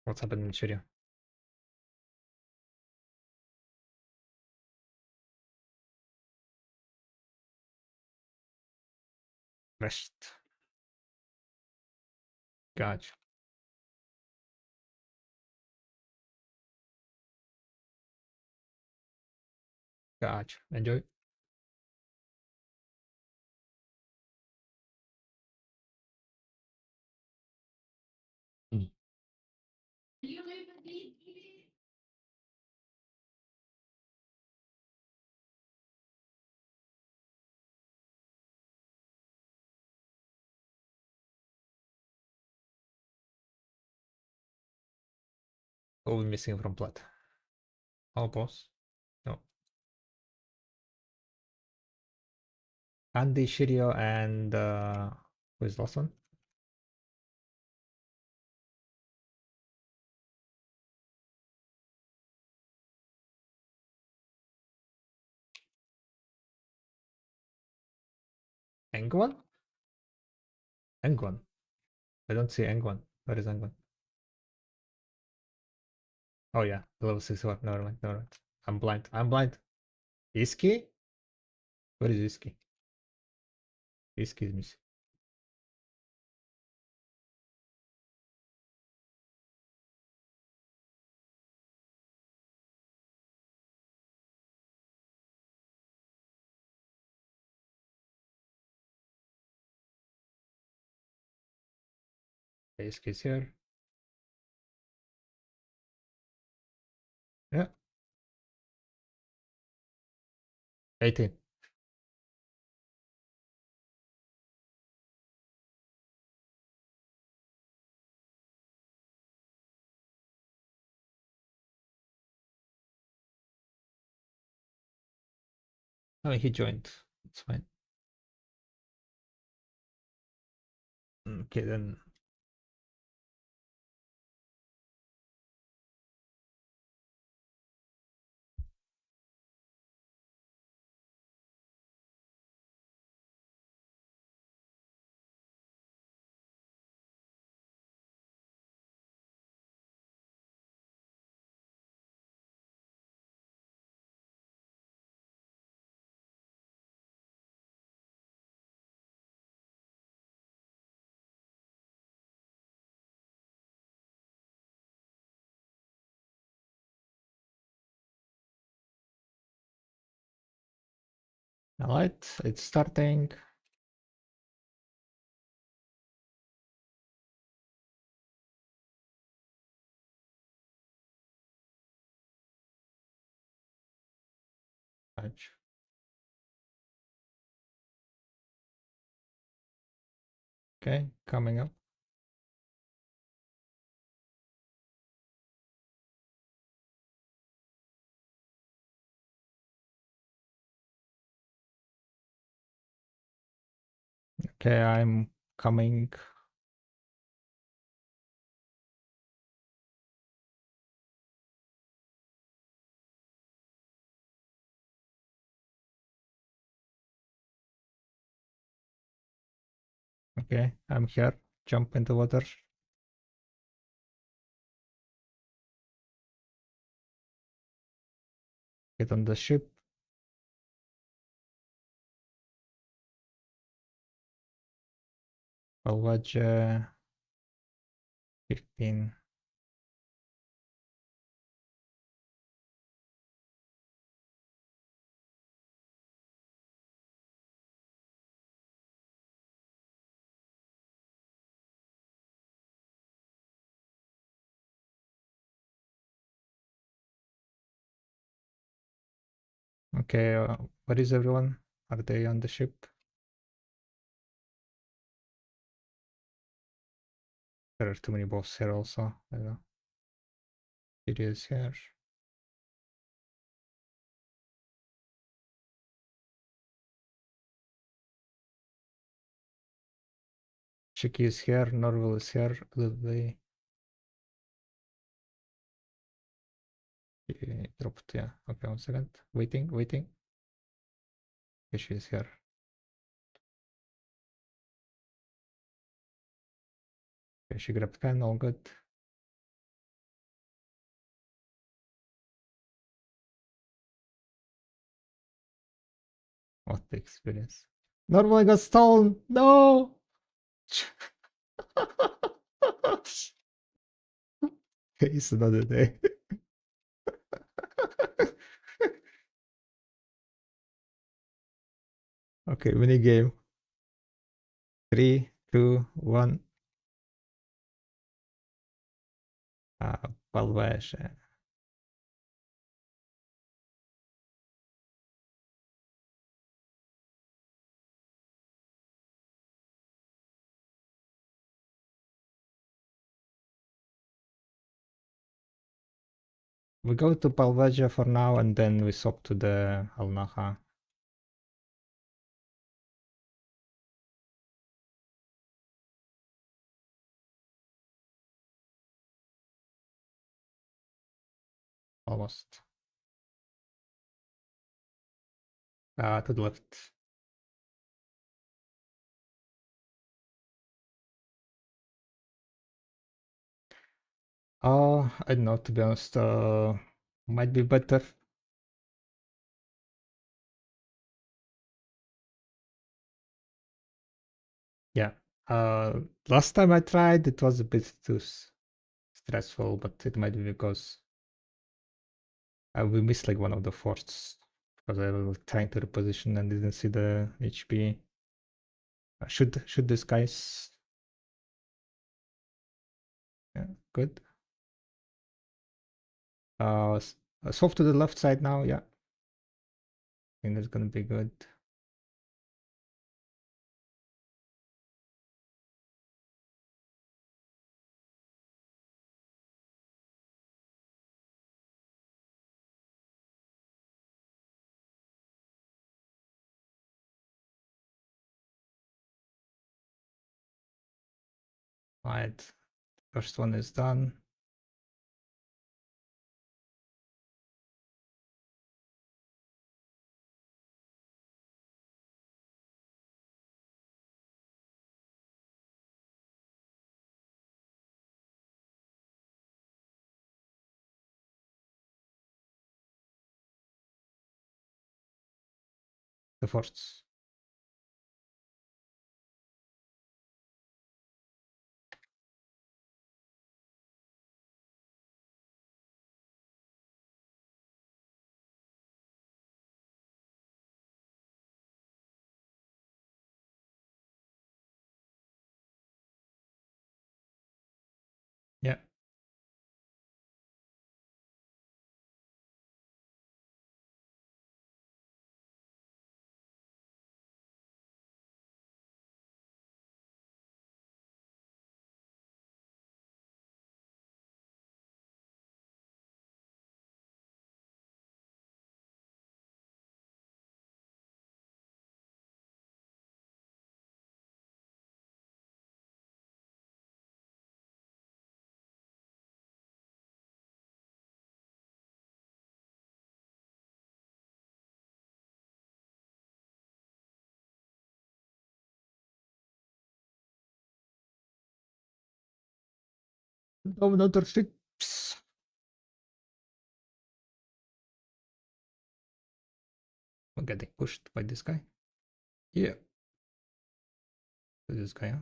What's happened in Syria? Rest. Gotcha. Gotcha. Enjoy. Mm. What we missing from plat? All boss? No. Andy, Shirio, and who is the last one? Engwan? Engwan. I don't see Engwan. Where is Engwan? Oh yeah, level 61. Never mind, never mind. I'm blind. I'm blind. Iski? Where is Iski? Iski is missing. Iski is here. Yeah. 18. Oh, he joined. It's fine. Okay, then. Alright, it's starting. Patch. Okay, coming up. Okay, I'm coming. Okay, I'm here. Jump into water. Get on the ship. Palwaja 15. Okay, where is everyone? Are they on the ship? There are too many boss here also. I don't know. It is here. Shiki is here, Norval is here. They dropped, yeah. Okay, 1 second. Waiting. Okay, she is here. Okay, she grabbed pen, all good. What the experience? Normal got stolen! No! It's another day. Okay, mini game. 3, 2, 1. Palvash. We go to Palvaja for now and then we swap to the Alnaha. Almost. To the left. I don't know, to be honest. Might be better. Yeah. Last time I tried, it was a bit too stressful, but it might be because we missed like one of the forts because I was trying to reposition and didn't see the HP. Should this guys? Yeah, good. Swap to the left side now. Yeah, I think that's gonna be good. Right, first one is done. The forts. Yeah. Another ships. I'm getting pushed by this guy. Yeah. This guy, huh?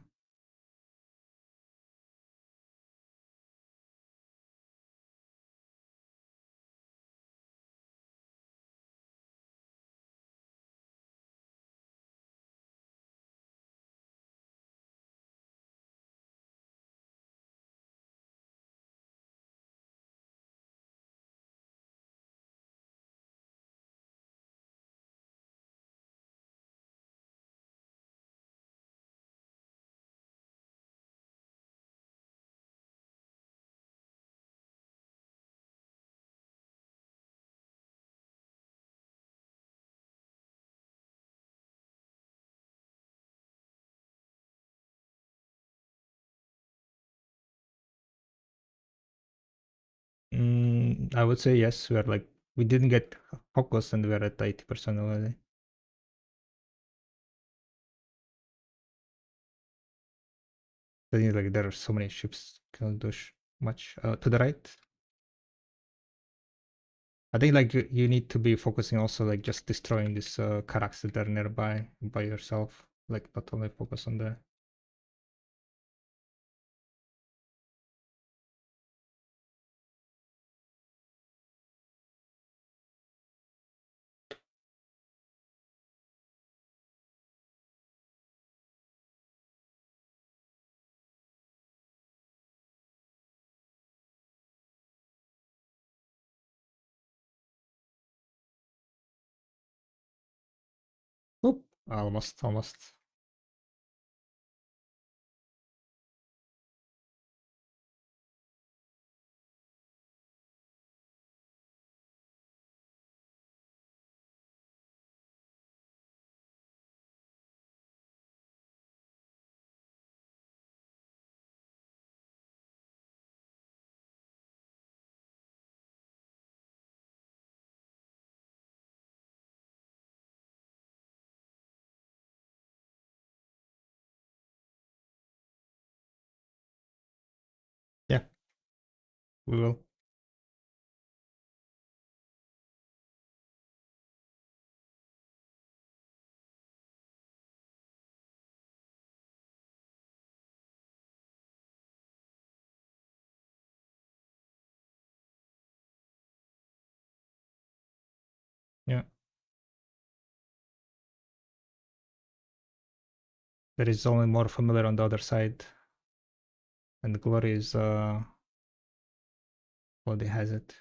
I would say yes. We're like, we didn't get focused and we're at 80% already. I think like there are so many ships, cannot do much. To the right. I think like you need to be focusing also like just destroying these Karaks that are nearby by yourself. Like not only focus on the. Oop, almost. Yeah, we will. Yeah. There is only more familiar on the other side. And Glory is already has it.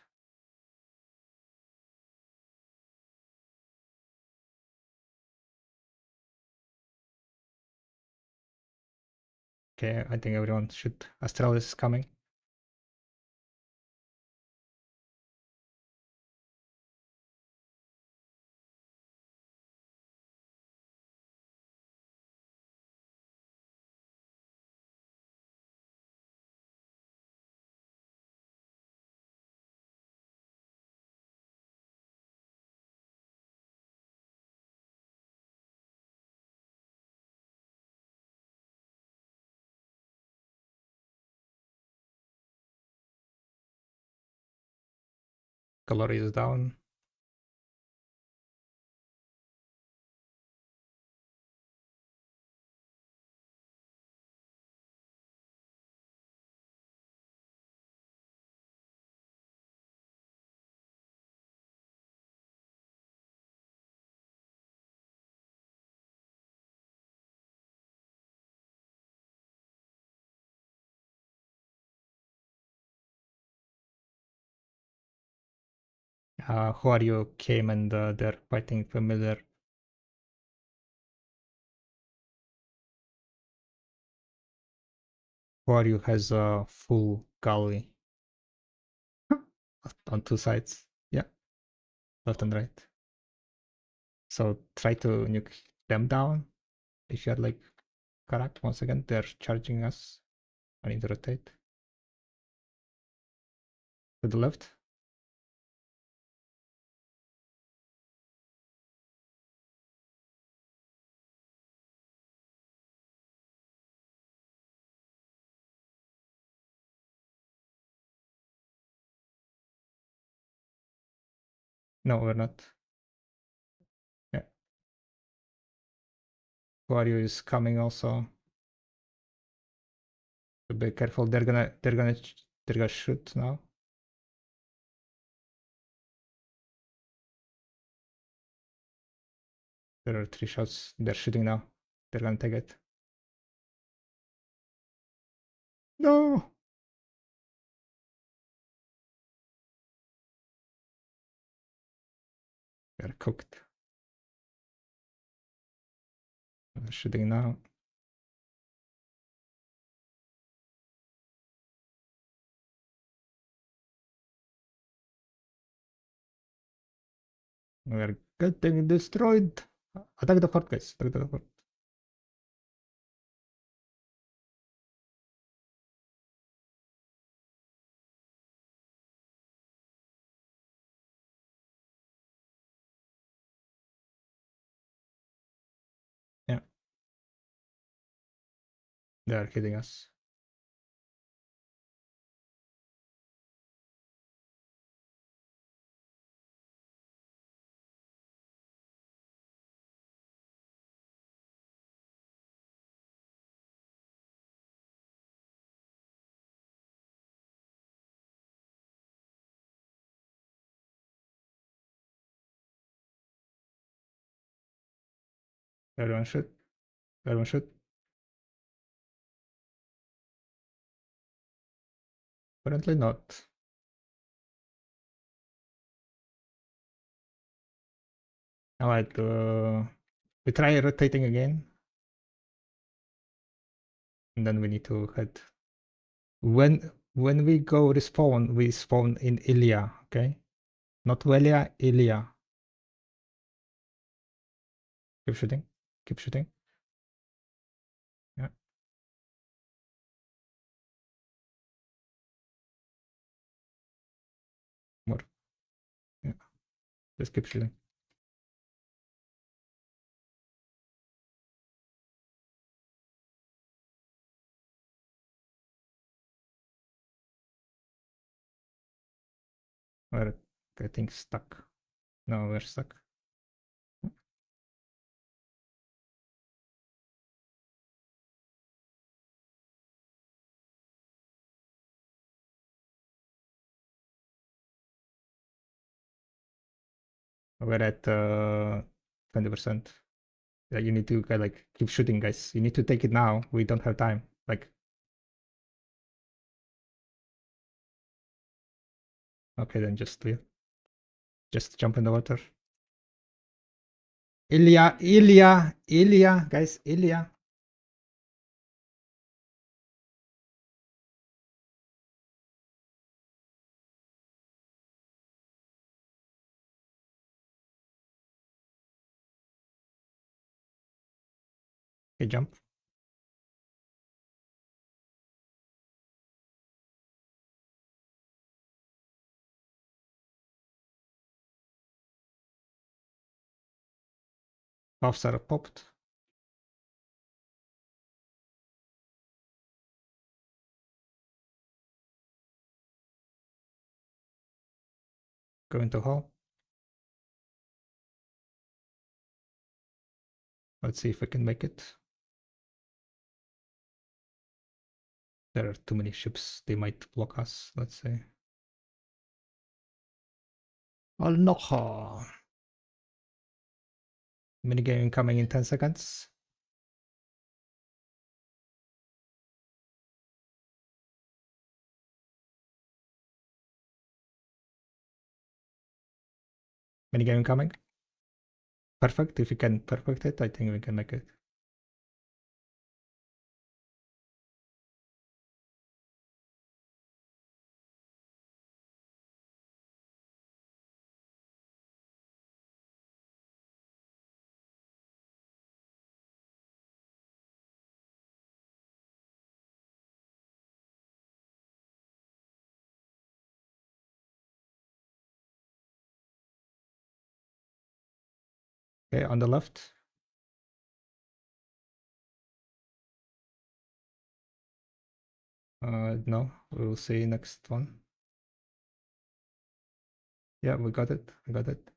Okay, I think everyone should. Astralis is coming. Glory is down. Who are you came and they're fighting familiar. Who are you has a full galley on two sides. Yeah, left and right. So try to nuke them down. If you're like correct, once again, they're charging us. I need to rotate to the left. No, we're not. Yeah. Wario is coming also. So be careful. They're gonna shoot now. There are 3 shots. They're shooting now. They're gonna take it. No. They're cooked. They're shooting now. We're getting destroyed. Attack the fort, guys. Attack the fort. They are hitting us. Everyone shoot. Everyone shoot. Apparently not. Alright, we try rotating again. And then we need to head. When we go respawn, we spawn in Ilya, okay? Not Velia, Ilya. Keep shooting. Keep shooting. Yeah. More. Yeah. Just keep shooting. We're getting stuck. No, we're stuck. We're at 20%. Yeah, you need to like keep shooting, guys. You need to take it now. We don't have time. Like, okay, then just leave. Just jump in the water. Ilya, Ilya, Ilya, guys, Ilya. Okay, jump. Buffs are popped. Go into hall. Let's see if we can make it. There are too many ships. They might block us. Let's see. Oh no. Minigame coming in 10 seconds. Minigame coming. Perfect. If we can perfect it, I think we can make it. Okay, on the left. No, we'll see next one. Yeah, we got it. We got it.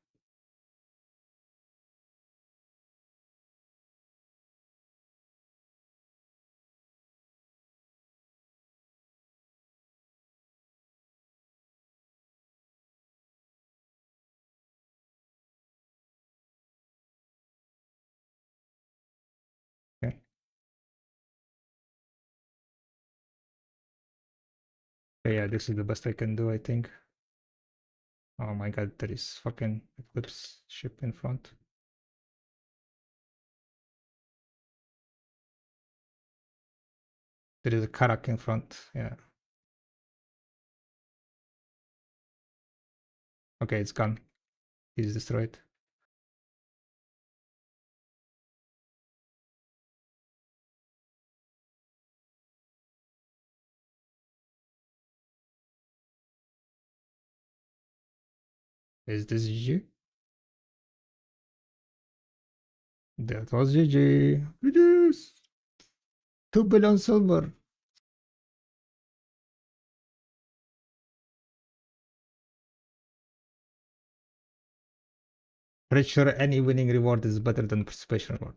Okay. Okay, yeah, this is the best I can do, I think. Oh my god, there is fucking Eclipse ship in front. There is a Karak in front, yeah. Okay, it's gone. He's destroyed. Is this GG? That was GG. GG's. 2 billion silver. Pretty sure any winning reward is better than participation reward.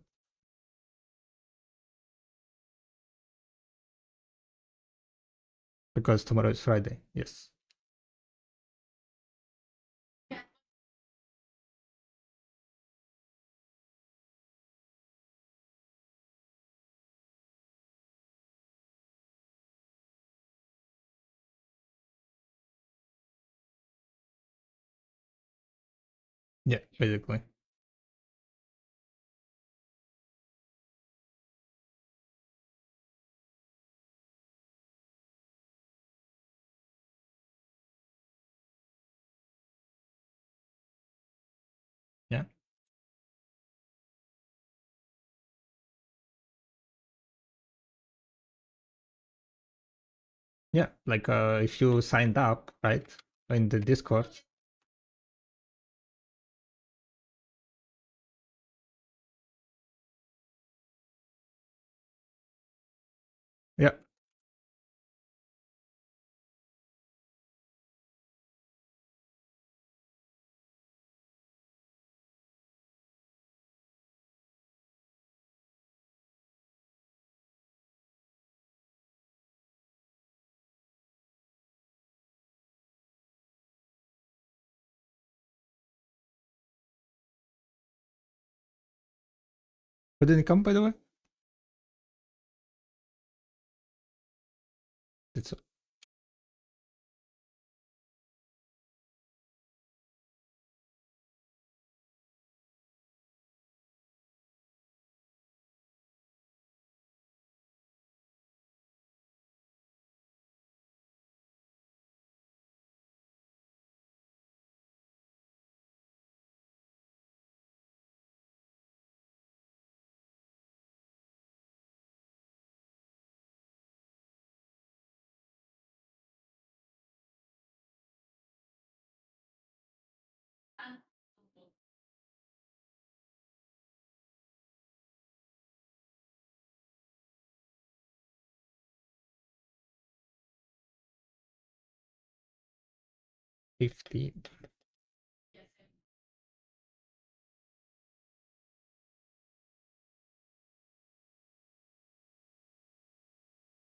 Because tomorrow is Friday, yes. Yeah, basically. Yeah. Yeah, like if you signed up, right, in the Discord. Yeah. Who didn't come, by the way? It's 50.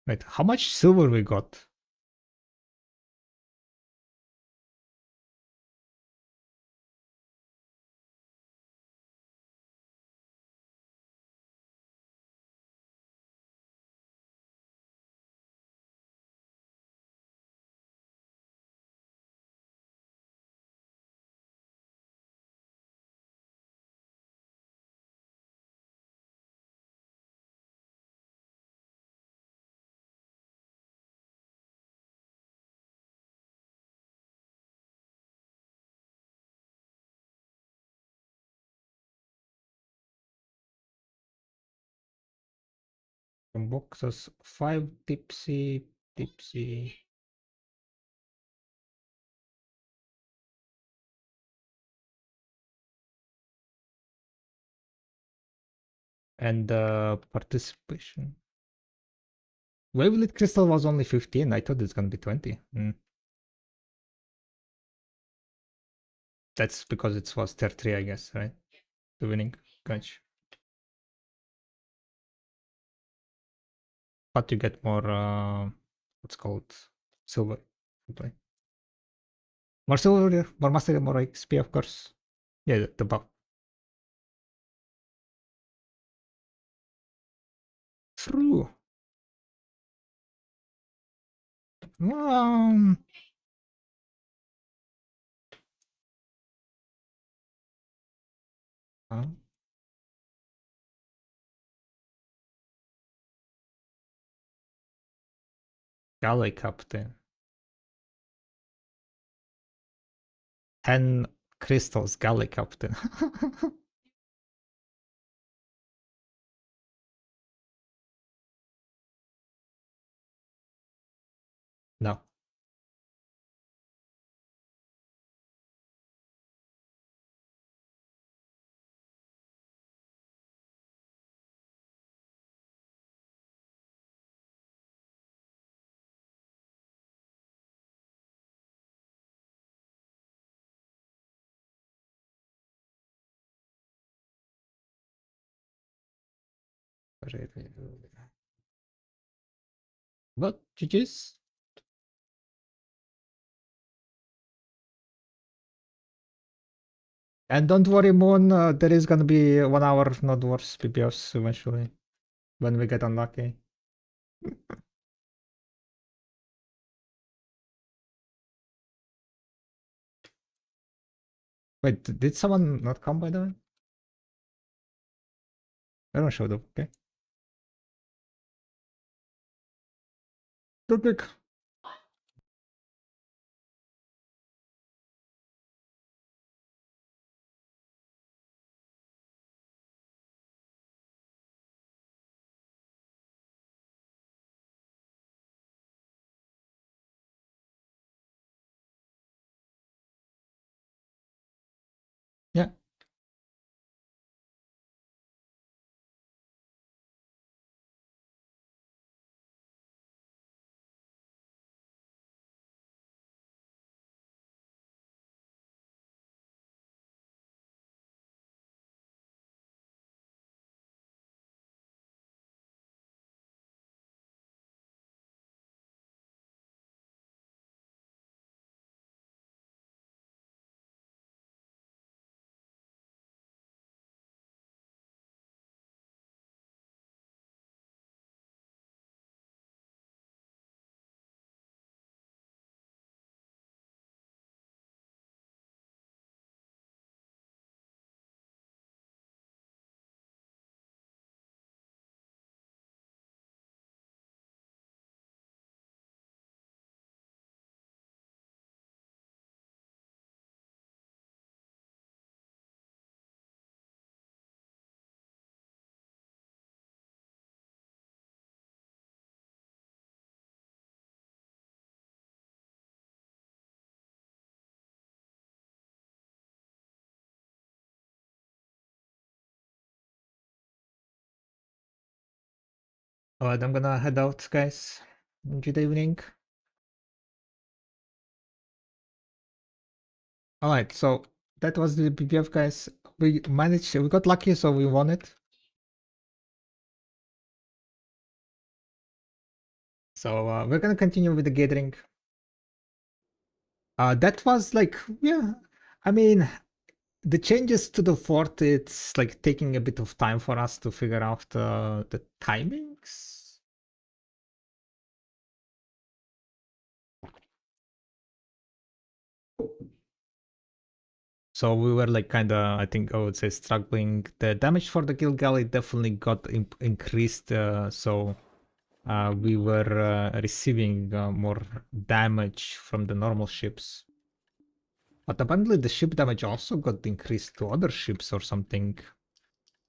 Wait, how much silver we got? From boxes 5 tipsy. And participation. Wavelet crystal was only 15. I thought it's gonna be 20. That's because it was tier 3, I guess, right? The winning. Gotcha. But you get more what's called silver. Play. More silver, more mastery, more XP, of course. Yeah, the buff. True. Um, uh, Galley Captain. 10 crystals, Galley Captain. No. But GG's. And don't worry, Moon, there is gonna be 1 hour not worse BBFs eventually when we get unlucky. Wait, did someone not come by the way? Everyone showed up, okay. Good pick. Yeah. Alright, I'm gonna head out, guys. Good evening. Alright, so that was the BBF, guys. We got lucky, so we won it. So we're gonna continue with the gathering. That was like, yeah, I mean, the changes to the fort, it's like taking a bit of time for us to figure out the timings. So we were like kind of, I think I would say, struggling. The damage for the Guild Galley definitely got increased, so we were receiving more damage from the normal ships. But apparently the ship damage also got increased to other ships or something.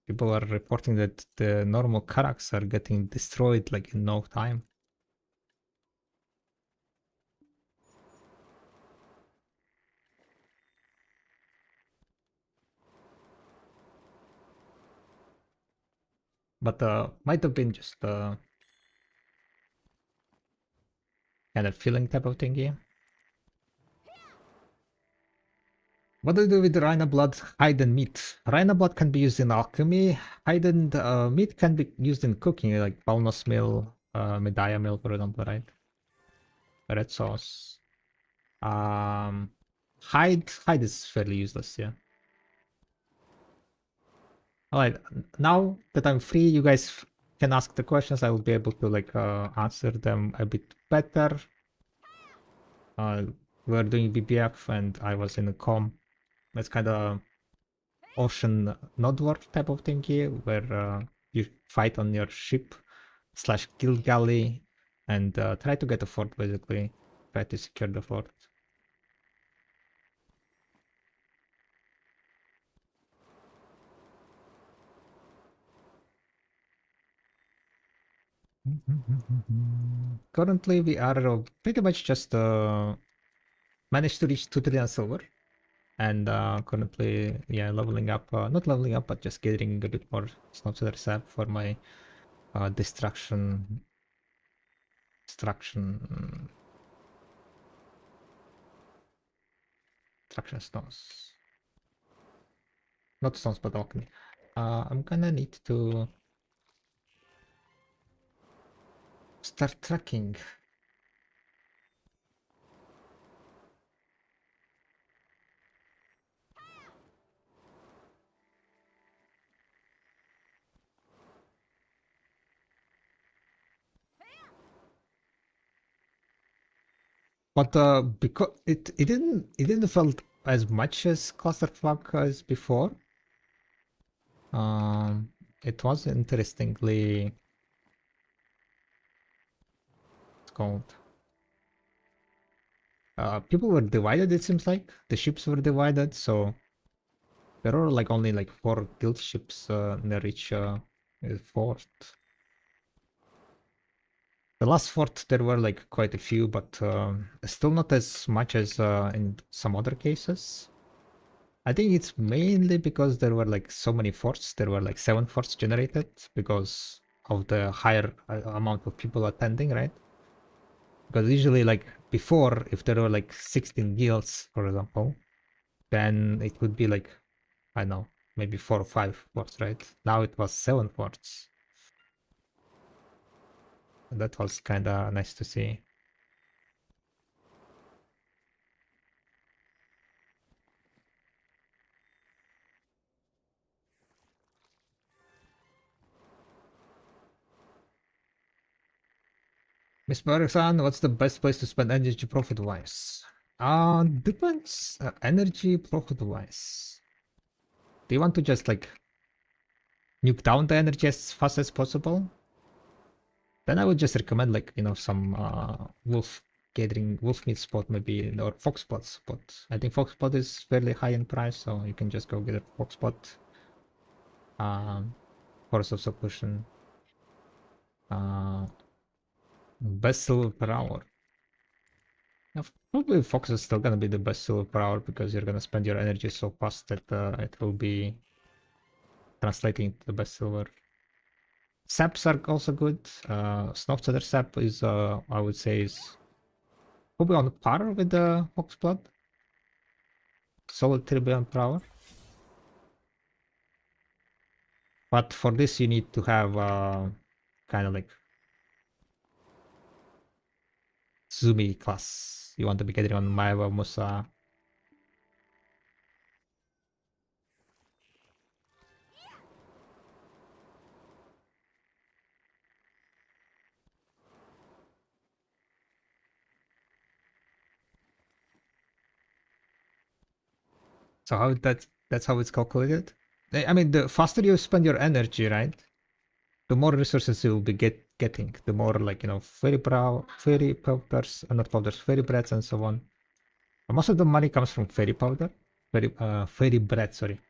People are reporting that the normal Karaks are getting destroyed like in no time. But might have been just kind of feeling type of thingy. What do you do with Rhino blood, hide and meat? Rhino blood can be used in alchemy. Hide and meat can be used in cooking, like walnut meal, medaya meal, for example, right? Red sauce. Hide is fairly useless, yeah. Alright, now that I'm free, you guys can ask the questions. I will be able to like answer them a bit better. We're doing BBF and I was in a com. That's kind of ocean node war type of thingy where you fight on your ship slash guild galley and try to get a fort, basically. Try to secure the fort. Currently we are pretty much just managed to reach 2 trillion silver. And currently, yeah, leveling up, not leveling up, but just getting a bit more snowsetter sap for my destruction stones. Not stones, but alchemy. I'm gonna need to Start tracking. But because it didn't felt as much as clusterfuck as before. It was interestingly, it's called. People were divided. It seems like the ships were divided, so there were like only like 4 guild ships near each fort. The last fort there were like quite a few, but still not as much as in some other cases. I think it's mainly because there were like so many forts. There were like 7 forts generated because of the higher amount of people attending, right? Because usually like before, if there were like 16 guilds, for example, then it would be like, I don't know, maybe 4 or 5 forts, right? Now it was 7 forts. And that was kind of nice to see. Miss Bergsan, what's the best place to spend energy profit-wise? Depends. Energy profit-wise. Do you want to just like nuke down the energy as fast as possible? Then I would just recommend like, you know, some wolf meat spot maybe, or fox spot. I think fox spot is fairly high in price, so you can just go get a fox spot. Force of substitution. Best silver per hour. Yeah, probably Fox is still gonna be the best silver per hour because you're gonna spend your energy so fast that it will be translating to the best silver. Saps are also good. Snowfeather sap is, I would say, is probably on par with the Fox blood. Solid 3 billion per hour. But for this, you need to have kind of like Zumi class. You want to be getting on Maeva, Musa. So how that's how it's calculated. I mean, the faster you spend your energy, right? The more resources you'll be getting. The more like, you know, fairy powders, not powders, fairy breads and so on. And most of the money comes from fairy powder, fairy bread. Sorry,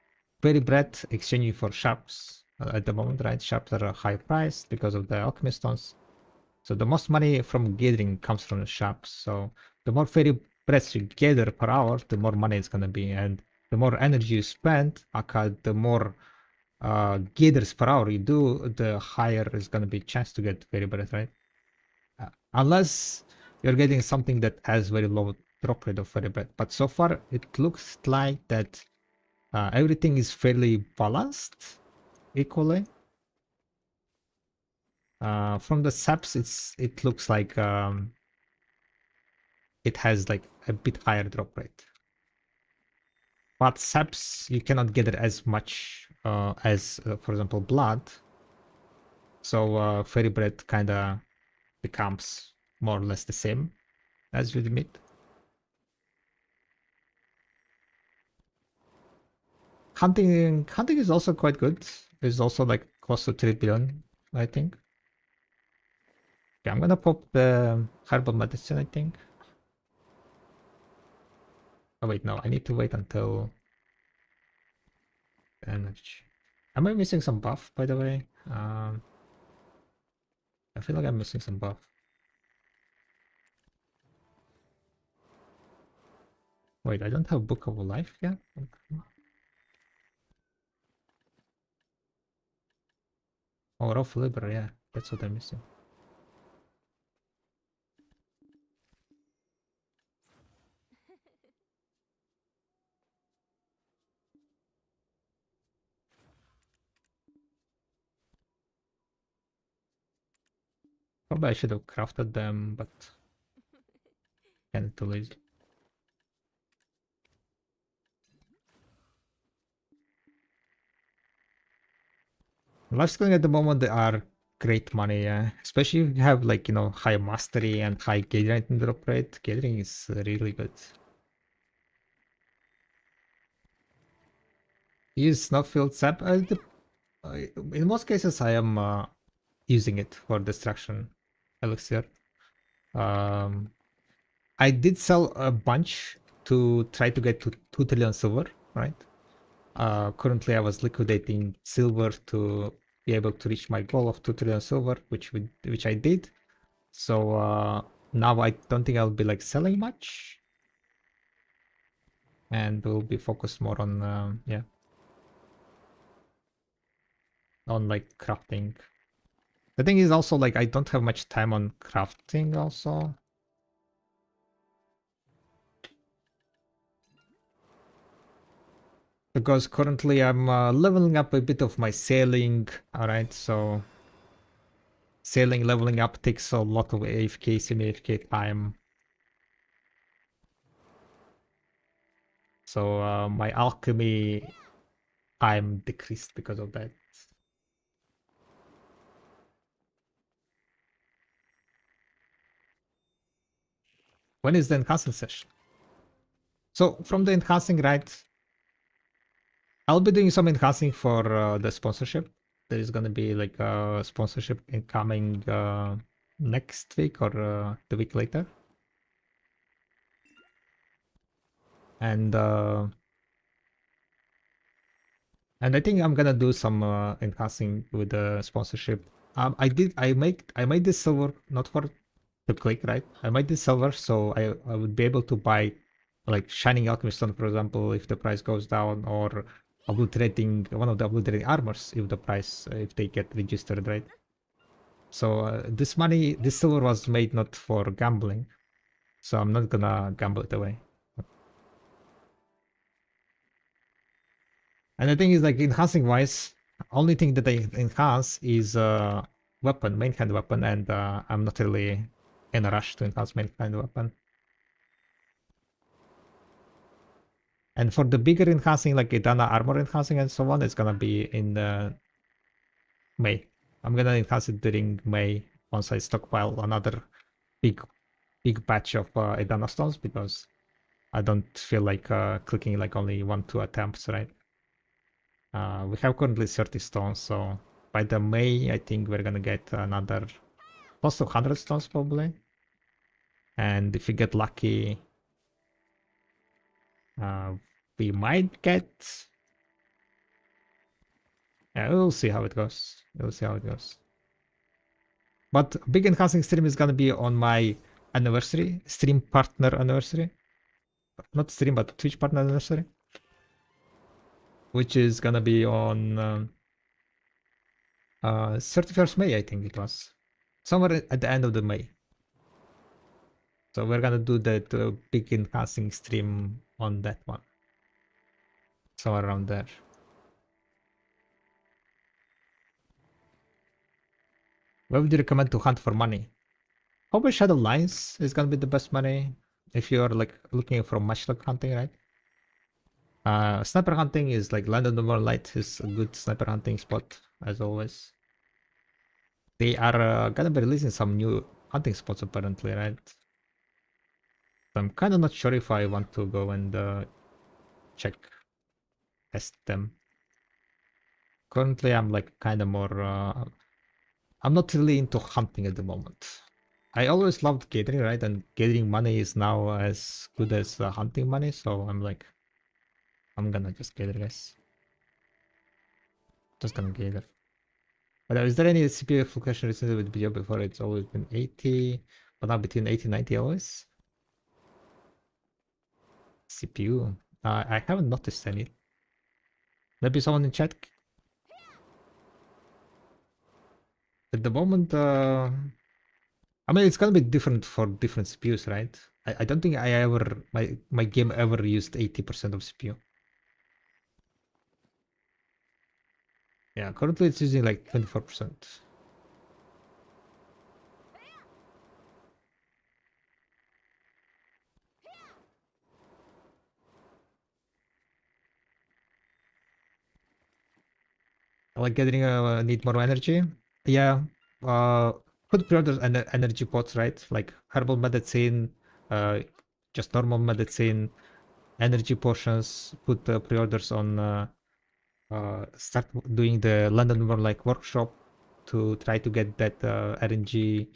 fairy bread exchanging for sharps at the moment, right? Sharps are a high price because of the alchemy stones. So the most money from gathering comes from the shops. So the more fairy breads you gather per hour, the more money it's gonna be, and the more energy you spend, aka the more gathers per hour you do, the higher is gonna be chance to get fairy bread, right? Unless you're getting something that has very low drop rate of fairy bread. But so far it looks like that everything is fairly balanced equally. From the saps, it looks like it has like a bit higher drop rate. But saps, you cannot get it as much as, for example, blood. So fairy bread kind of becomes more or less the same as with meat. Hunting is also quite good. It's also like close to 3 billion, I think. Okay, I'm gonna pop the herbal medicine, I think. Oh wait, no, I need to wait until the energy. Am I missing some buff, by the way? I feel like I'm missing some buff. Wait, I don't have Book of Life yet? Oh, Rough Liber, yeah, that's what I'm missing. Probably I should have crafted them, but kind of too lazy. Life skilling at the moment they are great money, yeah. Especially if you have like, you know, high mastery and high gathering drop rate. Gathering is really good. Use snowfield sap. In most cases I am using it for destruction elixir. I did sell a bunch to try to get to 2 trillion silver, right? Currently I was liquidating silver to be able to reach my goal of 2 trillion silver, which I did. So now I don't think I'll be like selling much, and we'll be focused more on yeah, on like crafting. The thing is also like I don't have much time on crafting also. Because currently I'm leveling up a bit of my sailing, alright, so sailing leveling up takes a lot of AFK, semi-AFK time. So my alchemy time decreased because of that. When is the enhancing session? So from the enhancing, right, I'll be doing some enhancing for the sponsorship. There is gonna be like a sponsorship incoming next week or the week later. And I think I'm gonna do some enhancing with the sponsorship. I made this silver not for to click, right? I made this silver so I would be able to buy like shining alchemy stone, for example, if the price goes down, or obliterating one of the obliterating armors if the price if they get registered, right? So this money, this silver was made not for gambling, so I'm not gonna gamble it away. And the thing is, like, enhancing wise, only thing that I enhance is weapon, main hand weapon, and I'm not really in a rush to enhance main hand weapon. And for the bigger enhancing, like Idana armor enhancing and so on, it's gonna be in May. I'm gonna enhance it during May once I stockpile another big batch of Idana stones, because I don't feel like clicking like only 1-2 attempts, right? We have currently 30 stones, so by the May, I think we're gonna get another close to 100 stones probably. And if we get lucky, we might get... Yeah, we'll see how it goes. We'll see how it goes. But big enhancing stream is gonna be on my anniversary, stream partner anniversary. Not stream, but Twitch partner anniversary. Which is gonna be on 31st May, I think it was. Somewhere at the end of the May. So we're gonna do that big enhancing stream on that one. Somewhere around there. Where would you recommend to hunt for money? Probably Shadow Lines is gonna be the best money if you're like looking for matchlock hunting, right? Sniper hunting is like Land of the Moonlight is a good sniper hunting spot as always. They are gonna be releasing some new hunting spots apparently, right? So I'm kind of not sure if I want to go and test them. Currently, I'm like kind of more. I'm not really into hunting at the moment. I always loved gathering, right? And gathering money is now as good as hunting money, so I'm like, I'm gonna just gather, guys. Just gonna gather. But is there any CPU fluctuation recently with BBF? Before it's always been 80, but now between 80 and 90 always? CPU. I haven't noticed any. Maybe someone in chat. At the moment, I mean, it's gonna be different for different CPUs, right? I don't think I ever, my game ever used 80% of CPU. Yeah, currently it's using like 24%. like gathering need more energy. Yeah, put pre-orders and energy pots, right? Like herbal medicine, just normal medicine, energy potions. Put pre-orders on. Start doing the London workshop to try to get that RNG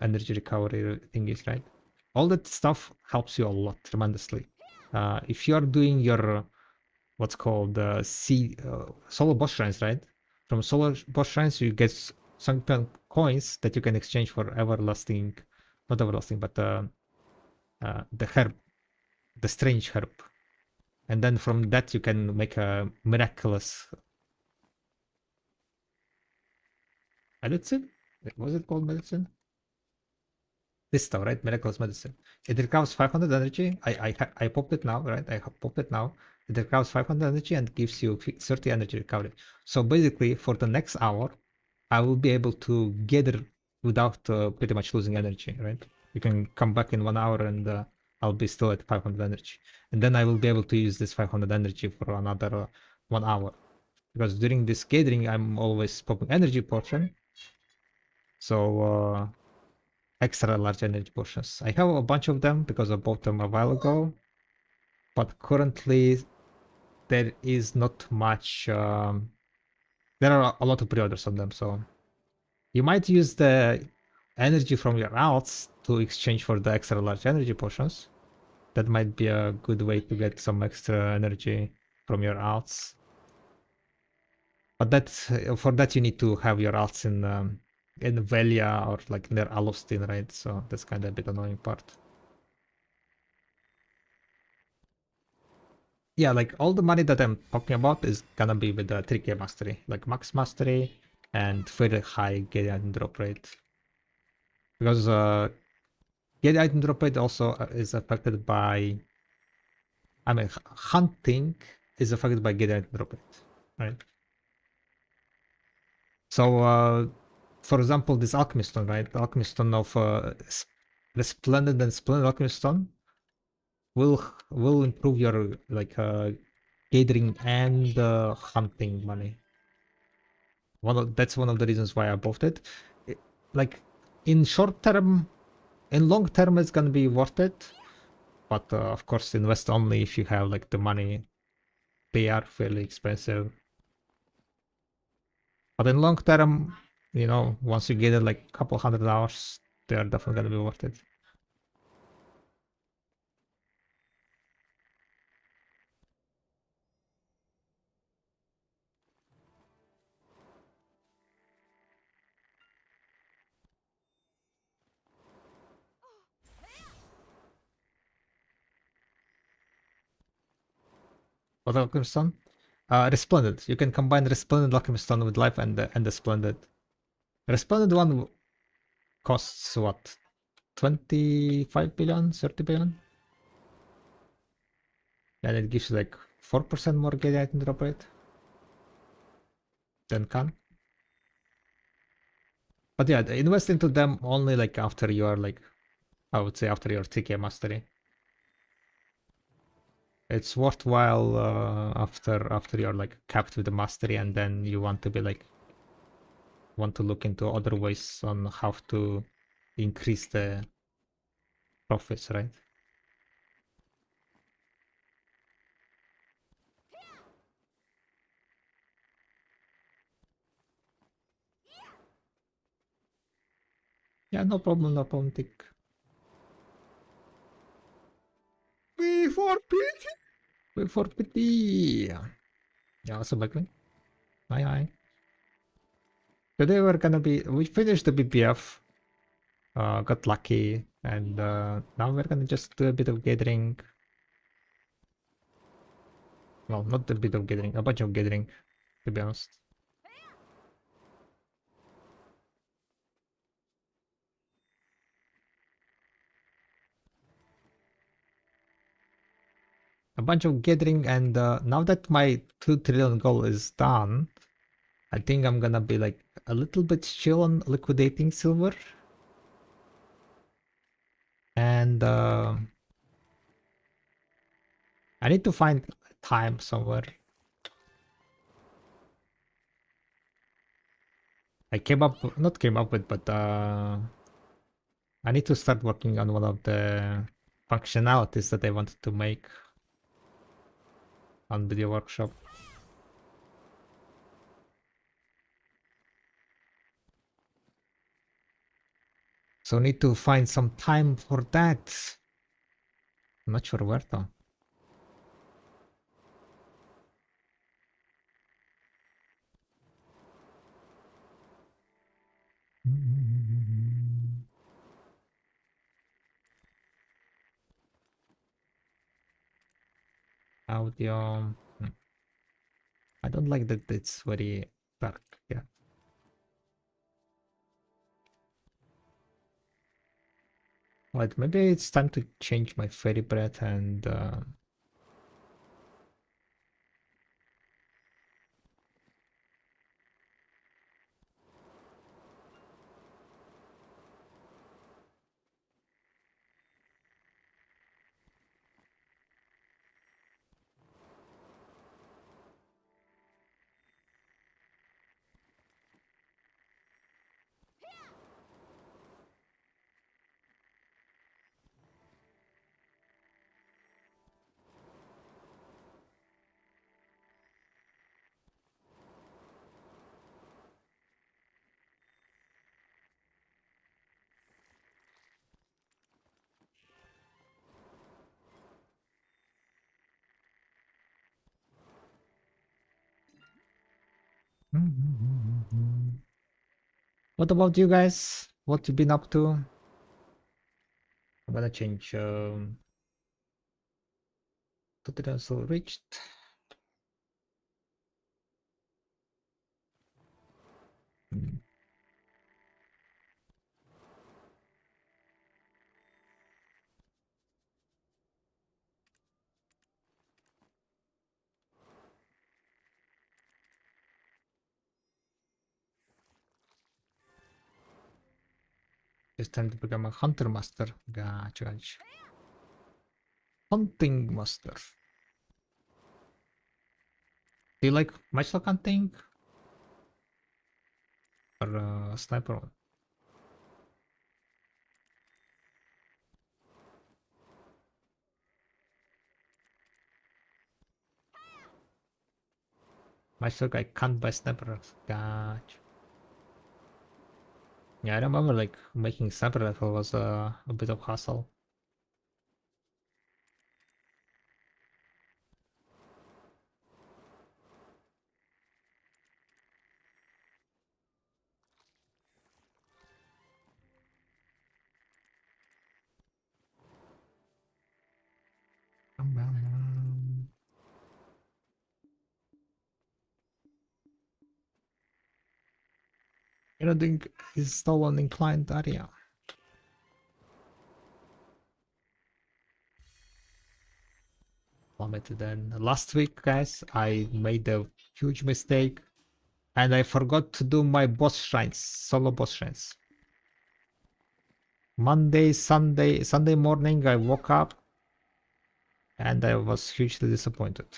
energy recovery thingies, right? All that stuff helps you a lot tremendously. If you are doing your what's called solo boss shrines, right? From solo boss shrines, you get some coins that you can exchange for everlasting, not everlasting, but the herb, the strange herb, and then from that you can make a miraculous medicine. Was it called medicine? This stuff, right? Miraculous medicine. It recovers 500 energy. I popped it now, right? I popped it now. It recovers 500 energy and gives you 30 energy recovery. So basically, for the next hour, I will be able to gather without pretty much losing energy, right? You can come back in 1 hour and I'll be still at 500 energy. And then I will be able to use this 500 energy for another 1 hour. Because during this gathering, I'm always popping energy portion. So extra large energy potions. I have a bunch of them because I bought them a while ago, but currently there is not much. There are a lot of pre-orders on them, so you might use the energy from your alts to exchange for the extra large energy potions. That might be a good way to get some extra energy from your alts. But for that you need to have your alts in Velia or like near Alostin, right? So that's kind of a bit annoying part. Yeah, like all the money that I'm talking about is gonna be with the 3k mastery, like max mastery and very high get item drop rate. Because get item drop rate also is affected by, I mean, hunting is affected by get item drop rate, right? So, for example, this alchemy stone, right? The alchemy stone of resplendent and splendid alchemy stone will improve your like gathering and hunting money. That's one of the reasons why I bought it. Like in short term, in long term, it's gonna be worth it. But of course, invest only if you have like the money. They are fairly expensive. But in long term, once you get it like a couple $100, they are definitely gonna be worth it. What alchemy stone? Resplendent. You can combine resplendent alchemy stone with life and the splendid. Resplendent one costs what? 25 billion, 30 billion? And it gives you like 4% more get item drop rate than can. But yeah, invest into them only like after you are like, I would say after your TK mastery. It's worthwhile after you're like capped with the mastery and then you want to be like, want to look into other ways on how to increase the profits, right? Yeah, no problem, Tick. Before pity. Before pity. Yeah, also back me. Hi. Today we finished the BBF, got lucky, and now we're gonna just do a bit of gathering. Well, not a bit of gathering, a bunch of gathering, to be honest. A bunch of gathering, and now that my 2 trillion goal is done, I think I'm gonna be like a little bit chill on liquidating silver. And I need to find time somewhere. I not came up with, but I need to start working on one of the functionalities that I wanted to make on Video Workshop. So need to find some time for that. I'm not sure where though. Audio. I don't like that it's very dark. Yeah. Right, maybe it's time to change my fairy breath and what about you guys? What you been up to? I'm gonna change tutorial reached. It's time to become a hunter master. Gotcha. Hunting master. Do you like matchlock hunting? Or sniper one? Matchlock I can't buy sniper. Gotcha. Yeah, I remember like making sniper rifle was a bit of hassle. You know, think is still an inclined area. Plummeted then. Last week, guys, I made a huge mistake and I forgot to do my boss shrines, solo boss shrines. Sunday morning, I woke up and I was hugely disappointed.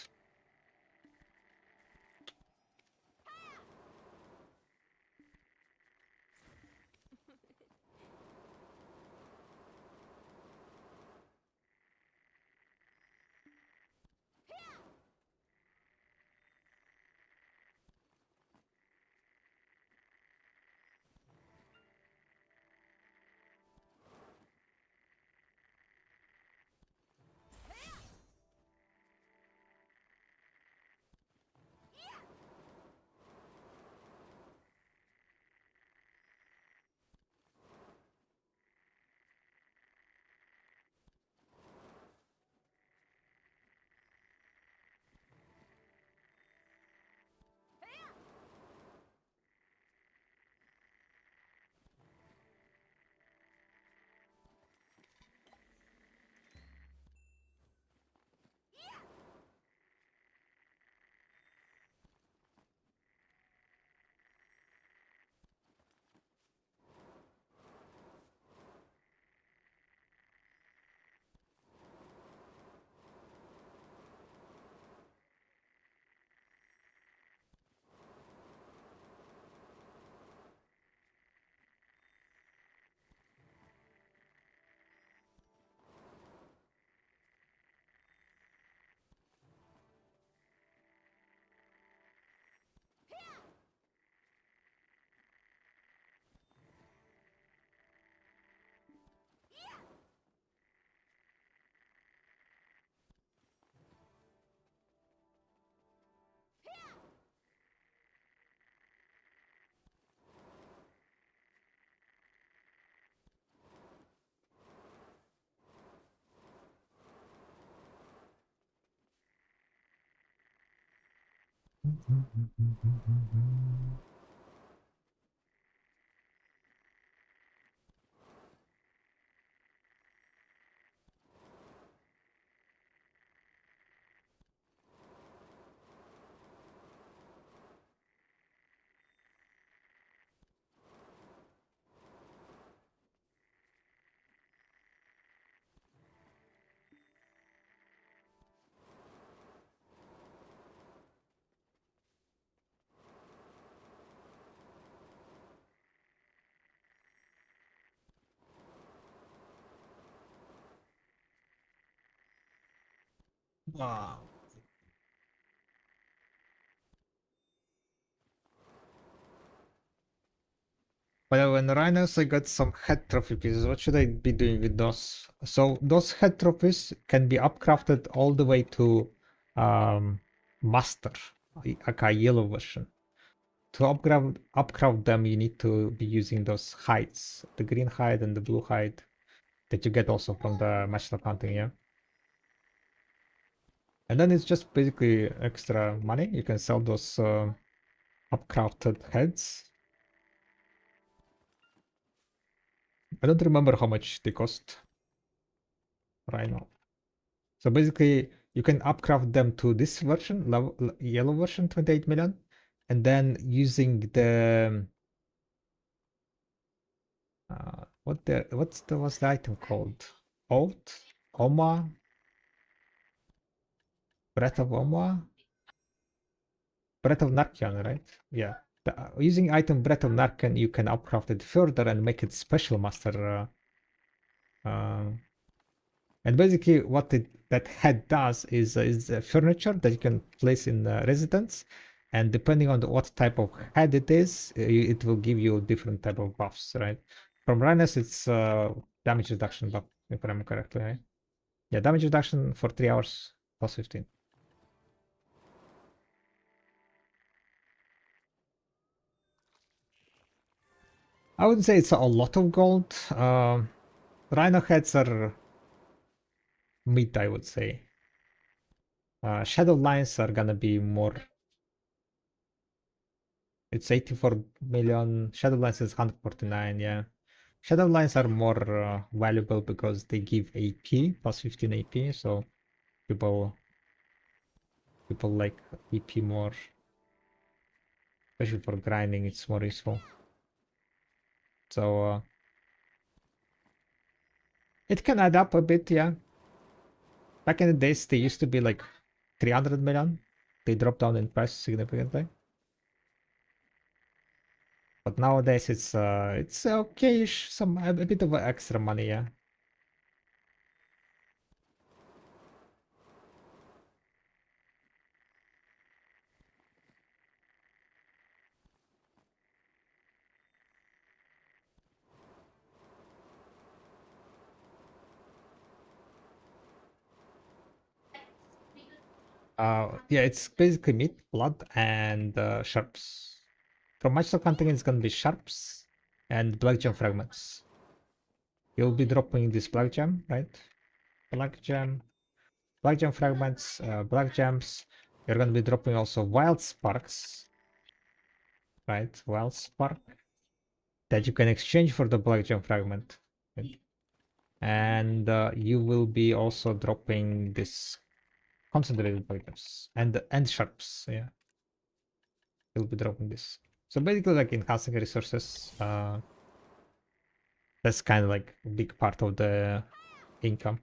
Wow. Well, when rhinos, I got some head trophy pieces. What should I be doing with those? So those head trophies can be upcrafted all the way to master, aka yellow version. To upcraft them, you need to be using those hides, the green hide and the blue hide that you get also from the matchlock hunting, yeah. And then it's just basically extra money. You can sell those upcrafted heads. I don't remember how much they cost right now. So basically, you can upcraft them to this version, yellow version, 28 million, and then using the what's the item called? Oath, Oma, Breath of Oma, Breath of Narkian, right? Yeah. Using item Breath of Narkian, you can upcraft it further and make it special master. And basically, what that head does is furniture that you can place in residence, and depending on what type of head it is, it will give you different type of buffs, right? From Rhinos, it's damage reduction buff, if I remember correctly, right? Yeah, damage reduction for 3 hours plus 15. I wouldn't say it's a lot of gold. Rhino heads are mid, I would say. Shadow lines are gonna be more. It's 84 million. Shadow lines is 149, yeah. Shadow lines are more valuable because they give AP plus 15 AP, so people like AP more, especially for grinding. It's more useful. So it can add up a bit, yeah. Back in the days, they used to be like 300 million. They dropped down in price significantly. But nowadays it's okay-ish, a bit of extra money, yeah. Yeah, it's basically meat, blood, and sharps. From matchlock hunting, it's gonna be sharps and black gem fragments. You'll be dropping this black gem, right? Black gem fragments, black gems. You're gonna be dropping also wild sparks, right? Wild spark that you can exchange for the black gem fragment. Right? And you will be also dropping this concentrated black gems and sharps, yeah. You'll be dropping this. So basically, like enhancing resources, that's kind of like a big part of the income.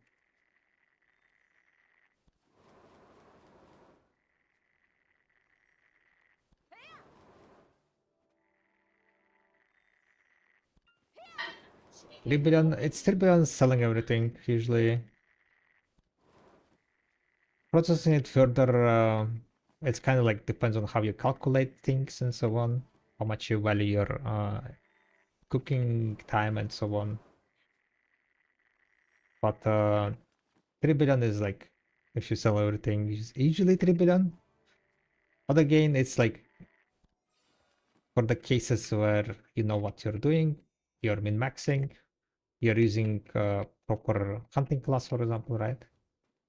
It's 3 billion selling everything usually. Processing it further, it's kind of like depends on how you calculate things and so on, how much you value your cooking time and so on. But 3 billion is like, if you sell everything, it's usually 3 billion. But again, it's like for the cases where you know what you're doing, you're min-maxing, you're using proper hunting class, for example, right?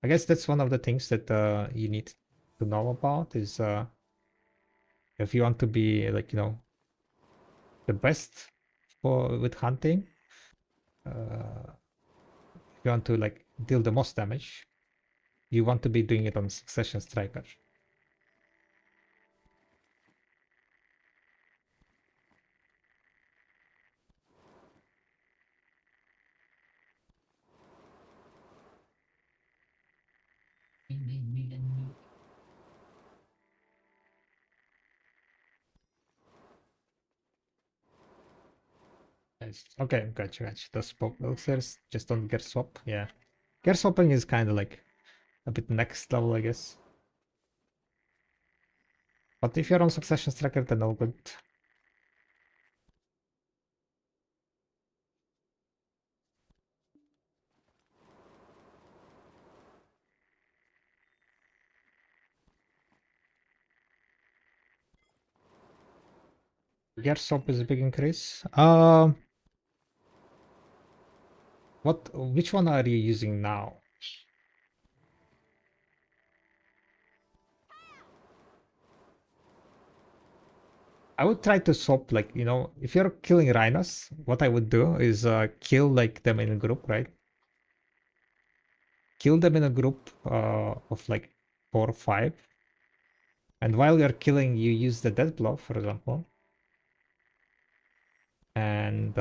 I guess that's one of the things that you need to know about is If you want to be like, the best with hunting, if you want to like deal the most damage, you want to be doing it on Succession Striker. Nice. Okay, gotcha. The spot elixirs just don't get swap. Yeah, gear swapping is kind of like a bit next level, I guess. But if you're on Succession Striker, then all good. Gear swap is a big increase. Which one are you using now? I would try to swap, like, if you're killing rhinos, what I would do is kill like them in a group, right? Kill them in a group of like 4 or 5. And while you're killing, you use the death blow, for example. And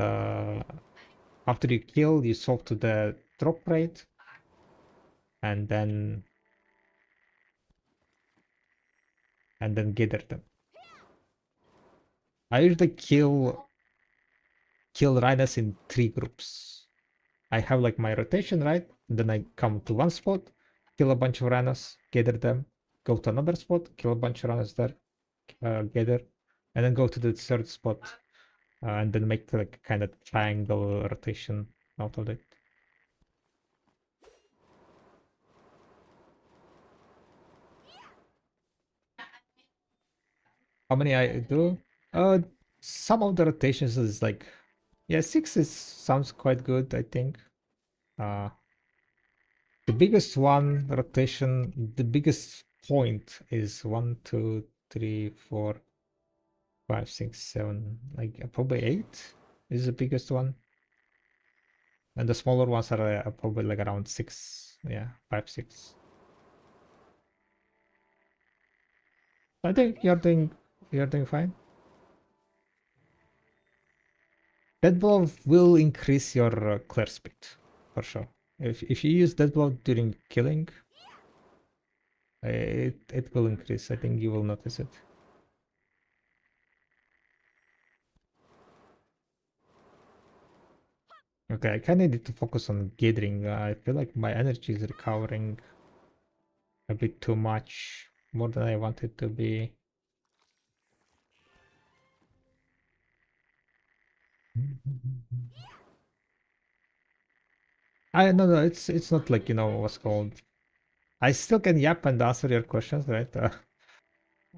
after you kill, you swap to the drop rate. And then gather them. I usually kill rhinos in 3 groups. I have like my rotation, right? And then I come to one spot, kill a bunch of rhinos, gather them, go to another spot, kill a bunch of rhinos there, gather, and then go to the third spot, and then make like kind of triangle rotation out of it. How many I do? Some of the rotations is like, yeah, 6 sounds quite good, I think. The biggest one rotation, the biggest point is 1, 2, 3, 4, 5, 6, 7, like probably 8 is the biggest one. And the smaller ones are probably like around 6, yeah, 5, 6. I think you're doing fine. Dead blow will increase your clear speed for sure. If you use dead blow during killing, it will increase. I think you will notice it. Okay, I kind of need to focus on gathering. I feel like my energy is recovering a bit too much, more than I want it to be. No, it's not like, what's called. I still can yap and answer your questions, right?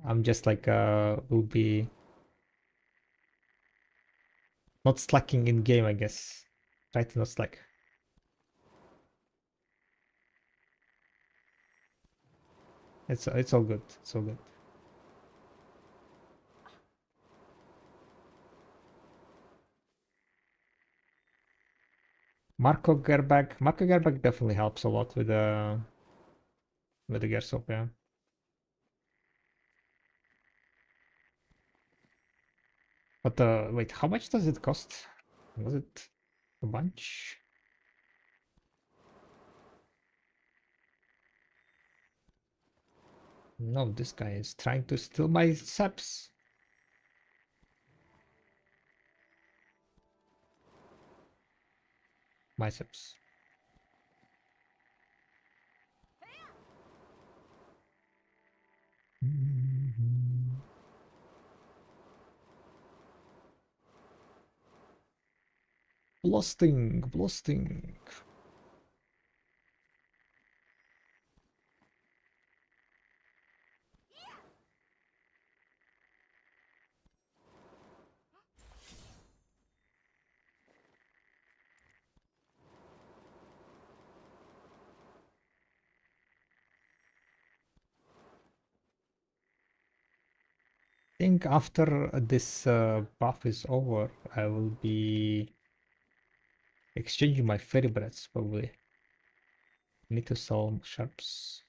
I'm just like will be not slacking in game, I guess. Try to not slack. It's all good. It's all good. Marco Gerbag definitely helps a lot with the Gersop, yeah. But wait, how much does it cost? Was it a bunch? No, this guy is trying to steal my saps. My saps. Blasting. think after this buff is over, I will be exchanging my fairy breaths probably. Need to sell sharps.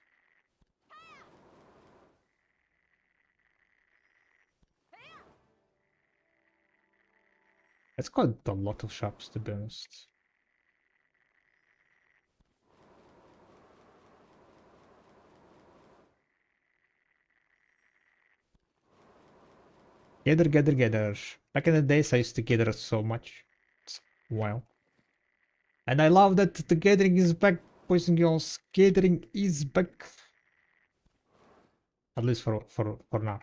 It's quite a lot of sharps, to be honest. Gather, gather, gather. Back in the days, I used to gather so much. It's wow. And I love that the gathering is back, boys and girls. Gathering is back. At least for now.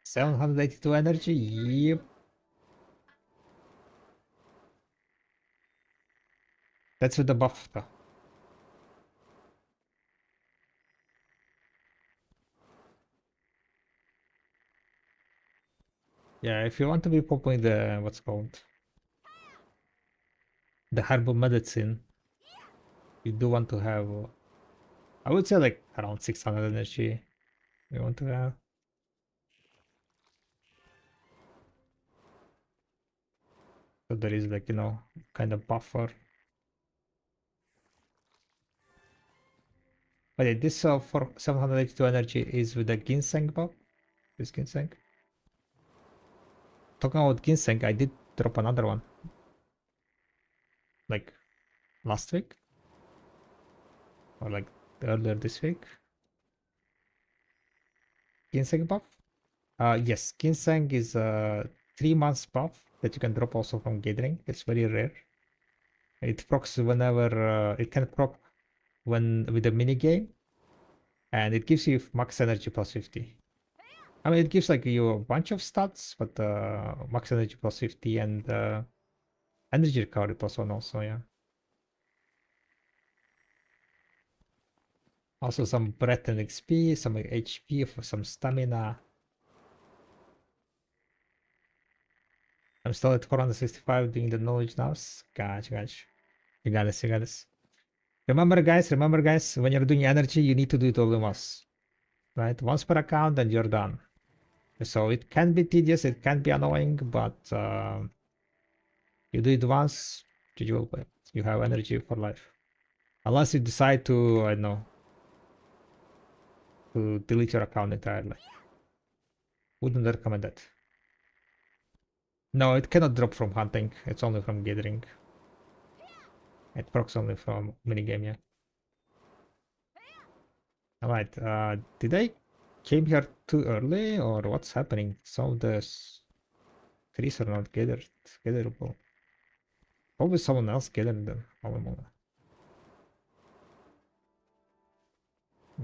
$782 energy. Yep. That's with the buff though. Yeah, if you want to be popping the what's called the herbal medicine, you do want to have I would say like around 600 energy you want to have. So there is like, you know, kind of buffer. But yeah, this for 782 energy is with the ginseng buff. This ginseng. Talking about ginseng, I did drop another one. Like last week. Or like earlier this week. Ginseng buff. Yes, ginseng is a 3 months buff that you can drop also from gathering. It's very rare. It procs whenever it can proc when with a mini game, and it gives you max energy plus 50. I mean, it gives like you a bunch of stats, but max energy plus 50 and energy recovery plus 1 also, yeah. Also some breath and XP, some HP for some stamina. I'm still at 465 doing the knowledge now. Gotcha. You got this, you got this. Remember guys, when you're doing energy, you need to do it all at once. Right? Once per account and you're done. So it can be tedious, it can be annoying, but you do it once, you have energy for life. Unless you decide to, I don't know, to delete your account entirely. Wouldn't recommend that. No, it cannot drop from hunting, it's only from gathering. It procs only from minigame, yeah. Alright, did I came here too early or what's happening? Some of the trees are not gatherable. Probably someone else gathered them.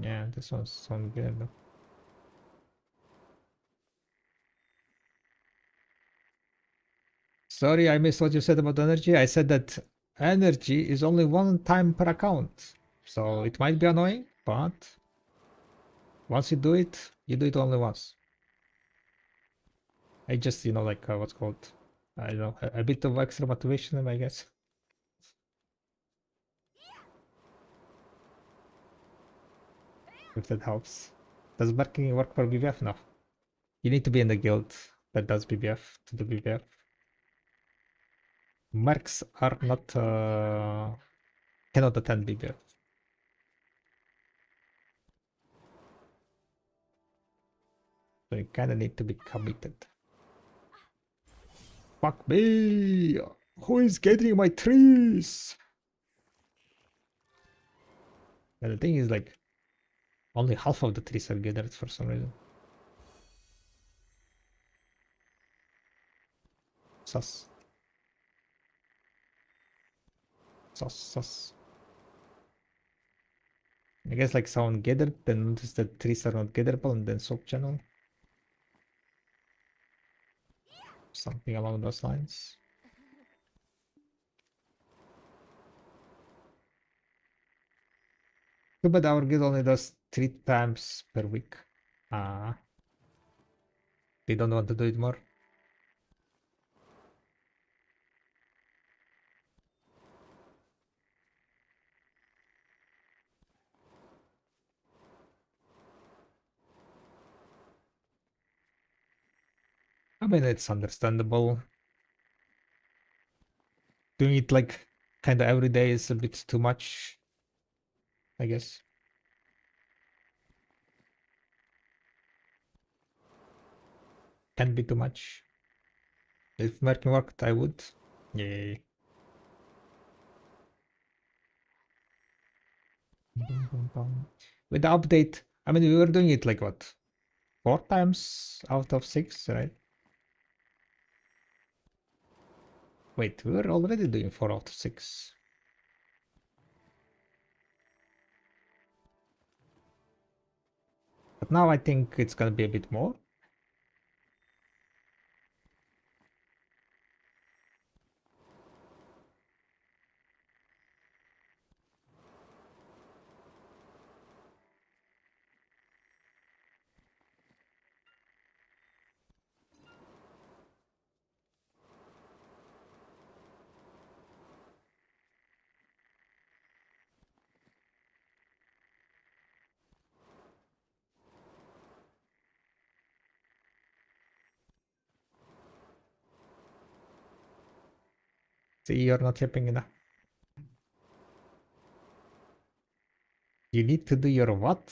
Yeah, this one's someone gathered them. Sorry, I missed what you said about energy. I said that energy is only 1 time per account. So it might be annoying, but once you do it only once. I just, you know, like what's called, I don't know, a bit of extra motivation, I guess. If that helps. Does barking work for BBF? No. You need to be in the guild that does BBF to do BBF. Mercs are not, cannot attend BBF. So you kinda need to be committed. Fuck me! Who is gathering my trees? And the thing is, like, only half of the trees are gathered for some reason. Sus. I guess like someone gathered, then noticed that trees are not gatherable, and then swap channel. Something along those lines. Too bad our guild only does 3 times per week. They don't want to do it more. I mean, it's understandable. Doing it like kind of every day is a bit too much, I guess. Can be too much. If Merkin worked, I would. Yay. With the update, I mean, we were doing it like what? 4 times out of 6, right? Wait, we were already doing 4 out of 6. But now I think it's gonna be a bit more. See, you're not helping enough. You need to do your what?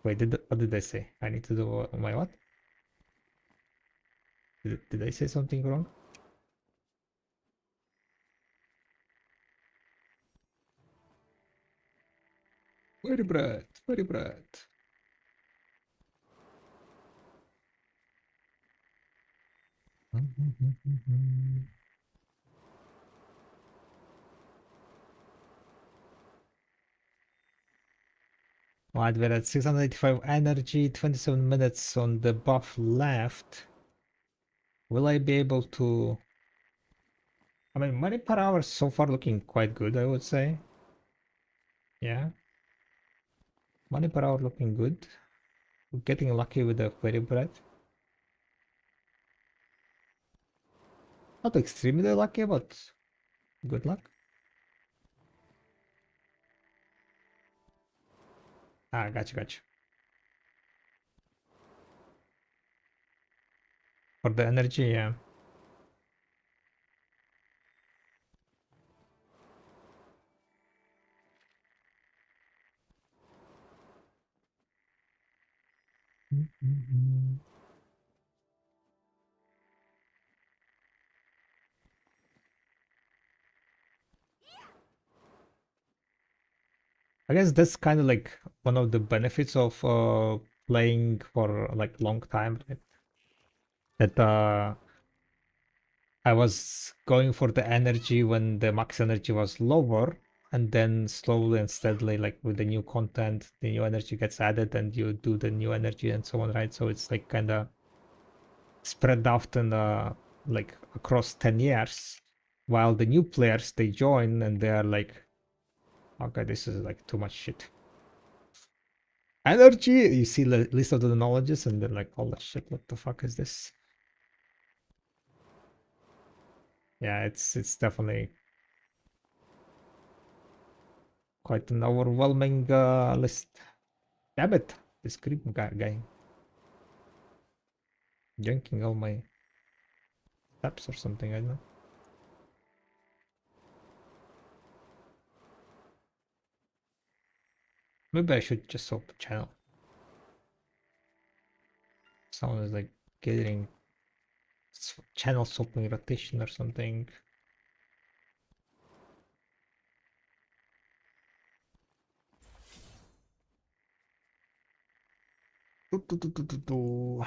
Wait, what did I say? I need to do my what? Did I say something wrong? Very bright, very bright. Right, we're at 685 energy, 27 minutes on the buff left. Will I be able to... I mean, money per hour so far looking quite good, I would say. Yeah. Money per hour looking good. We're getting lucky with the query bread. Not extremely lucky, but good luck. Ah, gotcha. For the energy, yeah. I guess that's kind of like one of the benefits of playing for like long time, right? That I was going for the energy when the max energy was lower, and then slowly and steadily, like with the new content, the new energy gets added, and you do the new energy and so on, right? So it's like kind of spread out and like across 10 years, while the new players they join and they are like, okay, this is like too much shit. Energy, you see the list of the knowledges, and they're like, oh shit, what the fuck is this? Yeah, it's definitely quite an overwhelming list. Damn it, this creep guy drinking all my steps or something, I don't know. Maybe I should just swap channel. Someone is like getting channel swapping rotation or something. Do.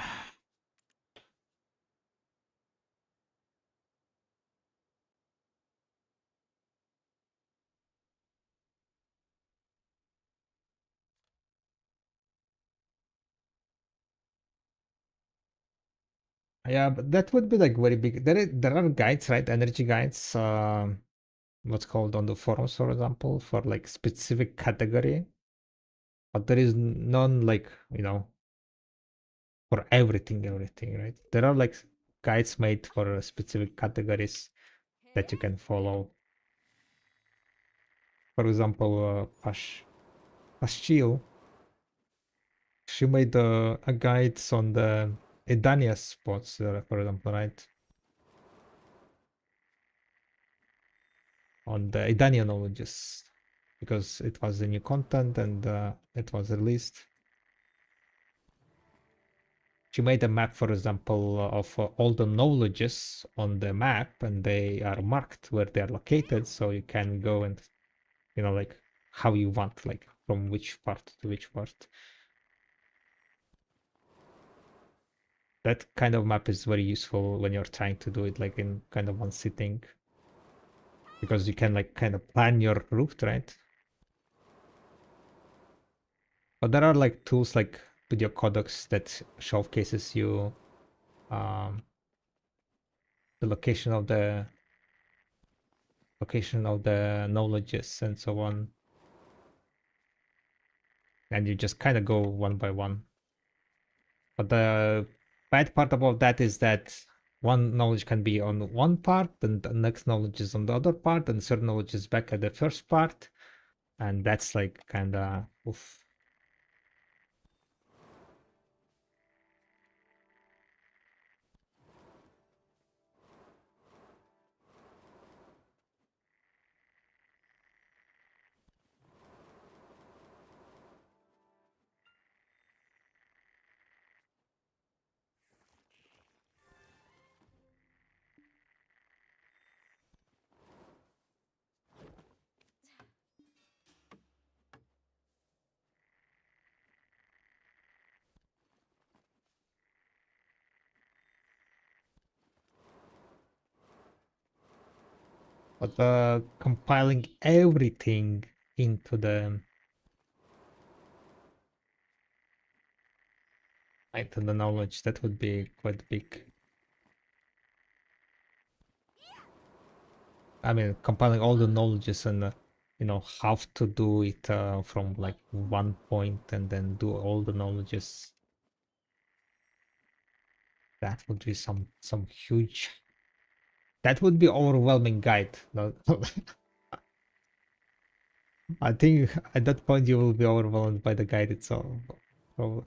Yeah, but that would be like very big. There are guides, right? Energy guides. What's called on the forums, for example, for like specific category. but there is none like, for everything, right? There are like guides made for specific categories that you can follow. For example, Pashchil, she made a guide on the Edania spots, for example, right? On the Edania knowledges, because it was the new content and it was released. She made a map, for example, of all the knowledges on the map, and they are marked where they are located, so you can go and, like how you want, like from which part to which part. That kind of map is very useful when you're trying to do it like in kind of one sitting, because you can like kind of plan your route, right? But there are like tools like video codecs that showcases you the location of the knowledges and so on, and you just kind of go one by one. But the bad part about that is that one knowledge can be on one part and the next knowledge is on the other part and certain knowledge is back at the first part, and that's like kind of oof. But compiling everything into the knowledge, that would be quite big. I mean, compiling all the knowledges and how to do it from like one point and then do all the knowledges. That would be some huge. That would be overwhelming guide. No, I think at that point you will be overwhelmed by the guide itself. So,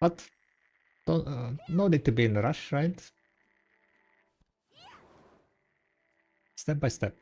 but no need to be in a rush, right? Step by step.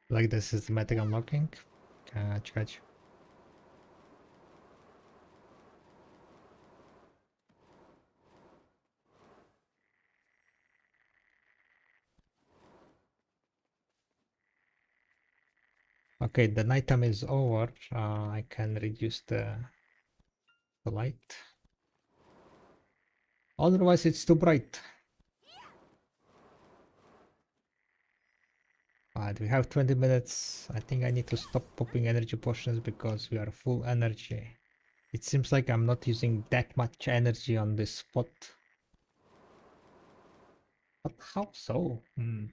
Like the systematic unlocking. Catch. Okay, the nighttime is over. I can reduce the light. Otherwise, it's too bright. Alright, we have 20 minutes. I think I need to stop popping energy potions because we are full energy. It seems like I'm not using that much energy on this spot. But how so? Am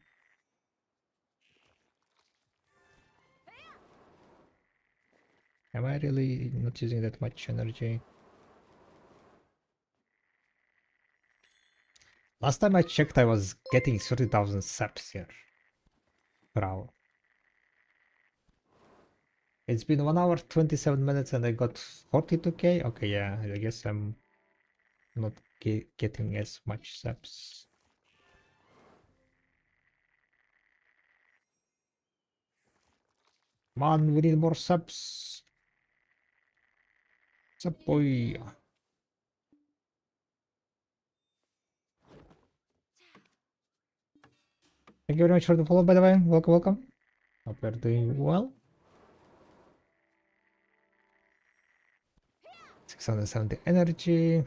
I really not using that much energy? Last time I checked, I was getting 30,000 saps here per hour. It's been 1 hour 27 minutes and I got 42k. Okay, yeah, I guess I'm not getting as much saps. Come on, we need more subs. Sub boy. Thank you very much for the follow, by the way. Welcome, welcome. Hope you're doing well. 670 energy.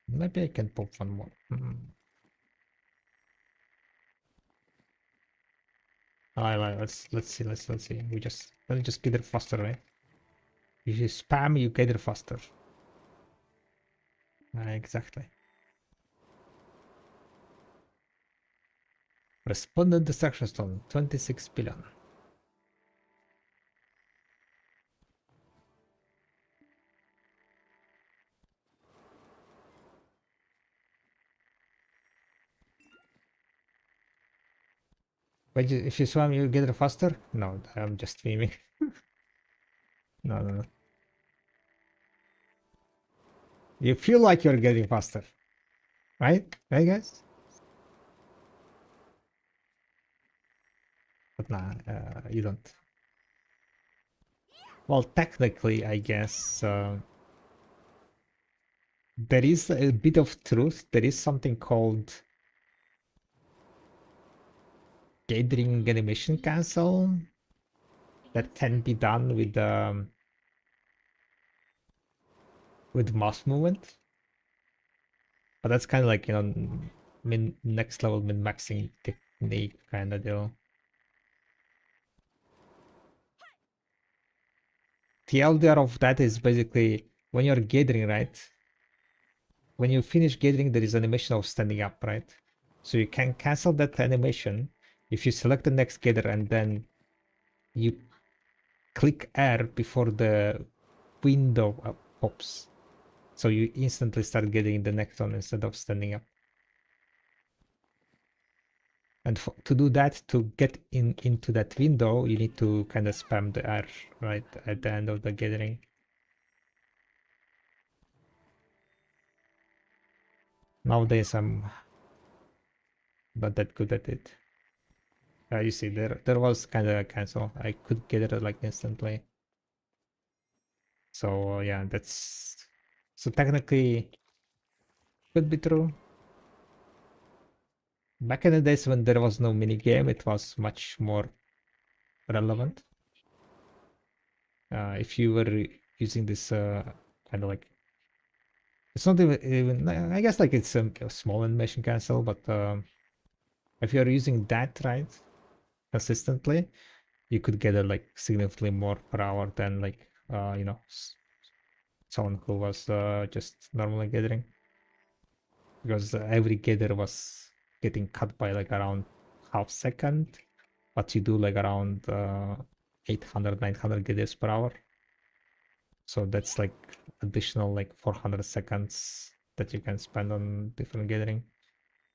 Maybe I can pop one more. Alright, let's see. Let's see. Let's just get it faster, right? If you spam, you get it faster. Exactly. Respondent destruction stone, 26 billion. Wait, if you swam, you get it faster? No, I'm just swimming. No. You feel like you're getting faster, right? Right, guys? But nah, you don't. Well, technically, I guess there is a bit of truth. There is something called gathering animation cancel that can be done with mouse movement. But that's kind of like, you know, next level min-maxing technique kind of deal. TLDR of that is basically when you're gathering, right? When you finish gathering, there is animation of standing up, right? So you can cancel that animation if you select the next gather and then you click R before the window pops. So you instantly start getting the next one instead of standing up. And to do that, to get into that window, you need to kind of spam the R right at the end of the gathering. Nowadays, I'm not that good at it. You see, there was kind of a cancel. I could get it like instantly. So yeah, that's so technically could be true. Back in the days when there was no mini game, it was much more relevant. If you were using this kind of like, it's not even I guess like it's a small animation cancel, but if you're using that right consistently, you could get it like significantly more per hour than like you know, someone who was just normally gathering, because every gather was getting cut by like around half second, but you do like around 800 900 gathers per hour, so that's like additional like 400 seconds that you can spend on different gathering.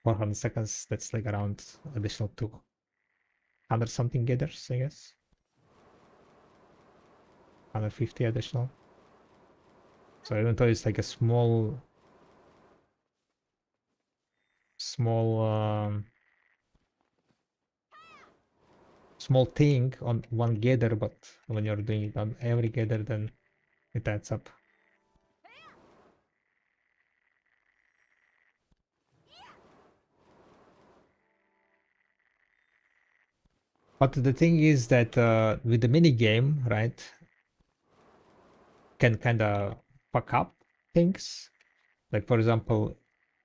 400 seconds, that's like around additional 200 something gathers, I guess. 150 additional. So even though it's like a small small thing on one gather, but when you're doing it on every gather, then it adds up. But the thing is that with the mini game, right, can kind of fuck up things. Like for example,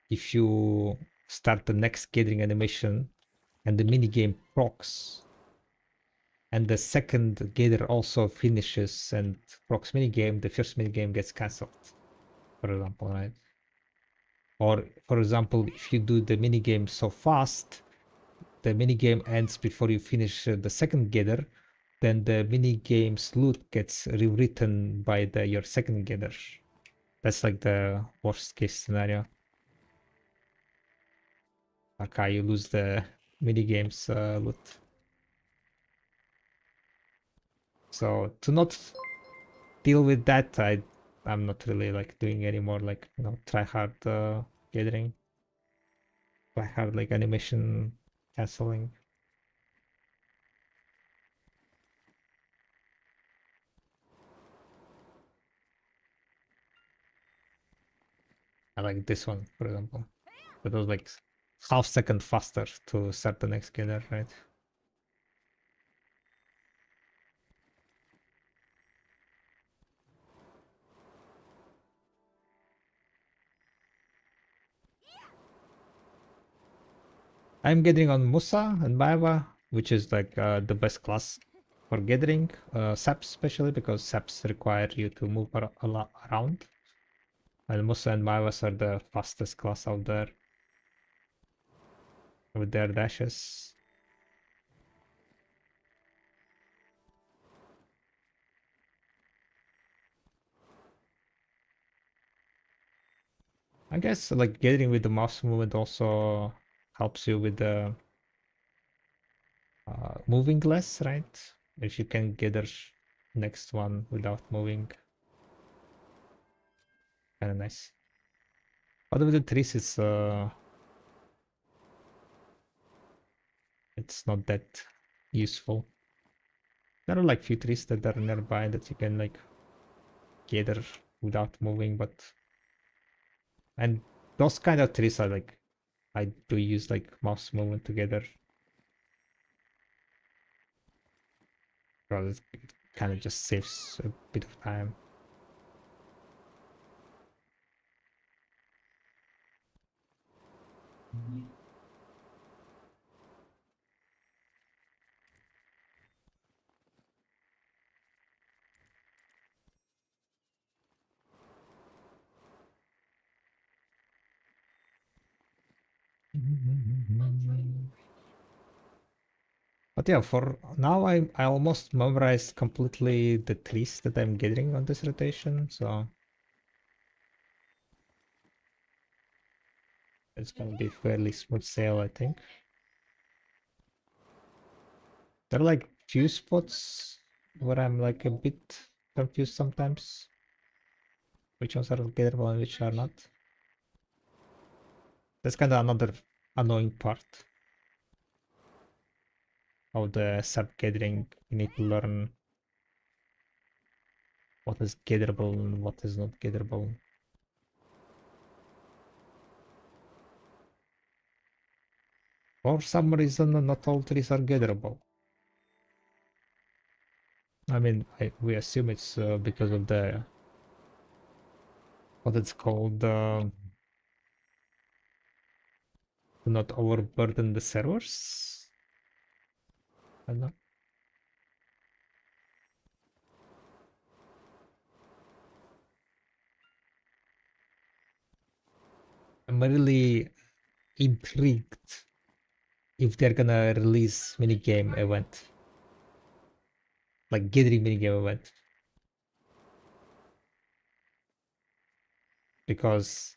if you start the next gathering animation and the mini game procs, and the second gather also finishes and procs minigame, the first minigame gets cancelled, for example, right? Or, for example, if you do the minigame so fast, the minigame ends before you finish the second gather, then the minigame's loot gets rewritten by your second gather. That's like the worst case scenario. Okay, you lose the minigame's loot. So to not deal with that, I'm not really like doing any more like, you know, try hard gathering, try hard like animation canceling. I like this one, for example. It was like half second faster to start the next gather, right? I'm gathering on Musa and Maiva, which is like the best class for gathering. Saps especially, because Saps require you to move a lot around. And Musa and Maivas are the fastest class out there with their dashes. I guess like gathering with the mouse movement also helps you with the moving less, right? If you can gather next one without moving. Kind of nice. But with the trees, it's not that useful. There are like few trees that are nearby that you can like gather without moving, and those kind of trees are like, I do use like mouse movement together because it kind of just saves a bit of time. But yeah, for now I almost memorized completely the trees that I'm gathering on this rotation, so it's gonna be fairly smooth sail, I think. There are like few spots where I'm like a bit confused sometimes. Which ones are gatherable and which are not. That's kind of another annoying part of the sub gathering. You need to learn what is gatherable and what is not gatherable. For some reason, not all trees are gatherable. I mean, we assume it's because of the what it's called, to not overburden the servers. I don't know. I'm really intrigued if they're gonna release minigame event, like gathering minigame event, because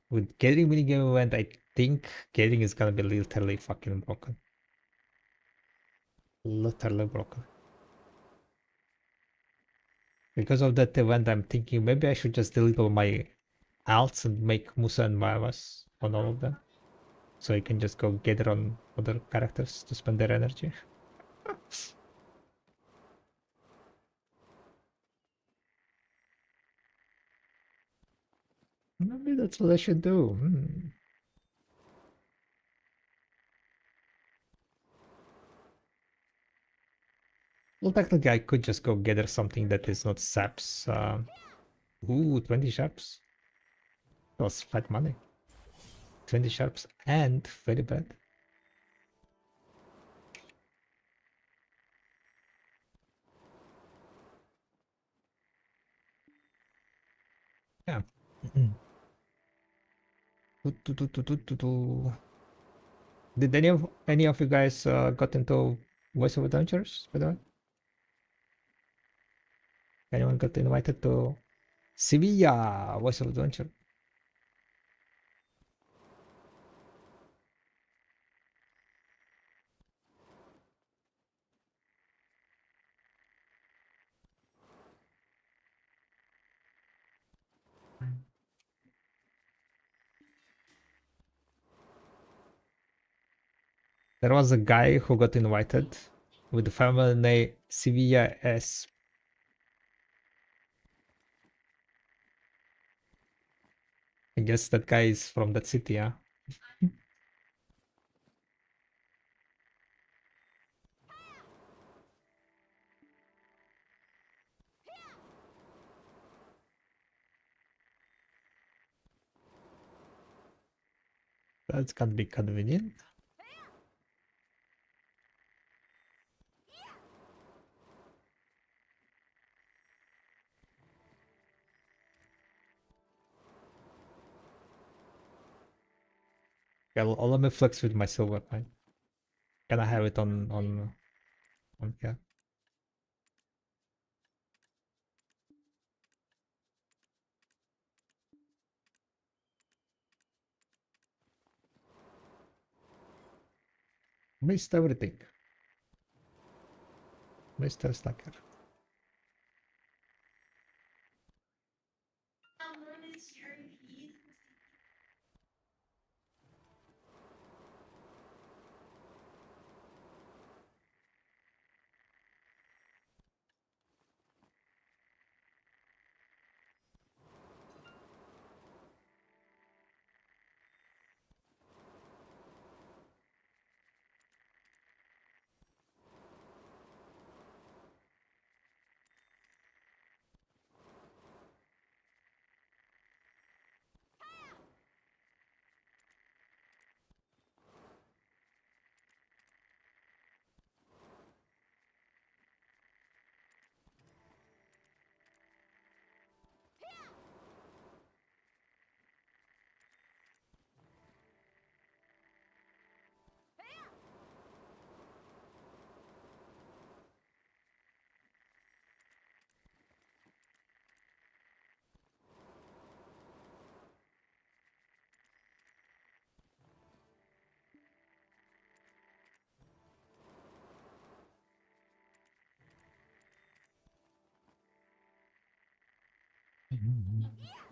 with gathering minigame event, I think gathering is gonna be literally fucking broken. Literally broken. Because of that event, I'm thinking maybe I should just delete all my alts and make Musa and Maivas on all of them. So I can just go gather on other characters to spend their energy. Maybe that's what I should do. Well, technically, I could just go gather something that is not saps. Ooh, 20 sharps. That was fat money. 20 sharps and very bad. Yeah. Did any of you guys got into Voice of Adventures, by the way? Anyone got invited to Sevilla Voice of Adventure? There was a guy who got invited with the family name Sevilla S. I guess that guy is from that city, yeah. That's gonna be convenient. Yeah, let me flex with my silver coin. Can I have it on here? Missed everything. Mr. Slacker.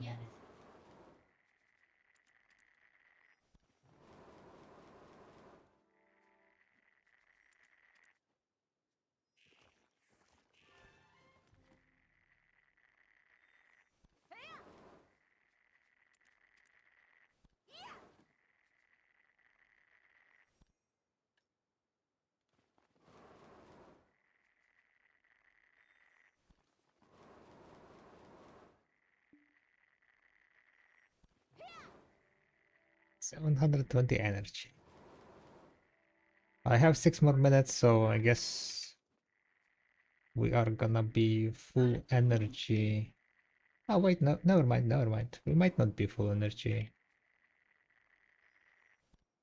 Yes. 720 energy. I have 6 more minutes, so I guess we are gonna be full energy. Oh wait, no, never mind, never mind. We might not be full energy.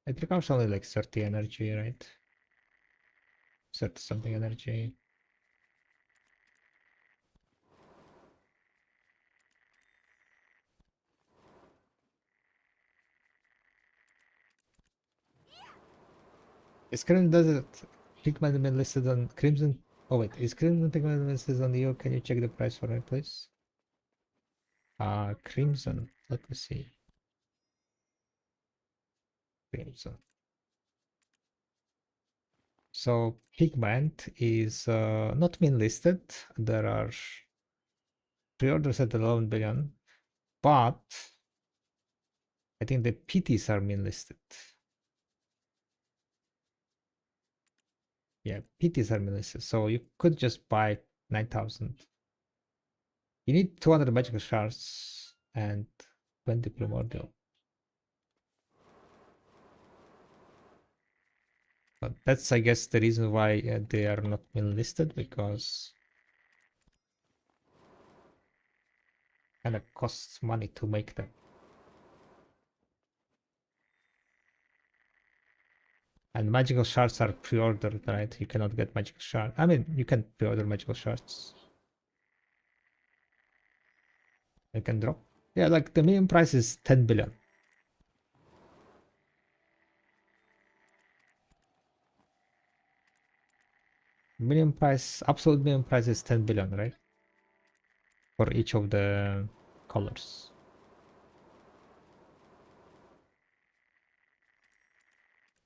It requires only like 30 energy, right? 30 something energy. Is Crimson Desert Pigment been listed on Crimson? Oh wait, is Crimson Pigment listed on you? Can you check the price for me, please? Crimson. Let me see. Crimson. So Pigment is not been listed. There are pre-orders at 11 billion, but I think the PTs are being listed. Yeah, PTs are being listed. So you could just buy 9,000. You need 200 magical shards and 20 primordial. But that's, I guess, the reason why they are not being listed, because And it costs money to make them. And magical shards are pre-ordered, right? You cannot get magical shards. I mean, you can pre-order magical shards. You can drop. Yeah, like the minimum price is 10 billion. Minimum price, absolute minimum price is 10 billion, right? For each of the colors.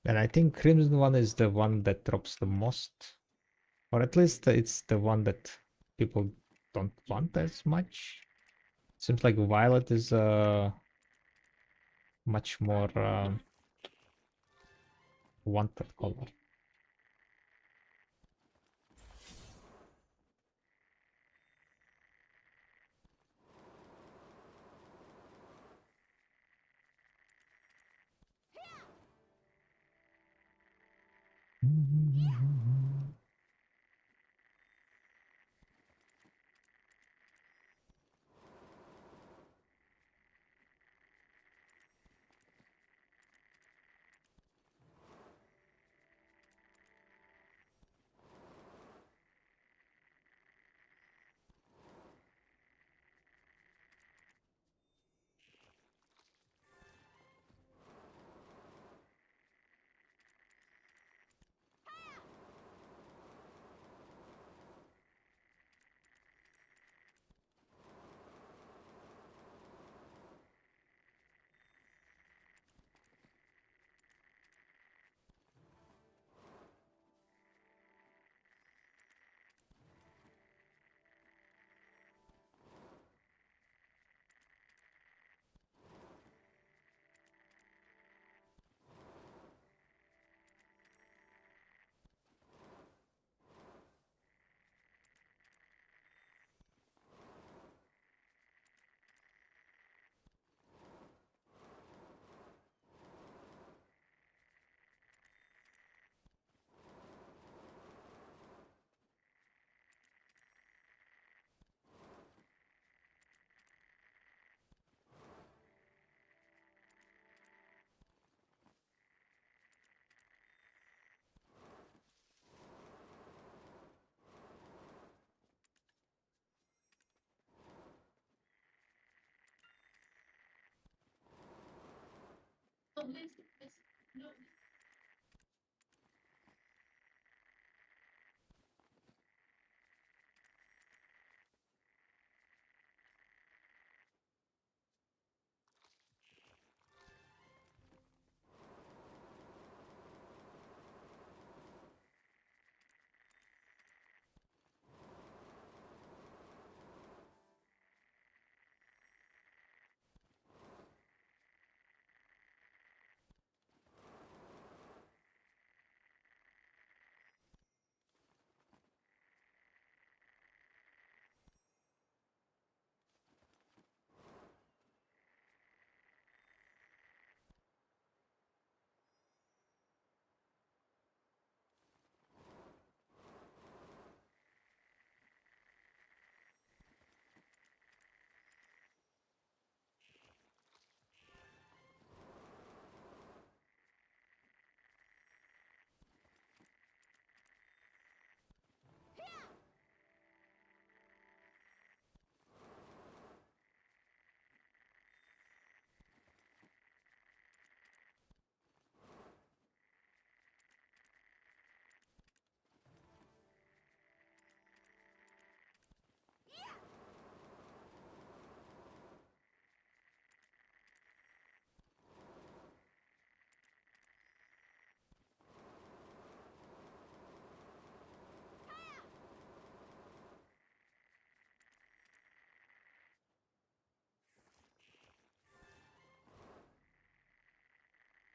And I think Crimson one is the one that drops the most. Or at least it's the one that people don't want as much. Seems like Violet is much more wanted color.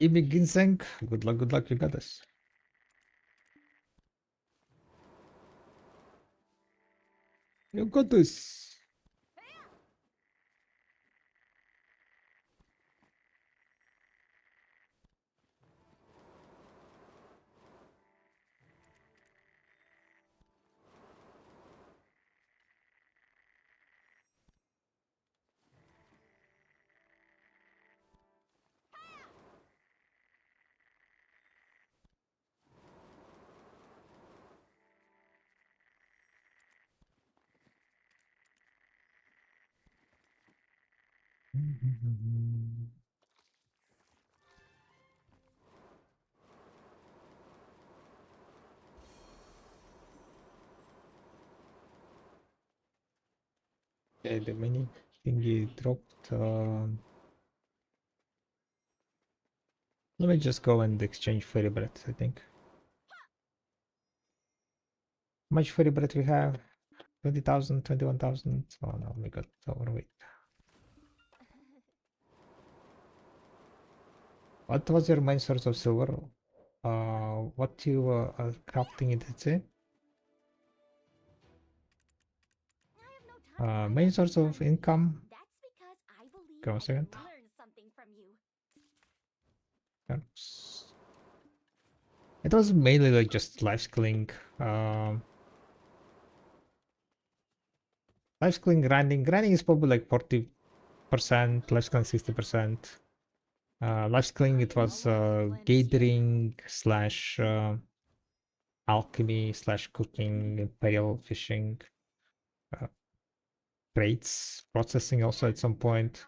Ibi Ginseng, good luck, you got this. You got this. Okay, the mini thingy dropped. Let me just go and exchange fairy bread, I think. How much fairy bread we have? 20,000, 21,000. Oh no, we got overweight. What was your main source of silver? What you are crafting it, say? I have no time for Main that source of nonsense. income. That's because I believe Go a I second. can learn something from you. Oops. It was mainly like just life skilling. Life skilling grinding. Grinding is probably like 40%, life skilling 60%. Life skilling it was gathering slash alchemy slash cooking, imperial fishing, trades, processing also at some point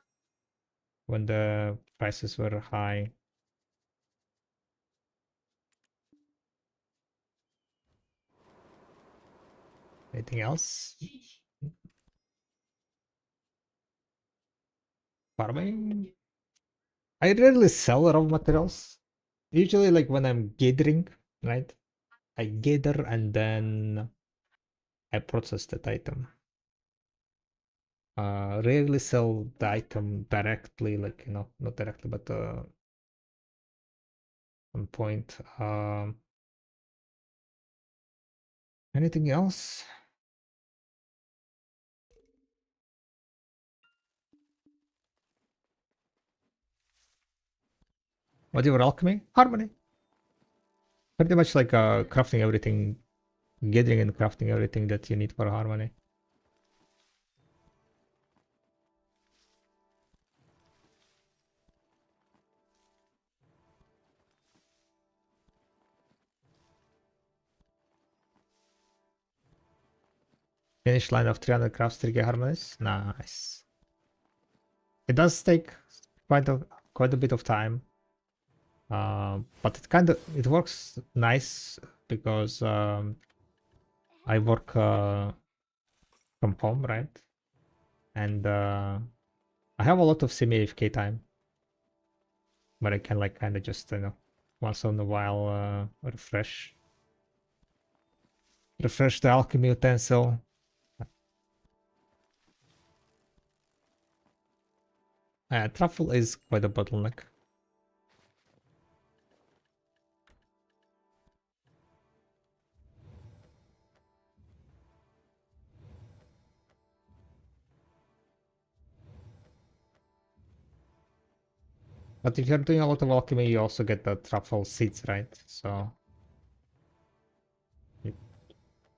when the prices were high. Anything else? Farming? I rarely sell raw materials. Usually like when I'm gathering, right? I gather and then I process that item. Rarely sell the item directly, like, you know, not directly, but on point. Anything else? Whatever alchemy? Harmony. Pretty much like crafting everything, gathering and crafting everything that you need for harmony. Finish line of 300 crafts, 3K harmonies. Nice. It does take quite a bit of time. But it works nice because I work from home, right? And I have a lot of semi AFK time where I can like kind of just, you know, once in a while refresh the alchemy utensil. Truffle is quite a bottleneck. But if you're doing a lot of alchemy, you also get the truffle seeds, right? So you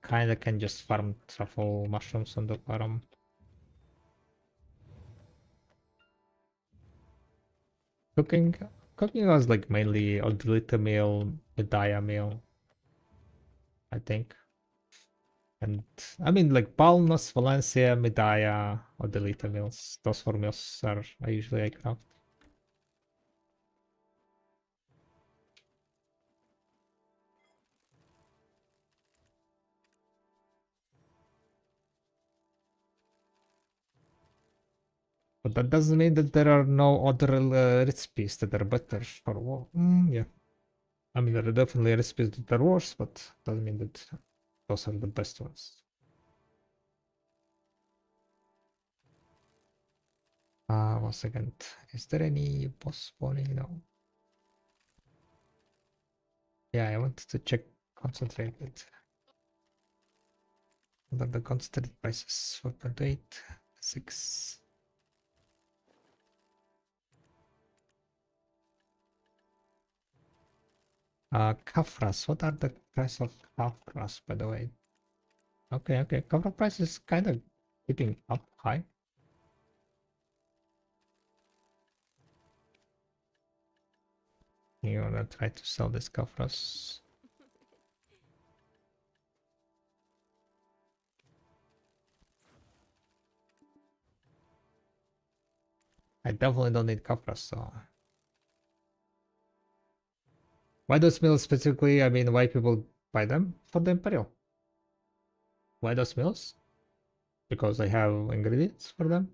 kind of can just farm truffle mushrooms on the bottom. Cooking, cooking was like mainly Odilita meal, Medaya meal, I think. And I mean like Balnos, Valencia, Medaya, Odilita meals. Those four meals are usually I craft. But that doesn't mean that there are no other recipes that are better for war. Yeah. I mean, there are definitely recipes that are worse, but doesn't mean that those are the best ones. 1 second. Is there any boss spawning? No. Yeah, I wanted to check concentrated. What are the concentrated prices? 4.8, 6. Kafras. What are the price of Kafras, by the way? Okay, okay. Kafra price is kind of keeping up high. You wanna try to sell this Kafras? I definitely don't need copra, so. Why those mills specifically? I mean, why people buy them? For the Imperial. Why those mills? Because I have ingredients for them.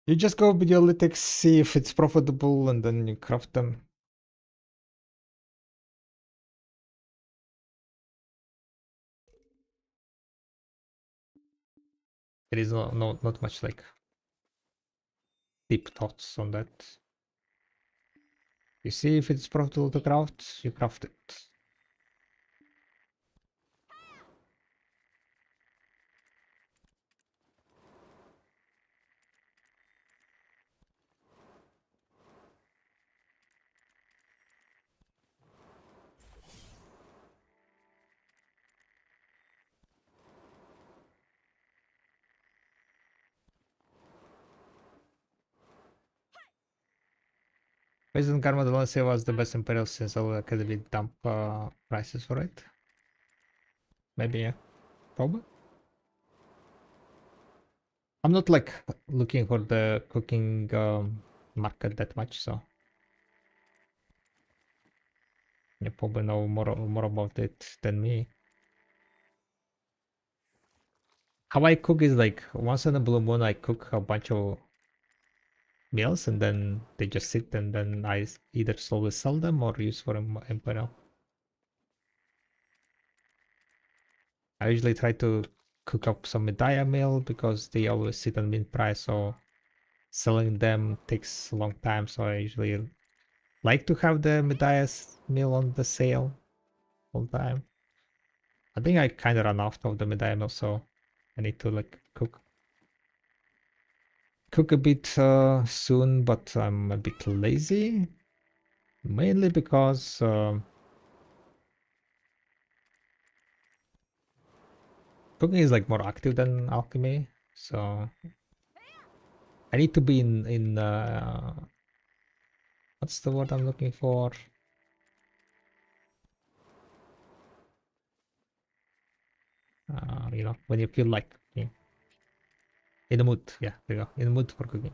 You just go with your lytics, see if it's profitable, and then you craft them. There is not much like deep thoughts on that. You see if it's profitable to craft, you craft it. Isn't Karma the Valencia was the best Imperial since all Academy dump prices for it? Maybe, yeah. Probably. I'm not like looking for the cooking market that much, so you probably know more about it than me. How I cook is like once in a blue moon I cook a bunch of meals and then they just sit and then I either slowly sell them or use for Imperial. I usually try to cook up some Medaya meal because they always sit on min price, so selling them takes a long time, so I usually like to have the Medaya's meal on the sale all the time. I think I kind of run out of the Medaya meal, so I need to like cook a bit soon, but I'm a bit lazy. Mainly because cooking is like more active than alchemy, so I need to be in what's the word I'm looking for? You know, when you feel like cooking. In the mood, yeah, there you go. In the mood for cooking.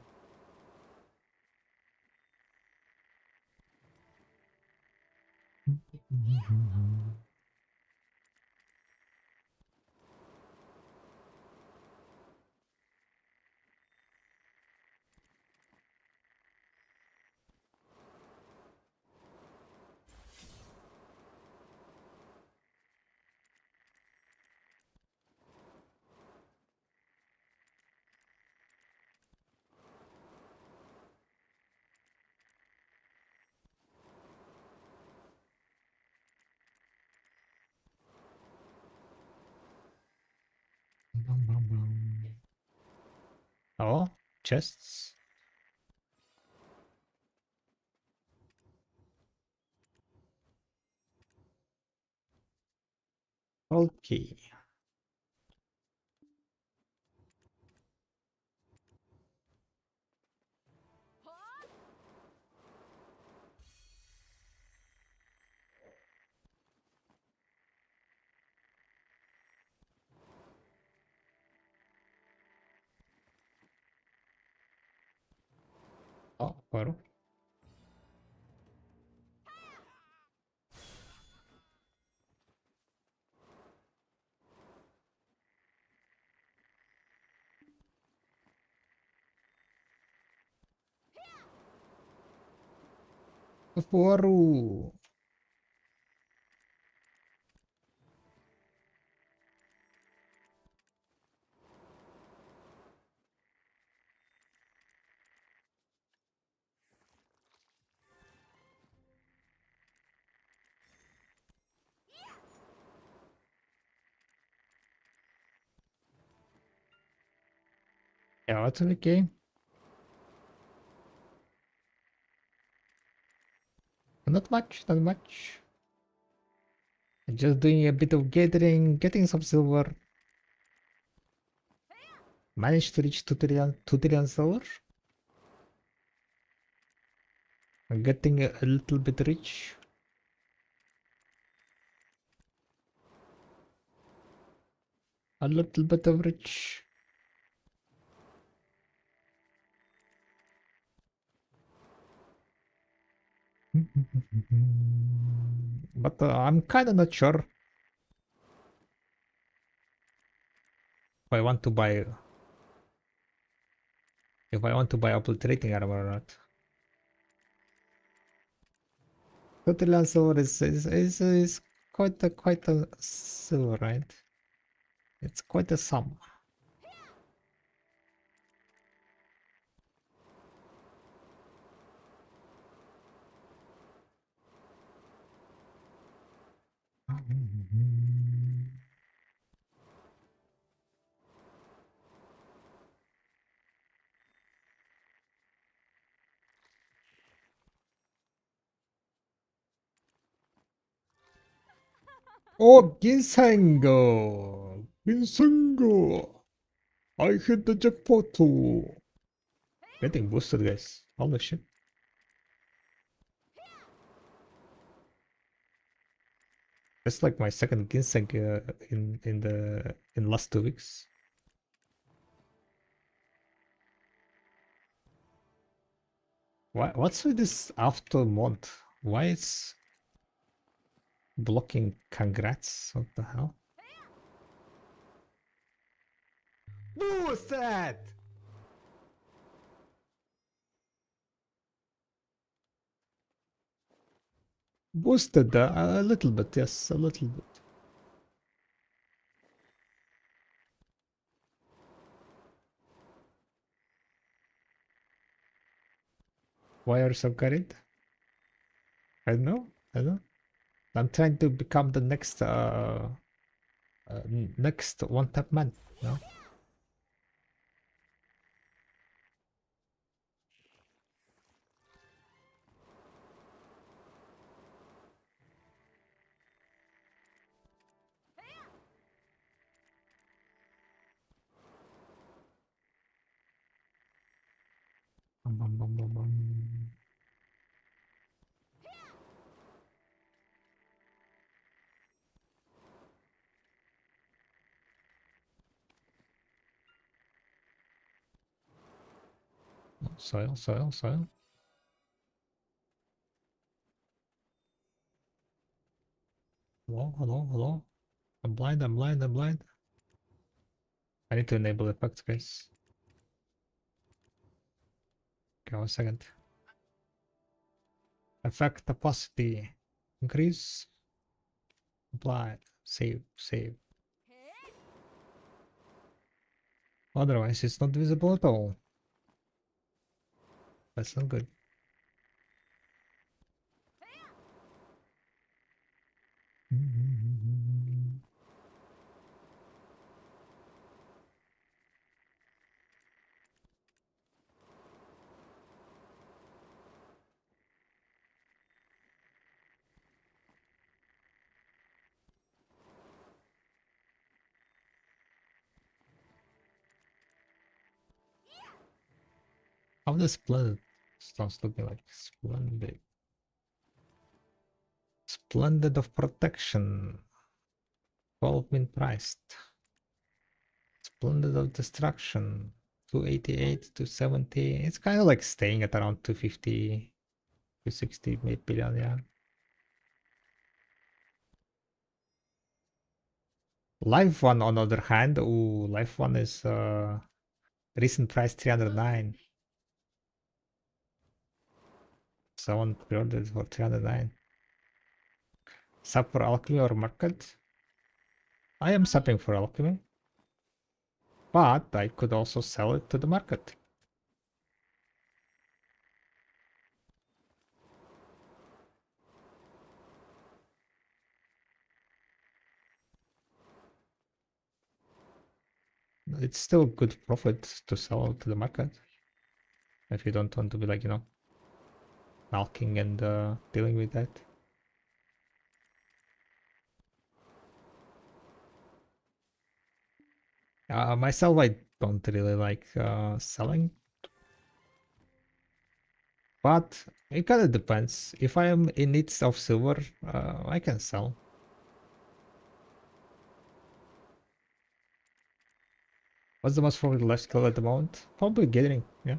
Oh, chests. Okay. Oh, well. Fuaru. Yeah, what's in the game? Not much, not much. Just doing a bit of gathering, getting some silver. Managed to reach 2 trillion silver. I'm getting a little bit rich. A little bit of rich. But I'm kind of not sure if I want to buy obliterating armor or not. 2 trillion silver is quite a silver, right? It's quite a sum. Oh, Ginsengo! Ginsengo! I hit the jackpot too! Getting boosted, guys. Holy shit. That's like my second ginseng in last 2 weeks. What's with this after month? Why it's blocking congrats? What the hell? Boosted! Boosted a little bit, yes, a little bit. Why are you so carried? I don't know. I don't know. I'm trying to become the next next one tap man. No. Bum, bum, bum, bum, bum. Soil, soil, soil. Hello, hello, hello. I'm blind, I'm blind, I'm blind. I need to enable effects, guys. Okay, 1 second. Effect opacity. Increase. Apply. Save, save. Otherwise, it's not visible at all. That's not good. How does splendid starts looking like? Splendid. Splendid of protection. 12 min priced. Splendid of destruction. 288 to 70. It's kind of like staying at around 250, 260 billion, yeah. Live one on the other hand, ooh, live one is recent price 309. Someone pre-ordered for 309. Sub for alchemy or market? I am subbing for alchemy. But I could also sell it to the market. It's still good profit to sell to the market. If you don't want to be like, you know, milking and dealing with that. Myself, I don't really like selling. But it kind of depends. If I am in need of silver, I can sell. What's the most probably left skill at the moment? Probably gathering, yeah.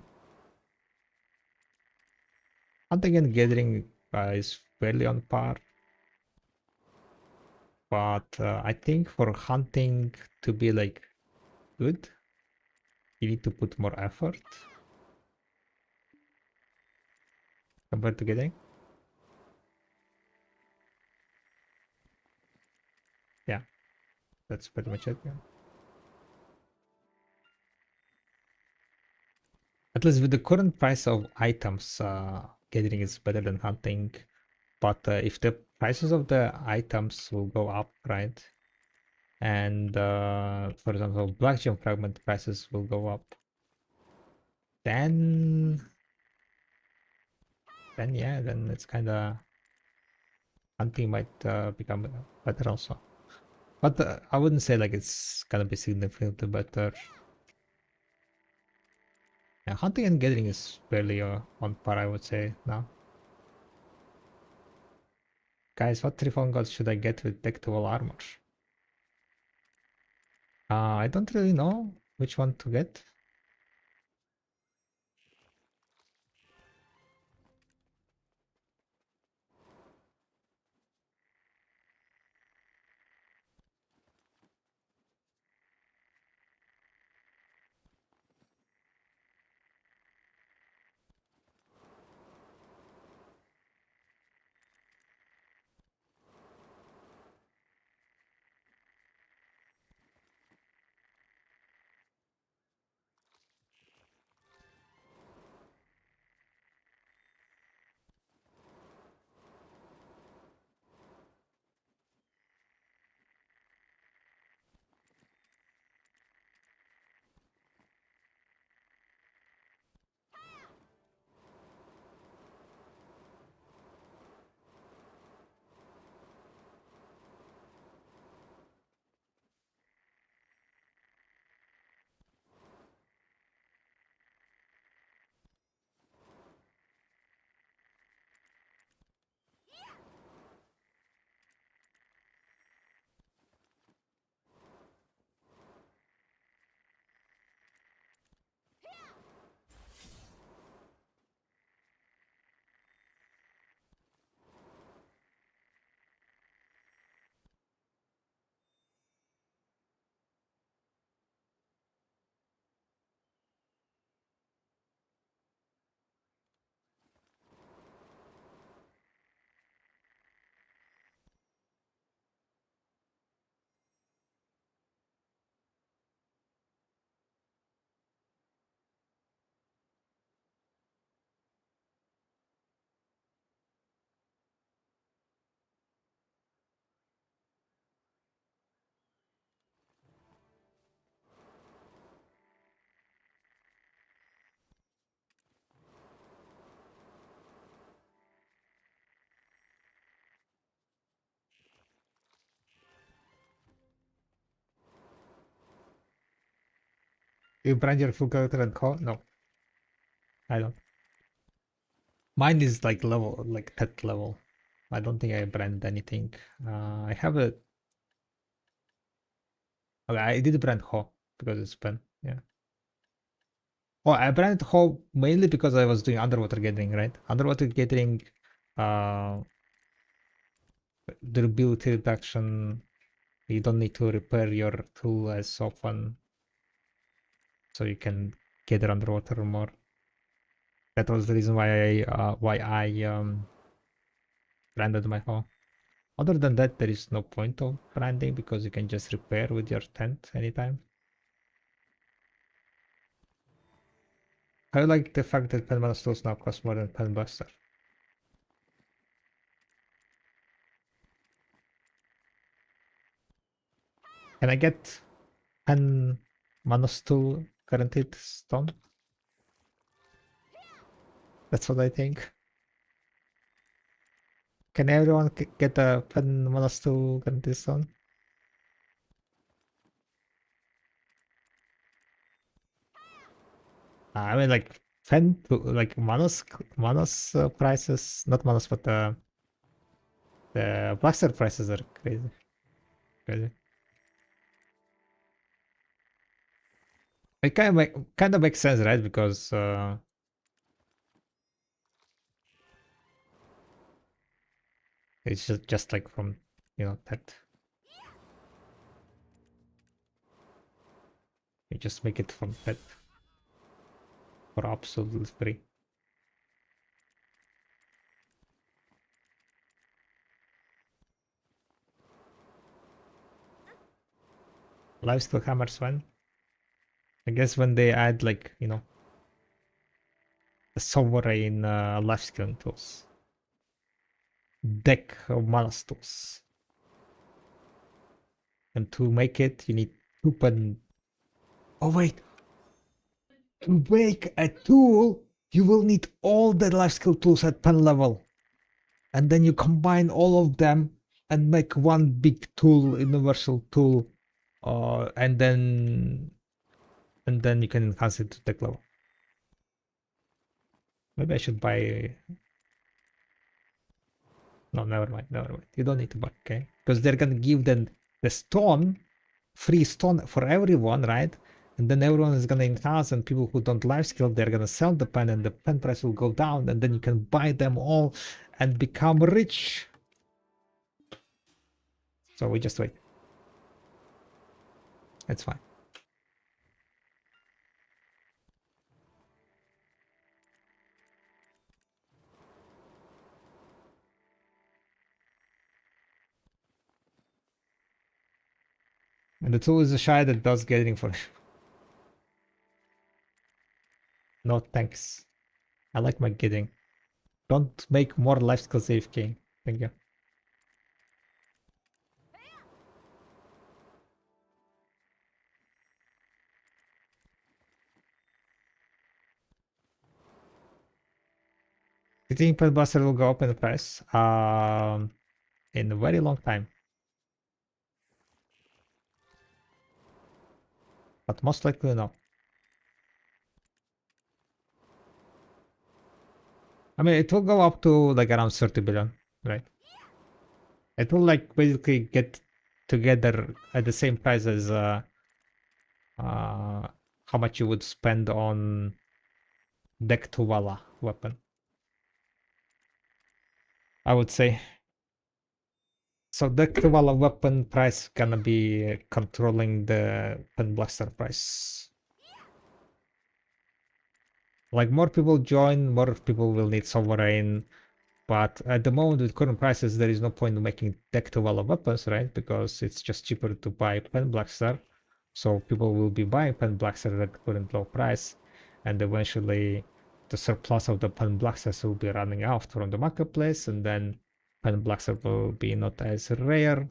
Hunting and gathering is fairly on par. But I think for hunting to be like good, you need to put more effort compared to getting. Yeah, that's pretty much it. Yeah. At least with the current price of items, gathering is better than hunting. But if the prices of the items will go up, right? And for example, black gem fragment prices will go up, then yeah, then it's kind of hunting might become better also. But I wouldn't say like it's gonna be significantly better. Yeah, hunting and gathering is fairly on par, I would say now. Guys, what 3 gods should I get with detectable armor? I don't really know which one to get. You brand your full character and call? No, I don't. Mine is like level, like pet level. I don't think I brand anything. I have a. Okay, I did brand Ho because it's pen. Yeah. Oh, I branded Ho mainly because I was doing underwater gathering, right? Underwater gathering, uh, durability reduction. You don't need to repair your tool as often, so you can gather underwater more. That was the reason why I branded my Ho. Other than that, there is no point of branding because you can just repair with your tent anytime. I like the fact that Pen Stores now cost more than Pen Buster. Can I get Pen Stool guaranteed stone? That's what I think. Can everyone get a Pen Stool guaranteed stone? I mean, like Pen to like Manos prices, not Manos, but the Blaster prices are crazy, crazy. It kind of makes sense, right? Because It's just like from, that. You just make it from that for absolutely free. Lifesteal hammers when? I guess when they add like, the sovereign lifestealing tools. Deck of mana tools. And to make it, you need 2 Oh wait! To make a tool, you will need all the lifesteal tools at pen level. And then you combine all of them and make one big tool, universal tool. And then you can enhance it to deck level. Maybe I should buy. No, never mind. You don't need to buy, okay? Because they're gonna give them the stone, free stone for everyone, right? And then everyone is gonna enhance, and people who don't life skill, they're gonna sell the pen, and the pen price will go down, and then you can buy them all and become rich. So we just wait. It's fine. And the tool is a shy that does getting for No thanks. I like my getting. Don't make more life skills AFK. Thank you. Do you think Buster will go up in the price? In a very long time. But most likely no. I mean, it will go up to like around 30 billion, right? It will like basically get together at the same price as how much you would spend on deck to Walla weapon. I would say. So deck to Walla weapon price gonna be controlling the pen blaster price. Like more people join, more people will need sovereign. But at the moment with current prices, there is no point in making deck to Walla weapons, right? Because it's just cheaper to buy pen blaster. So people will be buying pen blaster at current low price, and eventually the surplus of the pen blasters will be running out from the marketplace, and then pen blaster will be not as rare,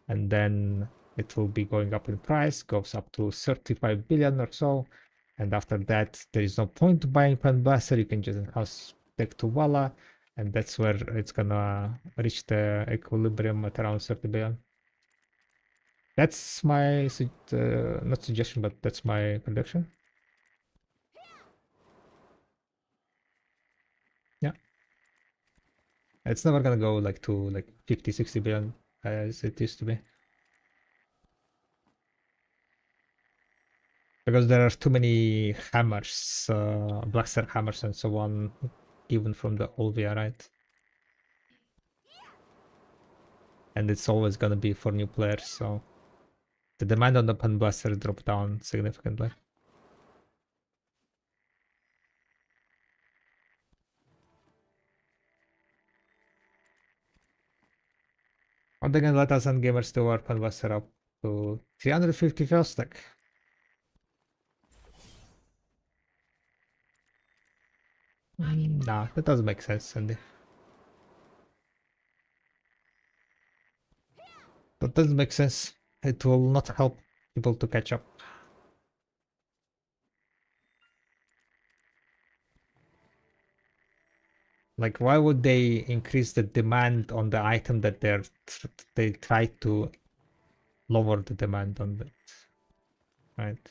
and then it will be going up in price, goes up to 35 billion or so, and after that there is no point to buying pen blaster. You can just enhance deck to Walla, and that's where it's gonna reach the equilibrium at around 30 billion. That's my not suggestion, but that's my prediction. Yeah, it's never gonna go like to like 50-60 billion as it used to be, because there are too many hammers, blaster hammers and so on, given from the Olvia, right? And it's always gonna be for new players, so the demand on the pen blaster dropped down significantly. Are they gonna let us end gamers do our pen blaster up to 350 fail stack? Nah, that doesn't make sense, Sandy. That doesn't make sense. It will not help people to catch up. Like, why would they increase the demand on the item that they try to lower the demand on it, right?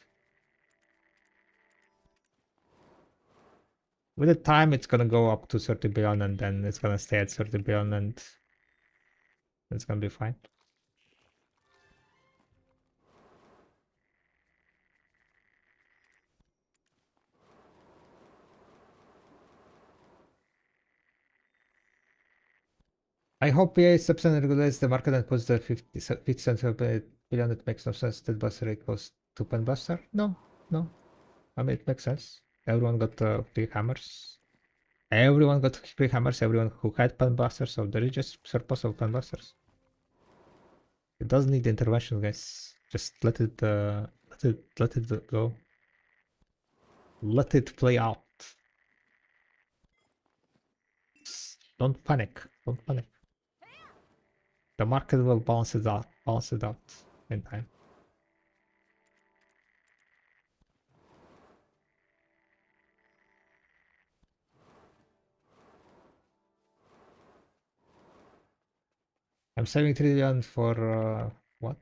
With the time, it's gonna go up to 30 billion, and then it's gonna stay at 30 billion, and it's gonna be fine. I hope EA steps in and regulates the market and puts the 50 cents per billion. It makes no sense that Buster equals to Pen Buster. No, no. I mean, it makes sense. Everyone got free hammers. Everyone got free hammers. Everyone who had Pen Busters, so there is just surplus of Pen Busters. It doesn't need intervention, guys. Just let it go. Let it play out. Don't panic. Don't panic. The market will balance it out. Balance it out in time. I'm saving 3 million for what?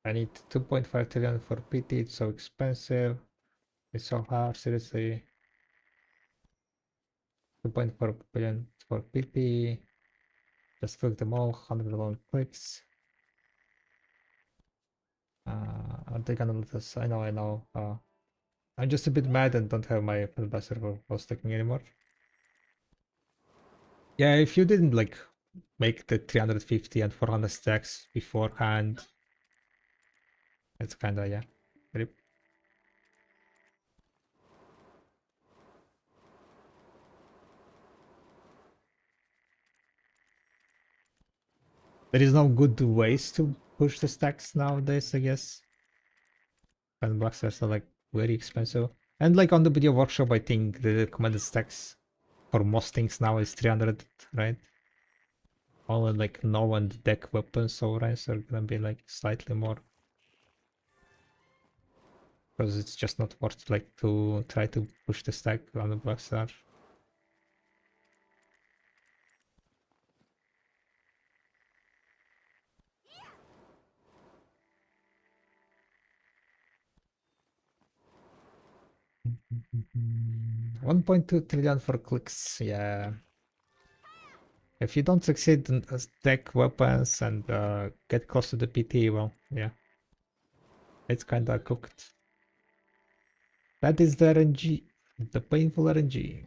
I need 2.5 trillion for PT. It's so expensive. It's so hard, seriously. 2.4 billion for PT. Just click them all, 100 clicks. Are they gonna let us? I know. I'm just a bit mad and don't have my Buster for stacking anymore. Yeah, if you didn't like make the 350 and 400 stacks beforehand, it's kinda, yeah. Rip. There is no good ways to push the stacks nowadays, I guess. And boxers are like very expensive. And like on the video workshop, I think the recommended stacks for most things now is 300, right? Only like no and deck weapons overrides are gonna be like slightly more. Because it's just not worth like to try to push the stack on the boxer. Mm-hmm. 1.2 trillion for clicks, yeah. If you don't succeed in stack weapons and get close to the PT, well, yeah. It's kinda cooked. That is the RNG. The painful RNG.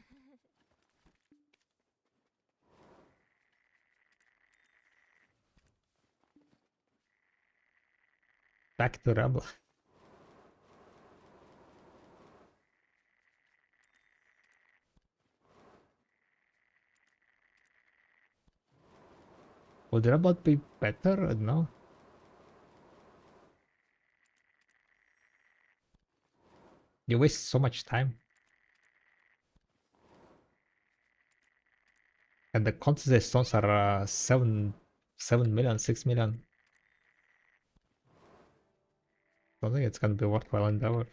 Back to Rebel. Would Rebel be better? No. You waste so much time. And the contest stones are 7 million, 6 million. Don't think it's gonna be worthwhile endeavor.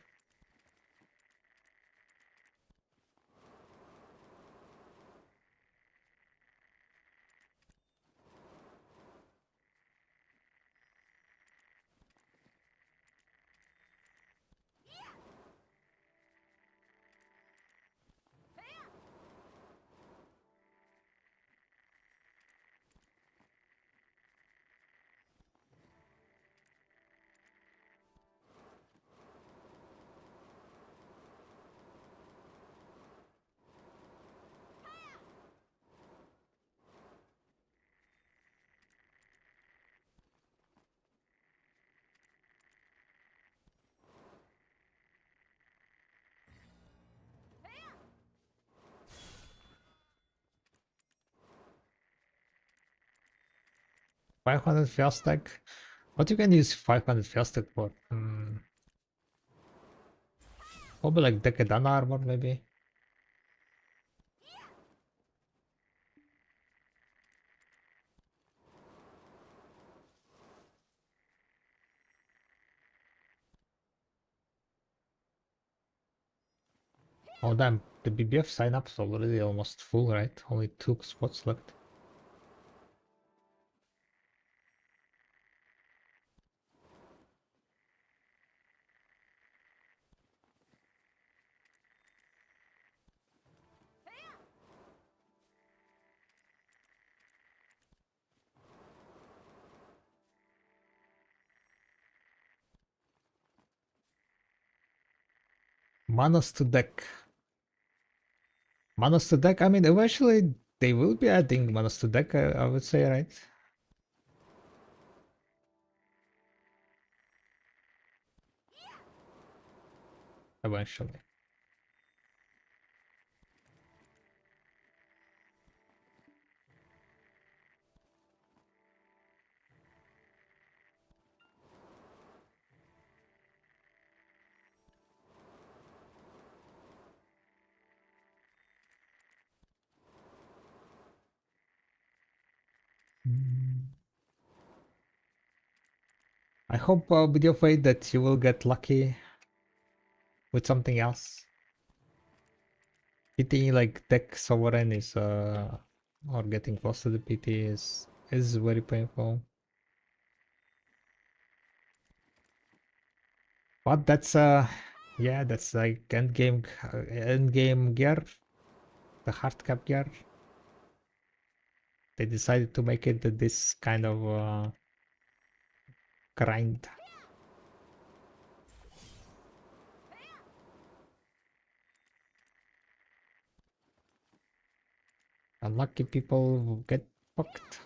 $500 fail stack. What you can use 500 fail stack for? Probably like Decadana armor, maybe. Oh damn, the BBF sign-up's already almost full, right? Only 2 spots left. Manos to deck. Manos to deck, I mean, eventually they will be adding manos to deck, I would say, right? Eventually. I hope with your fate that you will get lucky with something else. PT like deck sovereign is or getting close to the PT is very painful. But that's yeah, that's like end game gear, the hard cap gear. They decided to make it this kind of grind. Unlucky people get fucked.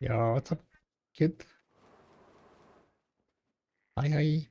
Yeah, what's up, kid? Hi, hi.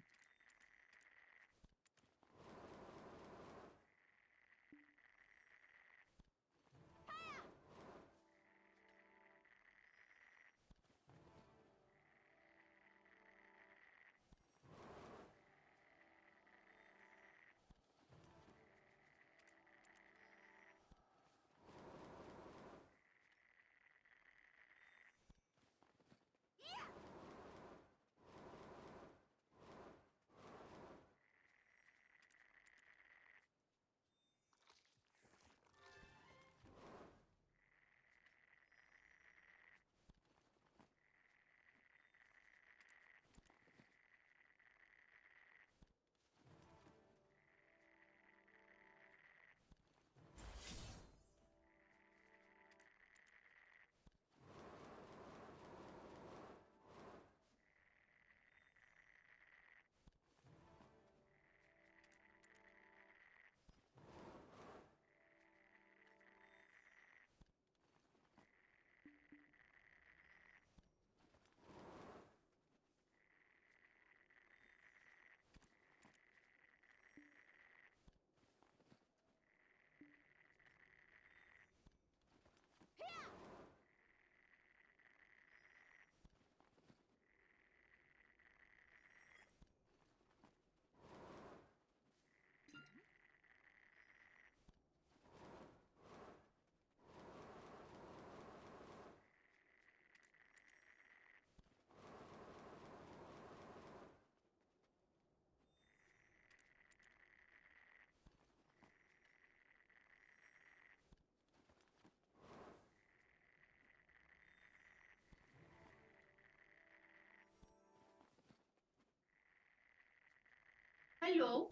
Hello.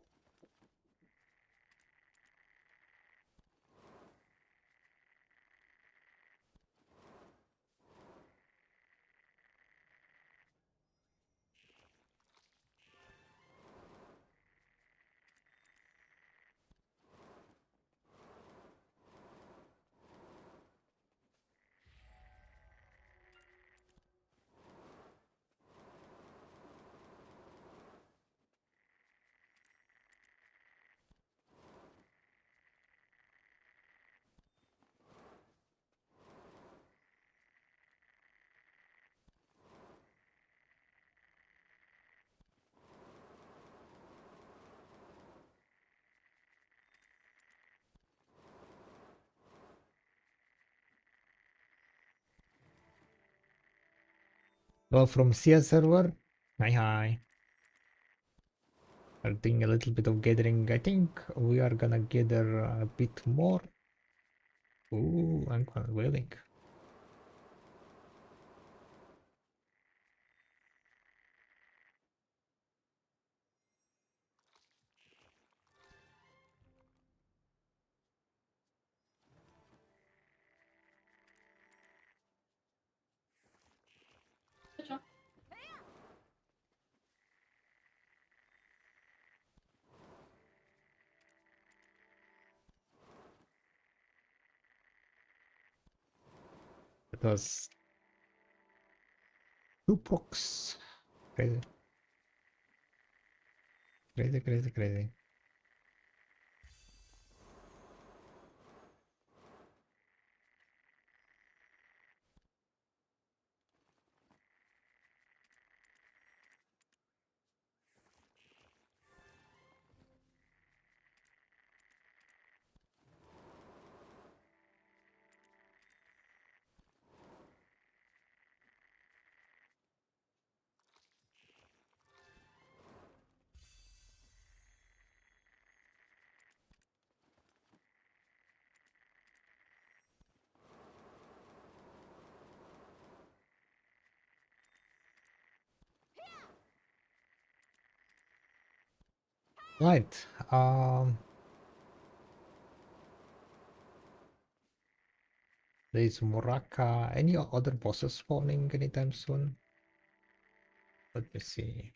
Well, from CS server. Hi. We're doing a little bit of gathering. I think we are gonna gather a bit more. Ooh, I'm quite willing. It was 2 procs. Crazy. Crazy, crazy, crazy. Right. There's Moraka. Any other bosses spawning anytime soon? Let me see.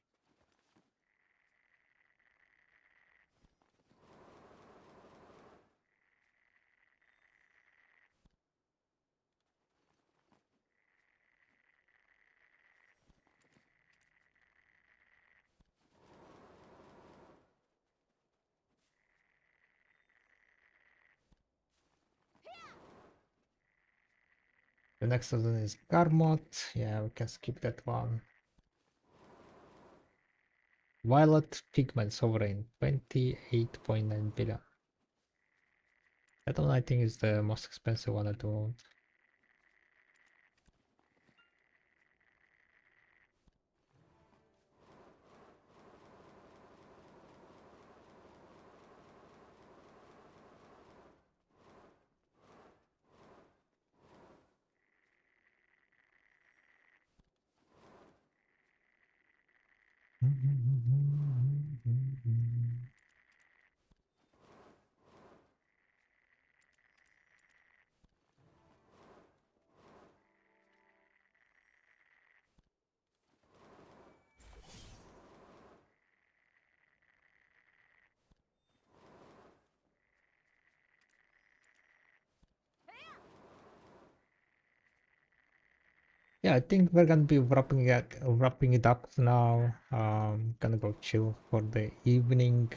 The next one is Garmot. Yeah, we can skip that one. Violet Pigment Sovereign, 28.9 billion. That one I think is the most expensive one at the moment. Yeah, I think we're gonna be wrapping it up now. Gonna go chill for the evening.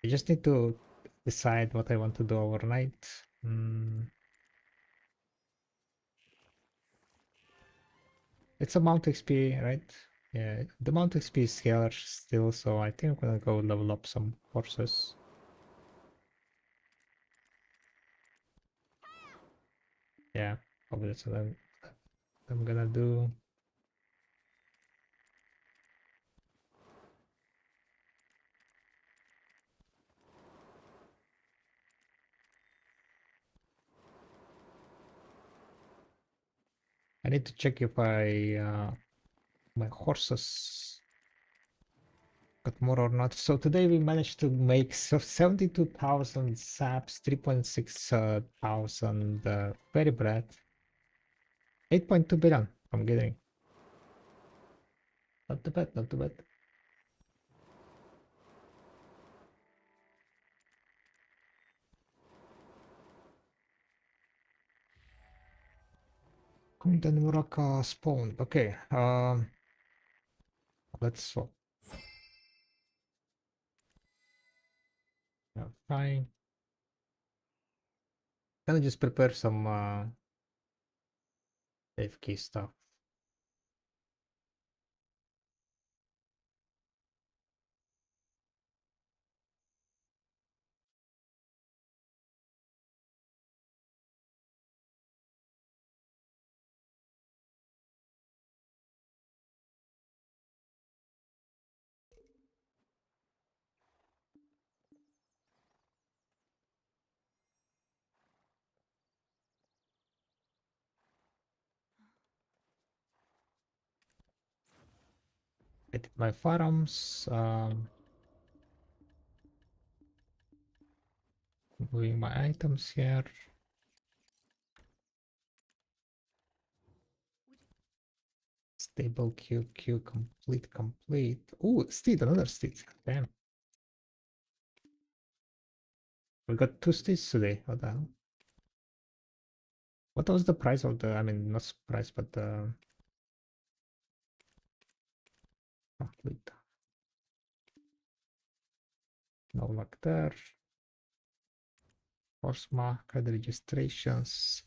I just need to decide what I want to do overnight. It's a Mount XP, right? Yeah, the Mount XP is here still, so I think I'm gonna go level up some horses. Yeah, probably that's what I'm gonna do. I need to check if my horses got more or not. So today we managed to make 72,000 saps, 3.6 thousand fairy bread, 8.2 billion. I'm getting. Not too bad, not too bad. Kundan Muraka spawned. Okay, let's swap. Yeah, fine. Can I just prepare some AFK stuff? Edit my farms. Moving my items here. Stable QQ complete. Oh, steed, another steed. Damn. We got 2 steeds today. What the hell? What was the price of the, I mean, not price, but the complete. No luck there. Force market registrations.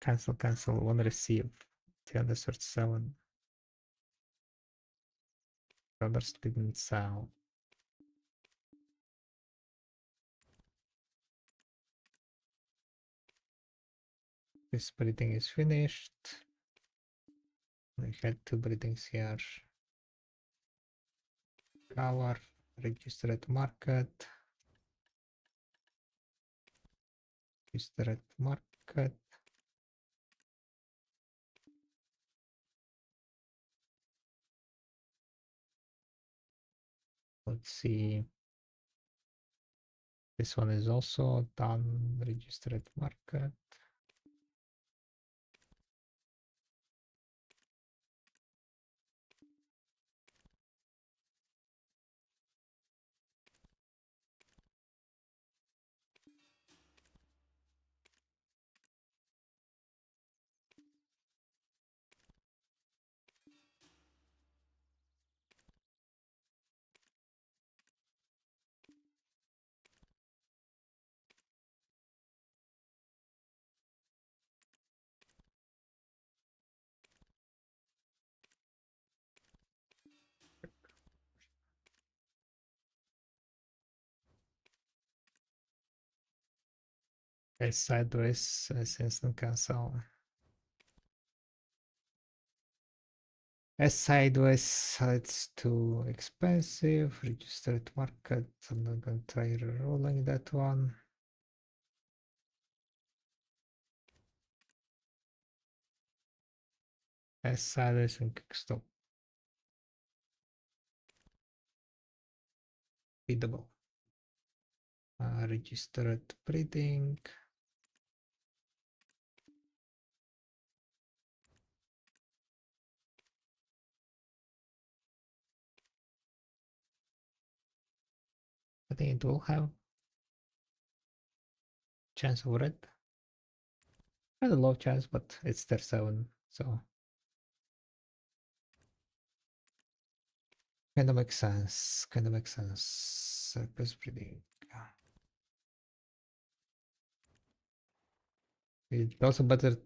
Cancel, cancel, one receive. 337. Others didn't sell. This breeding is finished. We had 2 breedings here. Cover, register at market. Register at market. Let's see. This one is also done. Register at market. S sideways as instant cancel. S sideways, it's too expensive. Register at market. I'm not gonna try rolling that one. S sideways and kick stop. Readable. Register at breeding. I think it will have chance of red. Had a low chance, but it's their 7, so kind of makes sense. Kind of makes sense. Circus breeding. It's also better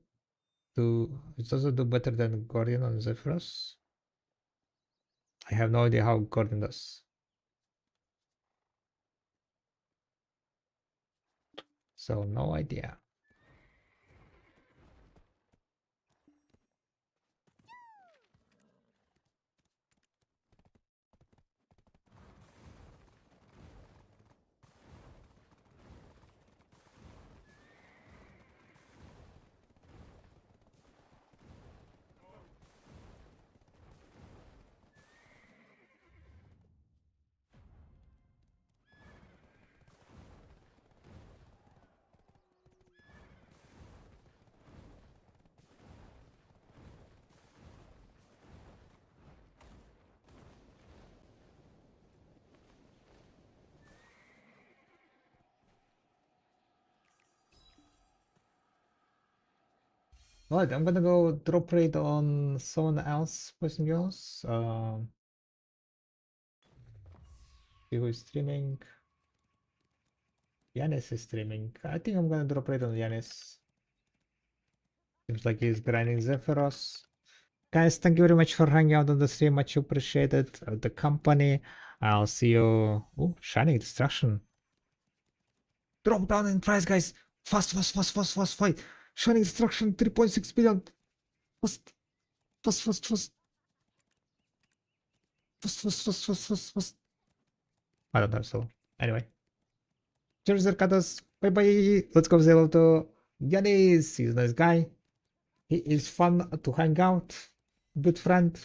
to. It's also do better than Guardian on Zephyrus. I have no idea how Guardian does. So no idea. Right, I'm gonna go drop raid on someone else, boys and girls. See who is streaming. Yanis is streaming. I think I'm gonna drop raid on Yanis. Seems like he's grinding Zephyros. Guys, thank you very much for hanging out on the stream. Much appreciated. The company. I'll see you. Oh, Shining Destruction. Drop down in price, guys. Fast, fast, fast, fast, fast, fight. Shining Destruction 3.6 billion. Fast, fast, fast, fast. Fast, fast, fast, fast, fast, fast. I don't know, so anyway. Cheers, Arcadas. Bye bye. Let's go say hello to Yanis. He's a nice guy. He is fun to hang out. Good friend.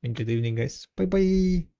Enjoy the evening, guys. Bye bye.